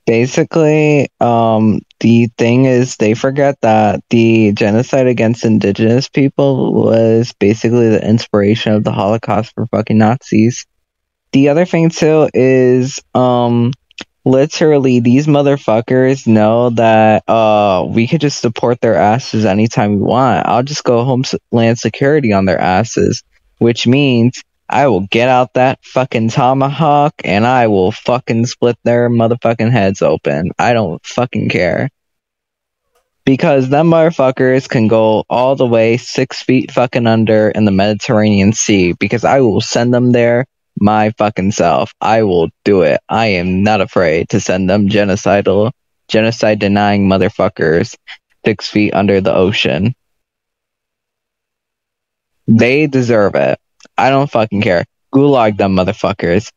Basically, the thing is, they forget that the genocide against indigenous people was basically the inspiration of the Holocaust for fucking Nazis. The other thing, too, is, literally, these motherfuckers know that, we could just support their asses anytime we want. I'll just go Homeland Security on their asses, which means I will get out that fucking tomahawk and I will fucking split their motherfucking heads open. I don't fucking care. Because them motherfuckers can go all the way 6 feet fucking under in the Mediterranean Sea, because I will send them there my fucking self. I will do it. I am not afraid to send them genocide denying motherfuckers 6 feet under the ocean. They deserve it. I don't fucking care. Gulag them motherfuckers.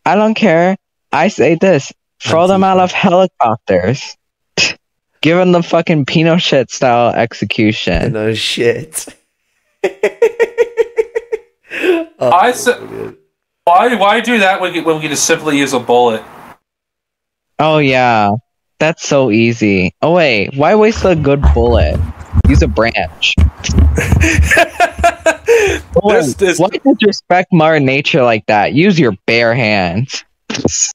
I don't care. I say this. Throw them out of helicopters. Give them the fucking Pinochet style execution. No shit. I said, why do that when we can just simply use a bullet? Oh yeah, that's so easy. Oh wait, why waste a good bullet? Use a branch. Why disrespect Mother Nature like that? Use your bare hands. This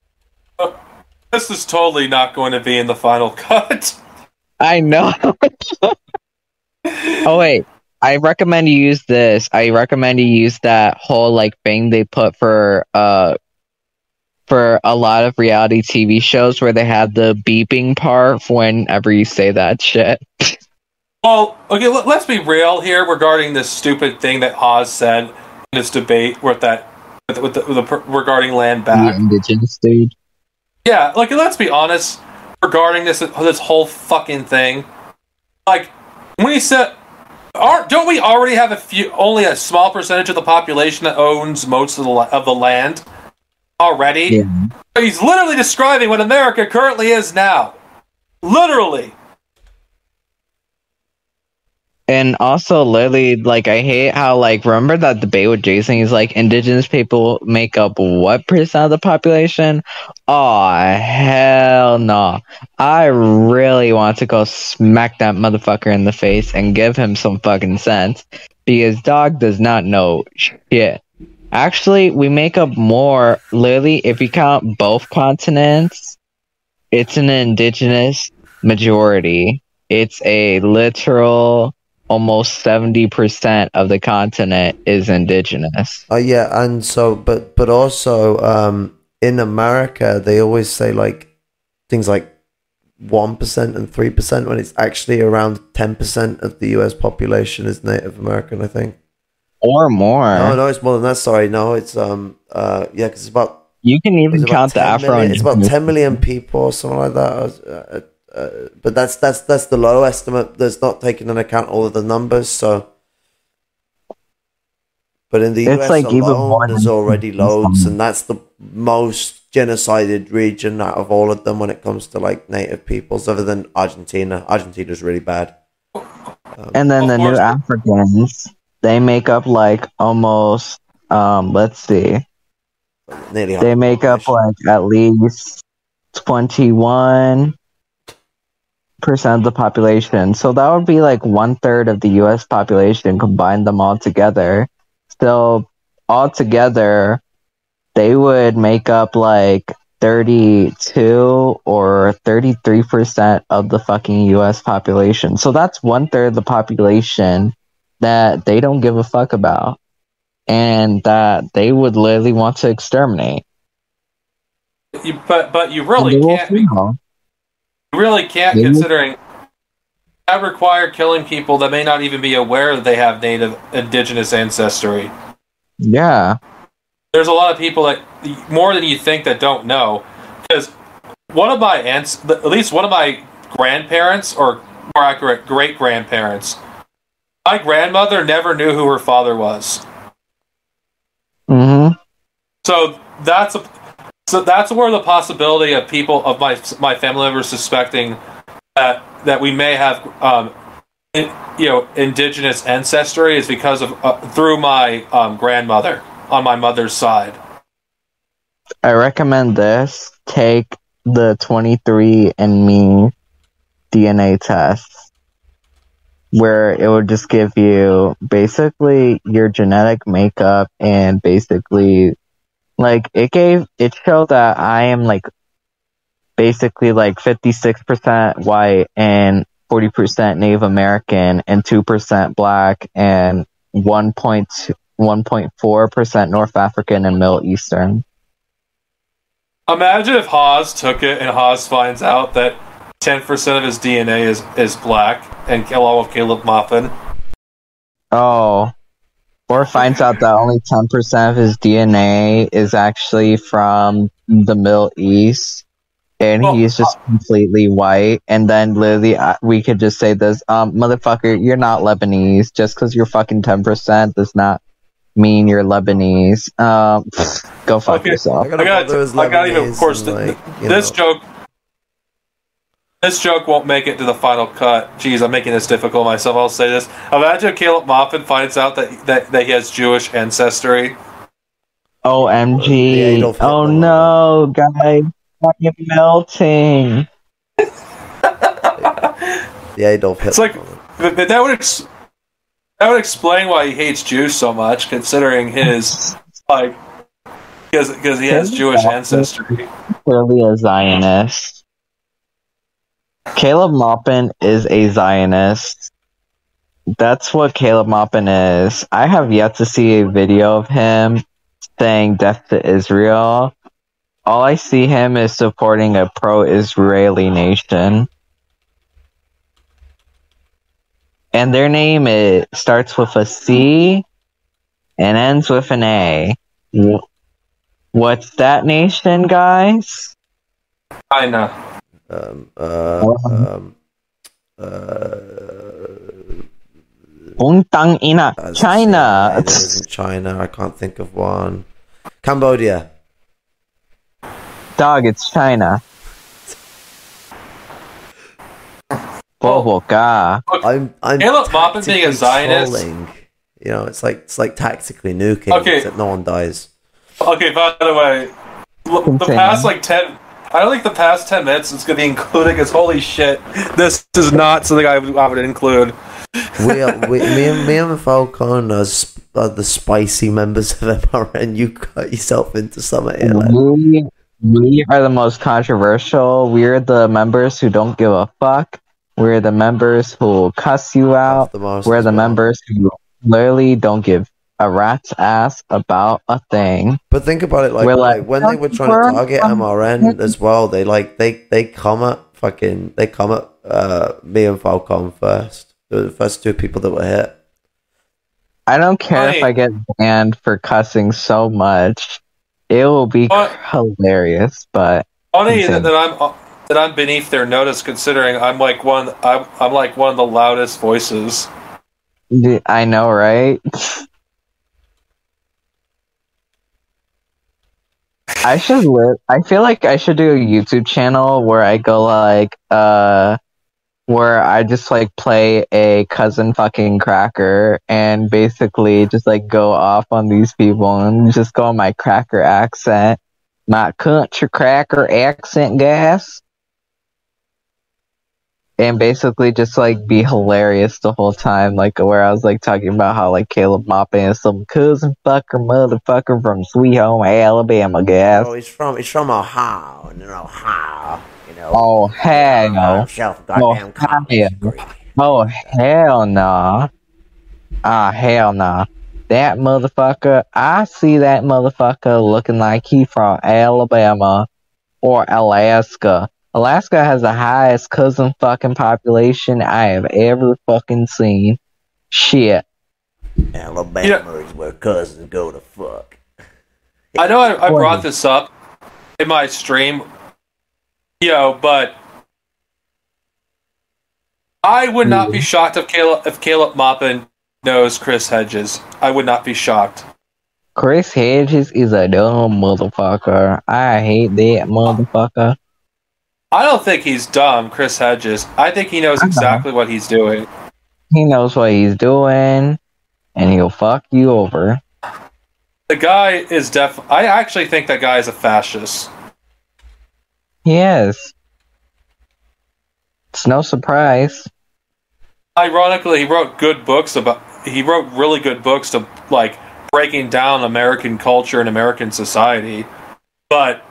is totally not going to be in the final cut. I know. Oh wait, I recommend you use this. I recommend you use that whole like thing they put for a lot of reality TV shows where they have the beeping part for whenever you say that shit. Well, okay, let's be real here regarding this stupid thing that Oz said in this debate regarding land back. The indigenous dude. Yeah, like, let's be honest regarding this whole fucking thing. Like, when he said, don't we already have only a small percentage of the population that owns most of the land already? Yeah. He's literally describing what America currently is now. Literally. And also, literally, like, I hate how, like, remember that debate with Jason? He's like, indigenous people make up what percent of the population? Oh, hell no. I really want to go smack that motherfucker in the face and give him some fucking sense. Because dog does not know shit. Actually, we make up more, literally, if you count both continents, it's an indigenous majority. It's a literal... almost 70% of the continent is indigenous. Yeah, and so, but also, in America, they always say like things like 1% and 3% when it's actually around 10% of the U.S. population is Native American, I think. Or more. No, it's more than that. Sorry, no, it's yeah, because it's about. You can even count the Afro. It's about 10 million people or something like that. But that's the low estimate. That's not taking into account all of the numbers. So, but in the US like alone, there's already loads, and that's the most genocided region out of all of them when it comes to like native peoples, other than Argentina. Argentina's really bad. And then the new Africans, they make up like almost. Let's see. Nearly they make up like at least 21% of the population. So that would be like 1/3 of the US population, combine them all together. So altogether, they would make up like 32 or 33% of the fucking US population. So that's 1/3 of the population that they don't give a fuck about and that they would literally want to exterminate. But you really can't. You really can't, considering that require killing people that may not even be aware that they have native indigenous ancestry. Yeah. There's a lot of people that, more than you think, that don't know. Because one of my aunts, at least one of my grandparents, or more accurate, great-grandparents, my grandmother never knew who her father was. Mm-hmm. So that's where the possibility of people of my family members suspecting that we may have indigenous ancestry is because of through my grandmother on my mother's side. I recommend this. Take the 23andMe DNA test, where it would just give you basically your genetic makeup, and basically like it showed that I am like basically like 56% white and 40% Native American and 2% black and 1.4% North African and Middle Eastern. Imagine if Haas took it and Haas finds out that 10% of his DNA is black, and along with Caleb Maupin. Oh. Or finds out that only 10% of his DNA is actually from the Middle East, and he's just completely white. And then literally, we could just say this, motherfucker, you're not Lebanese. Just because you're fucking 10% does not mean you're Lebanese. Go fuck yourself. I gotta even, of course, this joke. This joke won't make it to the final cut. Jeez, I'm making this difficult myself. I'll say this. Imagine if Caleb Maupin finds out that he has Jewish ancestry. OMG. Oh no, guys. I'm melting. The Adolf Hitler. It's like, that would explain why he hates Jews so much, considering his, like, because he has Jewish ancestry. Clearly a Zionist. Caleb Maupin is a Zionist. That's what Caleb Maupin is. I have yet to see a video of him saying death to Israel. All I see him is supporting a pro-Israeli nation. And their name starts with a C and ends with an A. What's that nation, guys? China. Untang ina. China. It isn't China. I can't think of one. Cambodia. Dog, it's China. I'm Caleb Maupin being a Zionist. trolling. You know, it's like tactically nuking, Okay. except no one dies. Okay, by the way, the past like 10... I don't think the past 10 minutes is going to be including as holy shit. This is not something I would include. Me and Falcon are the spicy members of MRN. You got yourself into something here. We are the most controversial. We're the members who don't give a fuck. We're the members who will cuss you out. We're the members who literally don't give a rat's ass about a thing. But think about it, like when they were trying to target MRN as well, they come at me and Falcon first. They were the first two people that were hit. I don't care if I get banned for cussing so much. It will be hilarious, but funny that I'm beneath their notice, considering I'm like one of the loudest voices. I know, right? I feel like I should do a YouTube channel where I go like, where I just like play a cousin fucking cracker and basically just like go off on these people and just go on my cracker accent, my country cracker accent, gas. And basically just like be hilarious the whole time, like where I was like talking about how like Caleb Maupin is some cousin fucker motherfucker from Sweet Home Alabama, gas. Oh, he's from Ohio, and Ohio, you know. Oh hell no! Oh hell no! Ah hell no! That motherfucker, I see that motherfucker looking like he from Alabama or Alaska. Alaska has the highest cousin fucking population I have ever fucking seen. Shit. Alabama is where cousins go to fuck. I know I brought this up in my stream, but I would not be shocked if Caleb Maupin knows Chris Hedges. I would not be shocked. Chris Hedges is a dumb motherfucker. I hate that motherfucker. I don't think he's dumb, Chris Hedges. I think he knows exactly what he's doing. He knows what he's doing, and he'll fuck you over. The guy is I actually think that guy is a fascist. He is. It's no surprise. Ironically, he wrote really good books to like breaking down American culture and American society, but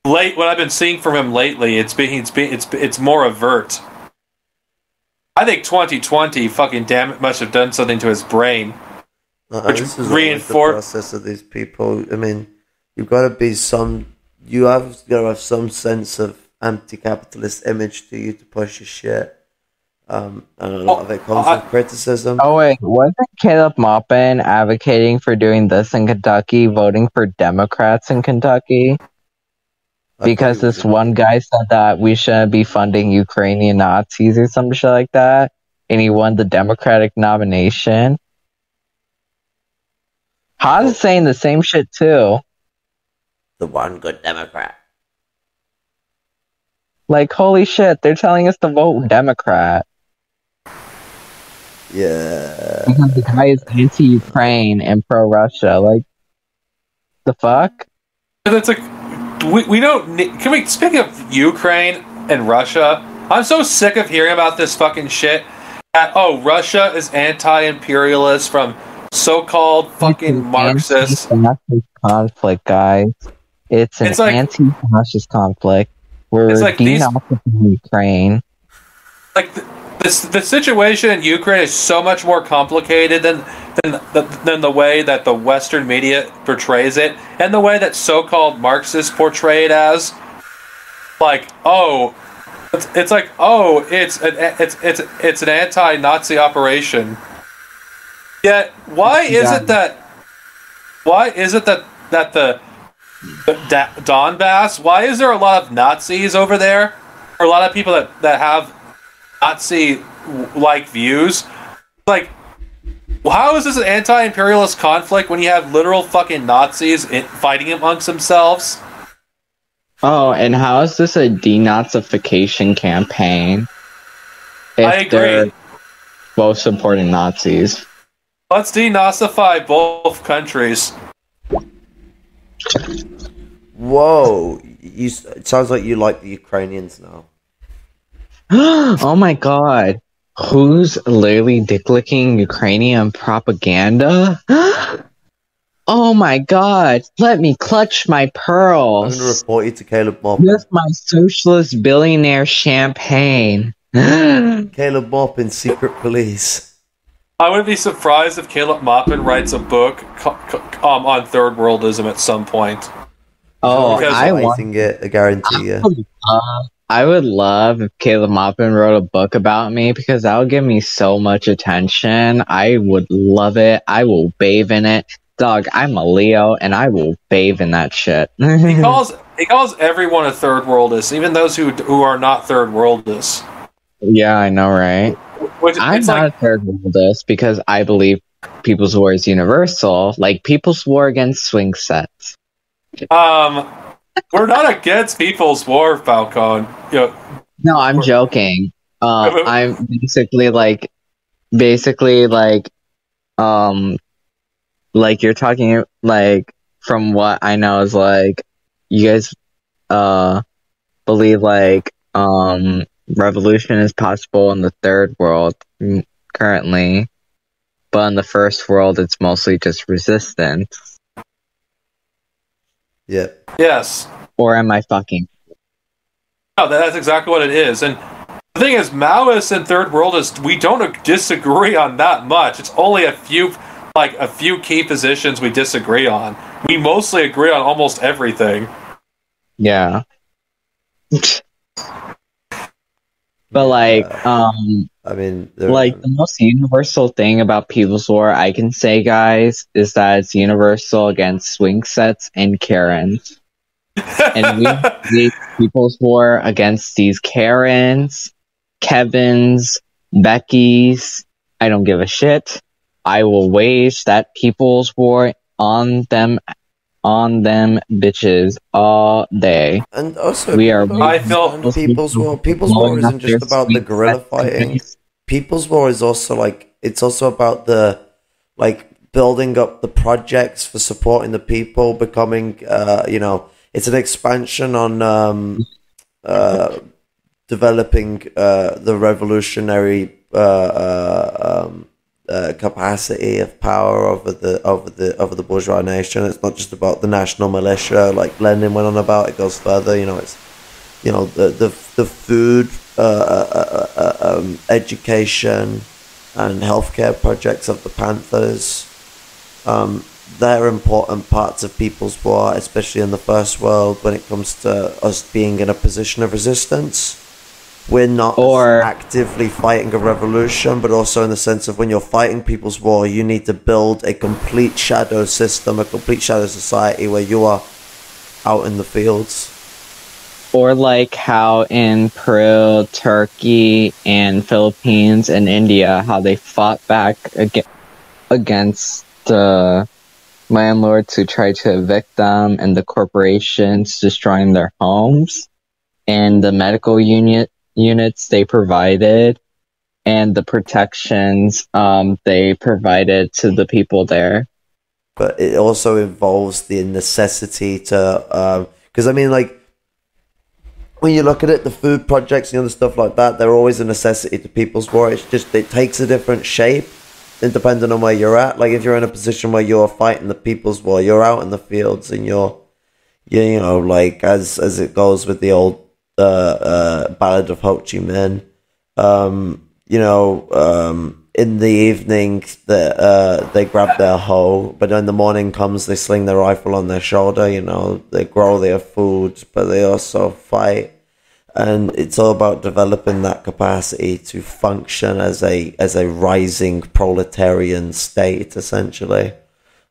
what I've been seeing from him lately, it's more overt. I think 2020, fucking damn it, must have done something to his brain, which this is reinforced the process of these people. I mean, you have to have some sense of anti-capitalist image to you to push your shit. And a lot of it comes with criticism. Oh wait, wasn't Caleb Maupin advocating for doing this in Kentucky, voting for Democrats in Kentucky? Because this one guy said that we shouldn't be funding Ukrainian Nazis or some shit like that, and he won the Democratic nomination. Haas is saying the same shit too. The one good Democrat. Like, holy shit, they're telling us to vote Democrat. Yeah. Because the guy is anti-Ukraine and pro-Russia. Like, the fuck? It's like, we don't need... Speaking of Ukraine and Russia, I'm so sick of hearing about this fucking shit. Russia is anti-imperialist from so-called fucking Marxists. It's an anti-fascist conflict, guys. It's an anti-fascist conflict. We're denazifying Ukraine. Like, the situation in Ukraine is so much more complicated than the way that the Western media portrays it, and the way that so-called Marxists portray it as. Like, it's an anti-Nazi operation. Yet, why is it that the Donbass? Why is there a lot of Nazis over there, or a lot of people that have Nazi-like views? Like, how is this an anti-imperialist conflict when you have literal fucking Nazis fighting amongst themselves? Oh, and how is this a denazification campaign? I agree. They're both supporting Nazis. Let's denazify both countries. Whoa, it sounds like you like the Ukrainians now. Oh my god. Who's literally dick-licking Ukrainian propaganda? Oh my god. Let me clutch my I'm pearls. going to report you to Caleb Maupin. With my socialist billionaire champagne. Caleb Maupin, secret police. I wouldn't be surprised if Caleb Maupin writes a book on third worldism at some point. Oh, I guarantee you. I would love if Caleb Maupin wrote a book about me because that would give me so much attention. I would love it. I will bathe in it. Dog, I'm a Leo and I will bathe in that shit. He calls everyone a third worldist, even those who are not third worldist. Yeah, I know, right? I'm not a third worldist because I believe People's War is universal, like People's War against swing sets. We're not against People's War, Falcone. No, I'm joking. I'm basically like, like you're talking, like, from what I know is like, you guys, believe like, revolution is possible in the third world currently, but in the first world, it's mostly just resistance. Yeah. Yes. Or am I fucking? No, that's exactly what it is. And the thing is, Maoists and third worldists, we don't disagree on that much. It's only a few key positions we disagree on. We mostly agree on almost everything. Yeah. But like, I mean, like the most universal thing about People's War I can say, guys, is that it's universal against swing sets and Karens. And we lead People's War against these Karens, Kevins, Beckys. I don't give a shit. I will wage that People's War on them bitches all day. And also, People's War isn't just about the guerrilla fighting. People's War is also like, it's also about the, like, building up the projects for supporting the people, becoming, it's an expansion on developing the revolutionary capacity of power over the bourgeois nation. It's not just about the national militia, like Lenin went on about. It goes further. It's the food, education, and healthcare projects of the Panthers. They're important parts of People's War, especially in the First World, when it comes to us being in a position of resistance. We're not actively fighting a revolution, but also in the sense of when you're fighting People's War, you need to build a complete shadow system, a complete shadow society where you are out in the fields. Or like how in Peru, Turkey, and Philippines and India, how they fought back against the landlords who tried to evict them and the corporations destroying their homes, and the medical units they provided and the protections they provided to the people there. But it also involves the necessity to because I mean, like, when you look at it, the food projects and other stuff like that, they're always a necessity to People's War. It's just, it takes a different shape depending on where you're at. Like, if you're in a position where you're fighting the People's War, you're out in the fields and you're like, as it goes with the old Ballad of Ho Chi Minh, in the evening they grab their hoe, but when the morning comes, they sling their rifle on their shoulder. They grow their food, but they also fight, and it's all about developing that capacity to function as a rising proletarian state, essentially.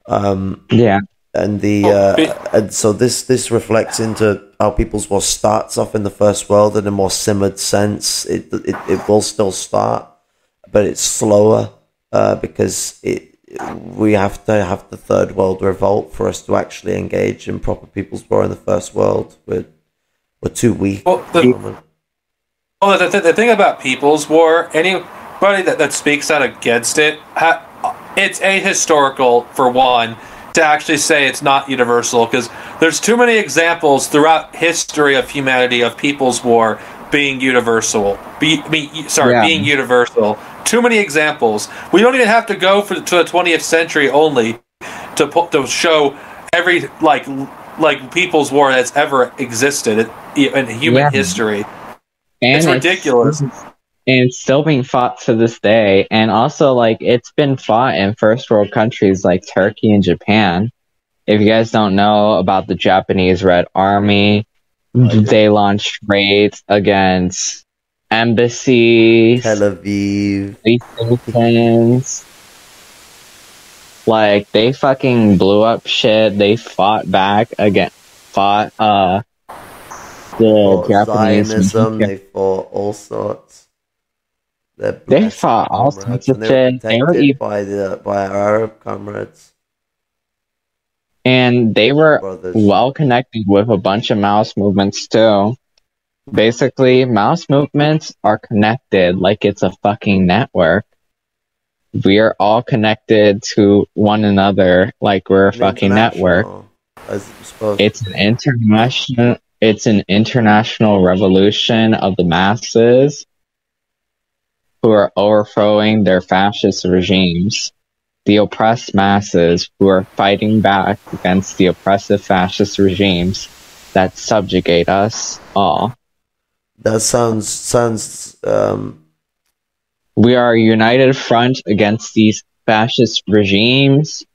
Yeah. And and so this reflects into how People's War starts off in the First World in a more simmered sense. It will still start, but it's slower because we have to have the Third World revolt for us to actually engage in proper People's War in the First World. We're too weak. Well, the thing about People's War, anybody that speaks out against it, it's ahistorical, for one, to actually say it's not universal, because there's too many examples throughout history of humanity of People's War being universal. Being universal. Too many examples. We don't even have to go to the 20th century only to show every like People's War that's ever existed in human history. And it's ridiculous. And it's still being fought to this day. And also, like, it's been fought in first world countries like Turkey and Japan. If you guys don't know about the Japanese Red Army, they launched raids against embassies, Tel Aviv, stations. Like, they fucking blew up shit. They fought back the Japanese. Zionism, they fought all sorts. They fought all sorts of shit. They were protected by our Arab comrades. And they were well connected with a bunch of mouse movements too. Basically, mouse movements are connected like it's a fucking network. We are all connected to one another like we're a fucking network. It's an international revolution of the masses who are overthrowing their fascist regimes. The oppressed masses who are fighting back against the oppressive fascist regimes that subjugate us all. That sounds. We are a united front against these fascist regimes,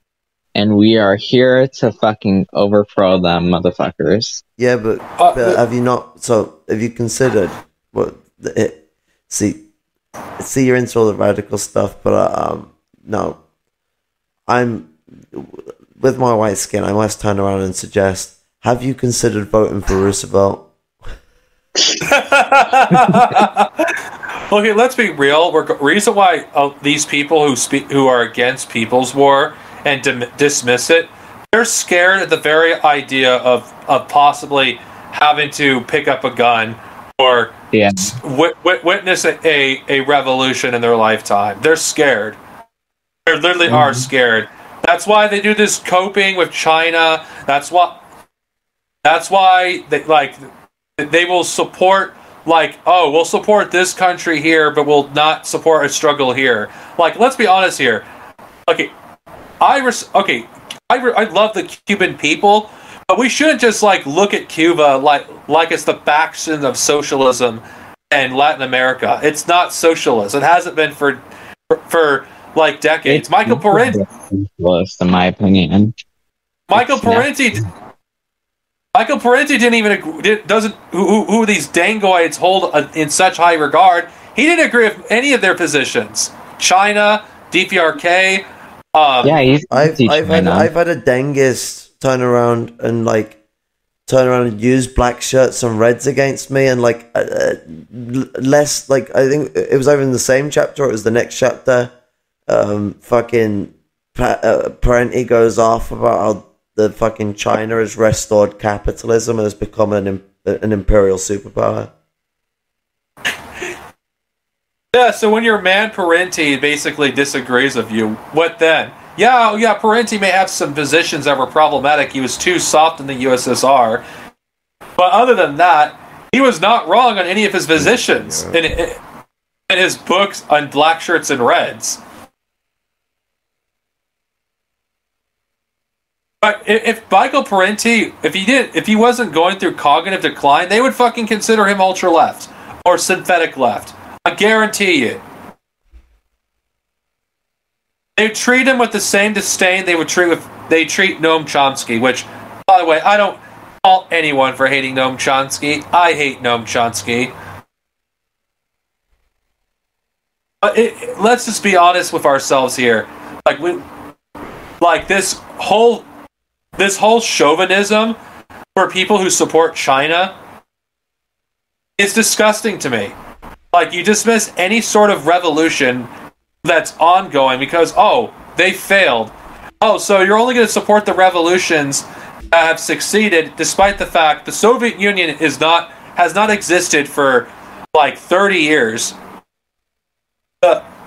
and we are here to fucking overthrow them, motherfuckers. Yeah, but have you not? So, have you considered what? See, you're into all the radical stuff, but no. I'm with my white skin. I must turn around and suggest: have you considered voting for Roosevelt? Okay, let's be real. Reason why these people who are against People's War and dismiss it, they're scared at the very idea of possibly having to pick up a gun or witness a revolution in their lifetime. They're scared. They literally are scared. That's why they do this coping with China. That's why they will support, we'll support this country here, but we'll not support a struggle here. Like, let's be honest here. Okay, I love the Cuban people, but we shouldn't just look at Cuba like it's the bastion of socialism and Latin America. It's not socialist. It hasn't been for decades. It's Michael Parenti, in my opinion. Michael Parenti didn't even who these dangoids hold in such high regard. He didn't agree with any of their positions. China, DPRK. I've had a dengist turn around and use black shirts and reds against me, and I think it was either in the same chapter or it was the next chapter. Parenti goes off about how the fucking China has restored capitalism and has become an imperial superpower. Yeah, so when your man Parenti basically disagrees with you, what then? Yeah, Parenti may have some positions that were problematic. He was too soft in the USSR. But other than that, he was not wrong on any of his positions in his books on black shirts and reds. But if Michael Parenti, if he wasn't going through cognitive decline, they would fucking consider him ultra left or synthetic left. I guarantee you. They treat him with the same disdain they treat Noam Chomsky, which, by the way, I don't fault anyone for hating Noam Chomsky. I hate Noam Chomsky. But let's just be honest with ourselves here. This whole chauvinism for people who support China is disgusting to me. You dismiss any sort of revolution that's ongoing because, they failed. So you're only going to support the revolutions have succeeded, despite the fact the Soviet Union has not existed for like 30 years.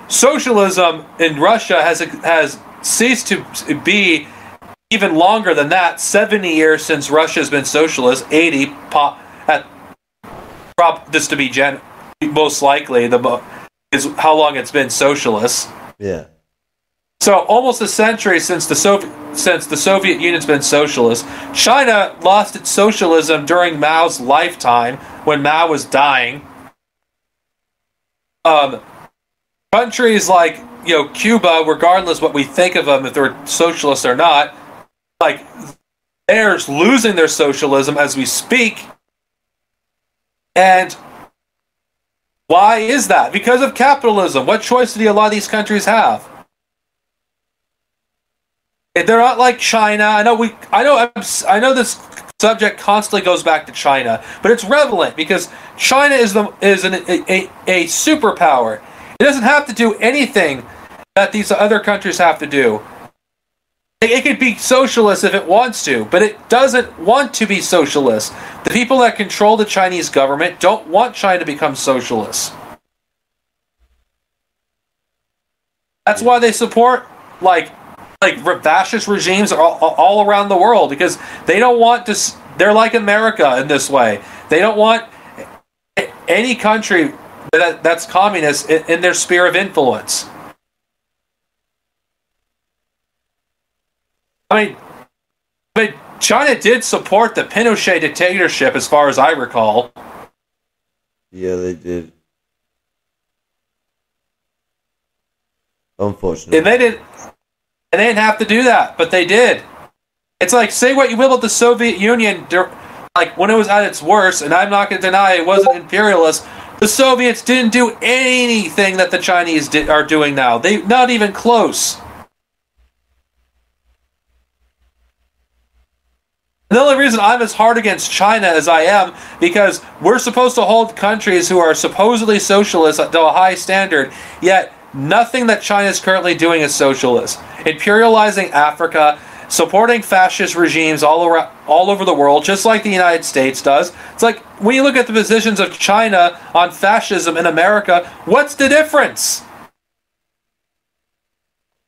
Socialism in Russia has ceased to be even longer than that. 70 years since Russia has been socialist. 80 just to be most likely is how long it's been socialist. Yeah. So almost a century since the Soviet Union's been socialist. China lost its socialism during Mao's lifetime when Mao was dying. Countries like Cuba, regardless what we think of them, if they're socialist or not, like they're losing their socialism as we speak. And why is that? Because of capitalism. What choice do a lot of these countries have? They're not like China. I know this subject constantly goes back to China, but it's relevant because China is a superpower. It doesn't have to do anything that these other countries have to do. It could be socialist if it wants to, but it doesn't want to be socialist. The people that control the Chinese government don't want China to become socialist. That's why they support like fascist regimes all around the world, because they don't want to. They're like America in this way. They don't want any country that's communist in their sphere of influence. I mean, China did support the Pinochet dictatorship, as far as I recall. Yeah, they did. Unfortunately. And they didn't have to do that, but they did. It's like, say what you will about the Soviet Union, like when it was at its worst, and I'm not going to deny it wasn't imperialist. The Soviets didn't do anything that the Chinese are doing now. They not even close. The only reason I'm as hard against China as I am, because we're supposed to hold countries who are supposedly socialist to a high standard, yet nothing that China is currently doing is socialist. Imperializing Africa, supporting fascist regimes all over the world, just like the United States does. It's like, when you look at the positions of China on fascism in America, what's the difference?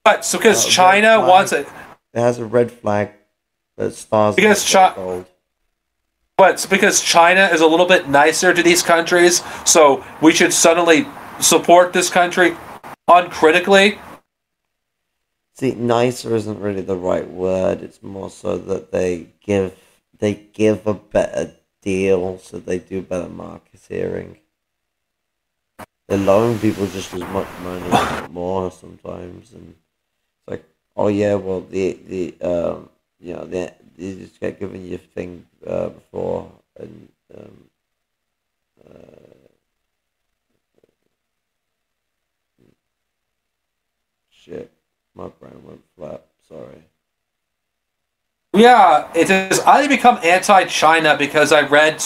But so because China wants it. It has a red flag that stars because gold. But because China is a little bit nicer to these countries, so we should suddenly support this country uncritically. See, nicer isn't really the right word. It's more so that they give a better deal, so they do better marketeering. They're loaning people just as much money, if not more sometimes, and it's like, oh yeah, well they just get given you a thing before, and shit. My brain went flat. Sorry. Yeah, it is. I become anti-China because I read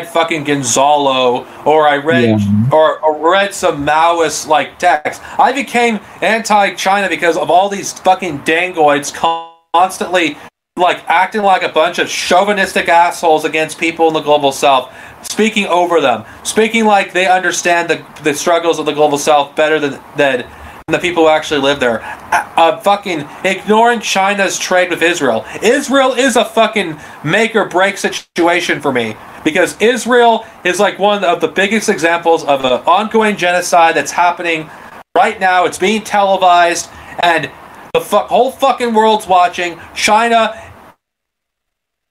fucking Gonzalo, or I read or read some Maoist like text. I became anti-China because of all these fucking dangoids constantly like acting like a bunch of chauvinistic assholes against people in the global south, speaking over them, speaking like they understand the struggles of the global south better than the people who actually live there. Fucking ignoring China's trade with Israel. Israel is a fucking make or break situation for me, because Israel is like one of the biggest examples of an ongoing genocide that's happening right now. It's being televised, and the whole fucking world's watching. China,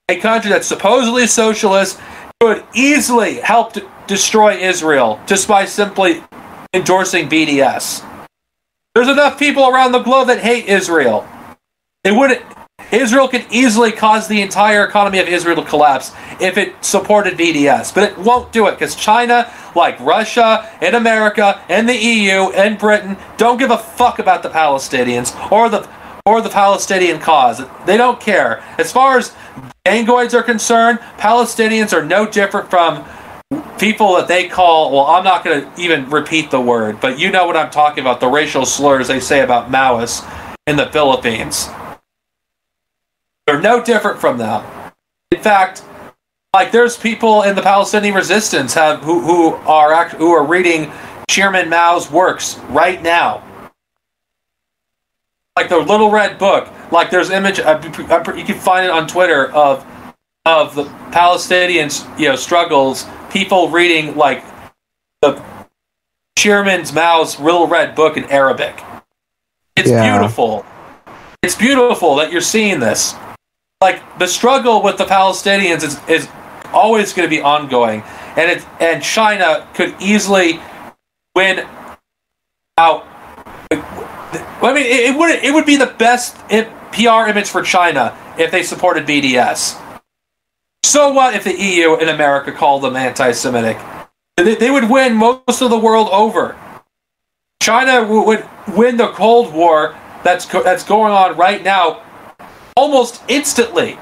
a country that's supposedly socialist, could easily help destroy Israel just by simply endorsing BDS. There's enough people around the globe that hate Israel. Israel could easily cause the entire economy of Israel to collapse if it supported BDS, but it won't do it because China, like Russia and America and the EU and Britain, don't give a fuck about the Palestinians or the Palestinian cause. They don't care. As far as Dangoids are concerned, Palestinians are no different from people that they call, well, I'm not going to even repeat the word, but you know what I'm talking about, the racial slurs they say about Maoists in the Philippines. They're no different from them. In fact, like there's people in the Palestinian resistance who are reading Chairman Mao's works right now. Like the Little Red Book. Like there's image, you can find it on Twitter of the Palestinians, struggles. People reading like the Chairman Mao's Little Red Book in Arabic. It's beautiful. It's beautiful that you're seeing this. Like the struggle with the Palestinians is always going to be ongoing, and China could easily win out. I mean, it would be the best PR image for China if they supported BDS. So what if the EU and America called them anti-Semitic? They would win most of the world over. China would win the Cold War that's going on right now almost instantly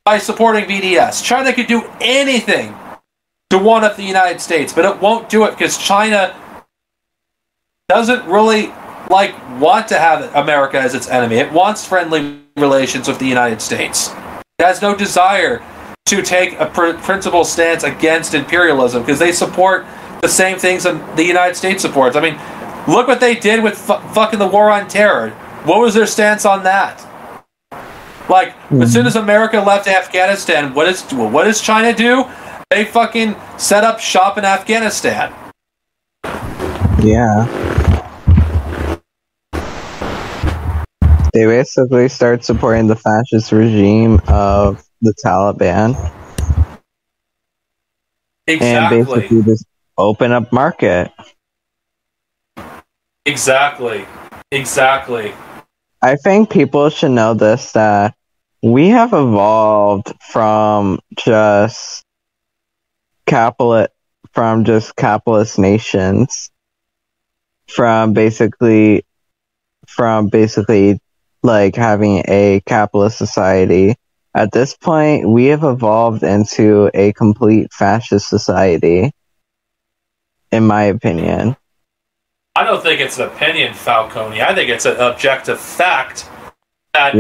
by supporting BDS. China could do anything to one up the United States, but it won't do it because China doesn't really want to have America as its enemy. It wants friendly relations with the United States. It has no desire to take a principled stance against imperialism because they support the same things that the United States supports. I mean, look what they did with fucking the war on terror. What was their stance on that? As soon as America left Afghanistan, what does China do? They fucking set up shop in Afghanistan. Yeah. They basically start supporting the fascist regime of the Taliban. Exactly. And basically just open up market. Exactly. I think people should know this, that we have evolved from just capitalist nations, from basically like having a capitalist society. At this point, we have evolved into a complete fascist society, in my opinion. I don't think it's an opinion, Falcone. I think it's an objective fact that,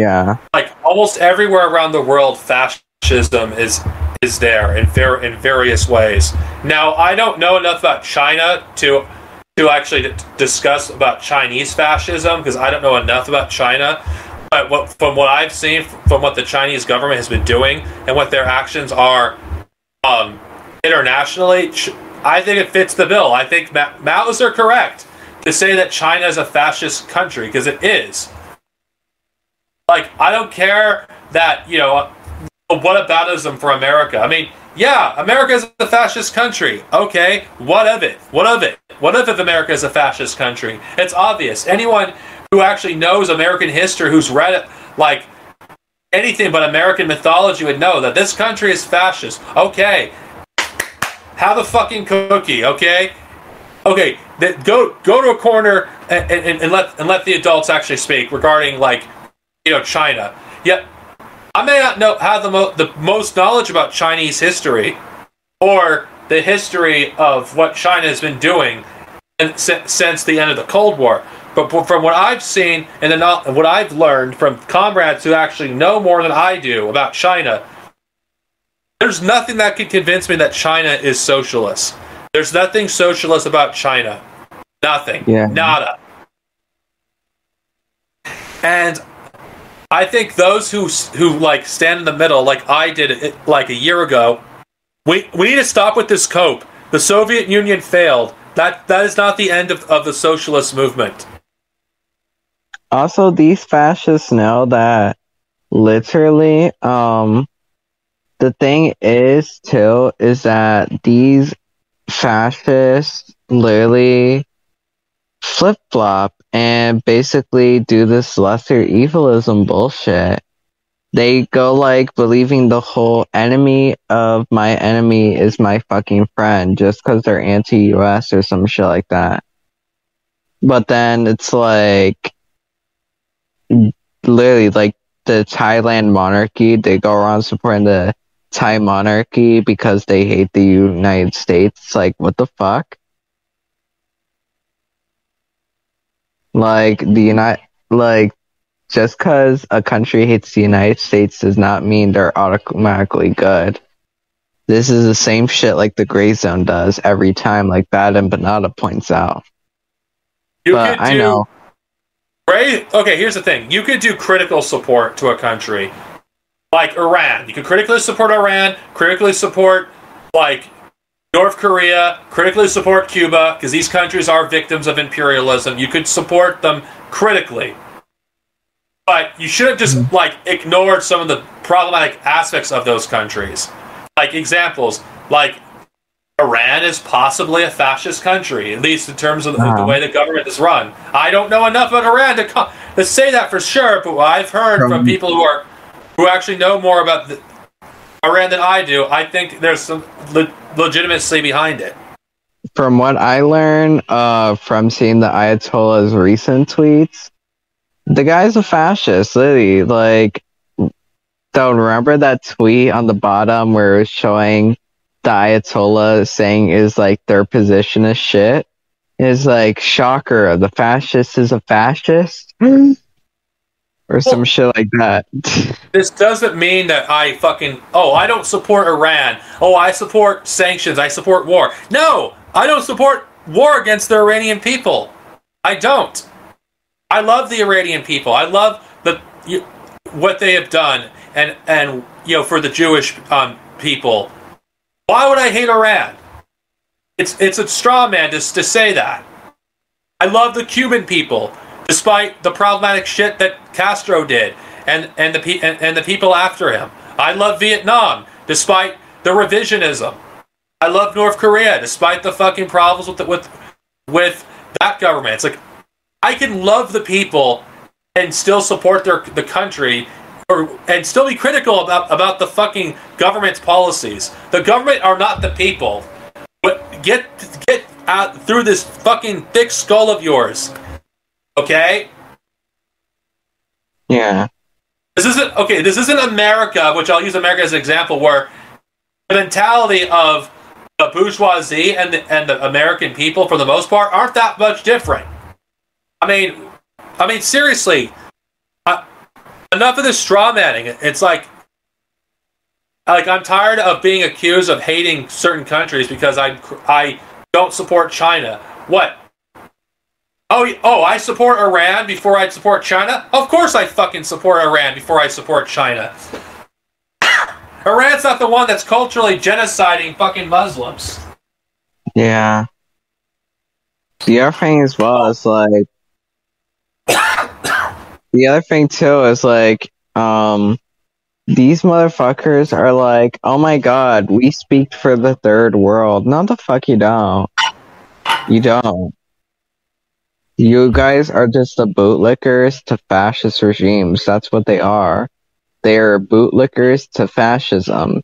almost everywhere around the world, fascism is there in various ways. Now, I don't know enough about China to actually discuss about Chinese fascism because I don't know enough about China. But from what I've seen, from what the Chinese government has been doing and what their actions are internationally, I think it fits the bill. I think Mao's are correct to say that China is a fascist country, because it is. I don't care that, whataboutism for America. I mean, yeah, America is a fascist country. Okay, what of it? What if America is a fascist country? It's obvious. Anyone who actually knows American history, who's read it, anything but American mythology, would know that this country is fascist. Okay, have a fucking cookie, okay? Okay, go to a corner and let the adults actually speak regarding China. Yet I may not have the most knowledge about Chinese history or the history of what China has been doing since the end of the Cold War. But from what I've seen and what I've learned from comrades who actually know more than I do about China, there's nothing that can convince me that China is socialist. There's nothing socialist about China. Nothing. Yeah. Nada. And I think those who stand in the middle, like I did a year ago, we need to stop with this cope. The Soviet Union failed. That is not the end of the socialist movement. Also, these fascists know that literally, the thing is that these fascists literally flip-flop and basically do this lesser evilism bullshit. They go believing the whole enemy of my enemy is my fucking friend just because they're anti-US or some shit like that. But then it's literally the Thailand monarchy, they go around supporting the Thai monarchy because they hate the United States. It's what the fuck? just because a country hates the United States does not mean they're automatically good. This is the same shit like the Gray Zone does every time, like Bad and Banana points out. But I know. Right? Okay, here's the thing. You could do critical support to a country. Like Iran. You could critically support Iran, critically support, like, North Korea, critically support Cuba, because these countries are victims of imperialism. You could support them critically. But you shouldn't just, like, ignore some of the problematic aspects of those countries. Like, examples, like, Iran is possibly a fascist country, at least in terms of the way the government is run. I don't know enough about Iran to say that for sure, but I've heard from people who actually know more about Iran than I do. I think there's some legitimacy behind it. From what I learned from seeing the Ayatollah's recent tweets, the guy's a fascist, literally. Like, don't remember that tweet on the bottom where it was showing the Ayatollah saying is like their position is shit? Is like, shocker, the fascist is a fascist? Or some shit like that. This doesn't mean that I don't support Iran. Oh, I support sanctions. I support war. No, I don't support war against the Iranian people. I don't. I love the Iranian people. I love what they have done, and for the Jewish people. Why would I hate Iran? It's a straw man to say that. I love the Cuban people, despite the problematic shit that Castro did, and the people after him. I love Vietnam, despite the revisionism. I love North Korea, despite the fucking problems with that government. It's like, I can love the people and still support the country, and still be critical about the fucking government's policies. The government are not the people. But get out through this fucking thick skull of yours. Okay? Yeah. This isn't America, which I'll use America as an example, where the mentality of the bourgeoisie and the American people, for the most part, aren't that much different. I mean, seriously, enough of this straw manning. It's like I'm tired of being accused of hating certain countries because I don't support China. What? Oh, I support Iran before I support China? Of course I fucking support Iran before I support China. Iran's not the one that's culturally genociding fucking Muslims. Yeah. The other thing as well is like, the other thing too is like, these motherfuckers are like, oh my god, we speak for the third world. No, the fuck you don't. You don't. You guys are just the bootlickers to fascist regimes. That's what they are. They are bootlickers to fascism.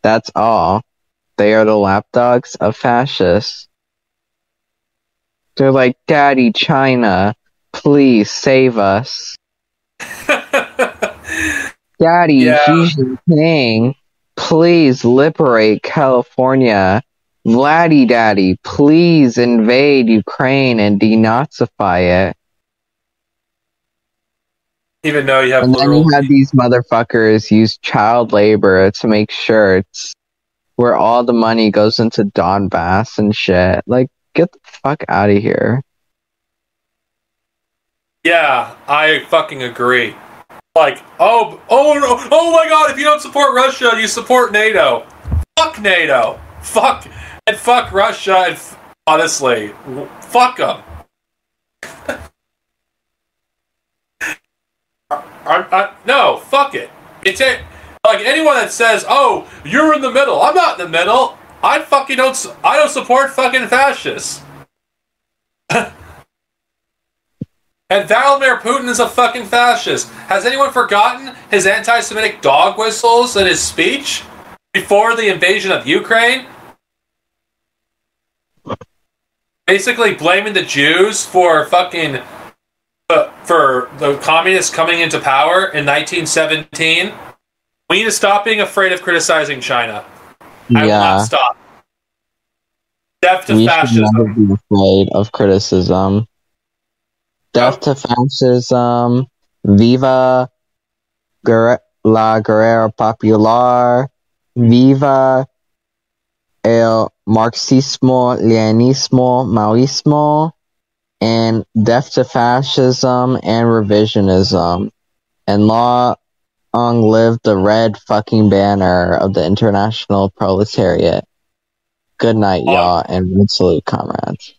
That's all. They are the lapdogs of fascists. They're like, Daddy, China, please save us. Daddy, Xi Jinping, please liberate California. Vladdy Daddy, please invade Ukraine and denazify it. Even though you have and then you have these motherfuckers use child labor to make sure it's where all the money goes into Donbass and shit. Like, get the fuck out of here. Yeah, I fucking agree. Like, oh my god, if you don't support Russia, you support NATO. Fuck NATO. Fuck Russia, and honestly, fuck them. No, fuck it. It's like anyone that says, "Oh, you're in the middle." I'm not in the middle. I don't support fucking fascists. And Vladimir Putin is a fucking fascist. Has anyone forgotten his anti-Semitic dog whistles in his speech before the invasion of Ukraine? Basically blaming the Jews for fucking for the communists coming into power in 1917. We need to stop being afraid of criticizing China. I will not stop. Death to fascism. We should never be afraid of criticism. Death to fascism. Viva la Guerrera Popular, Viva el Marxismo, Leninismo, Maoismo, and death to fascism and revisionism. And long live the red fucking banner of the international proletariat. Good night, y'all, and salute, comrades.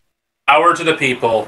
Power to the people.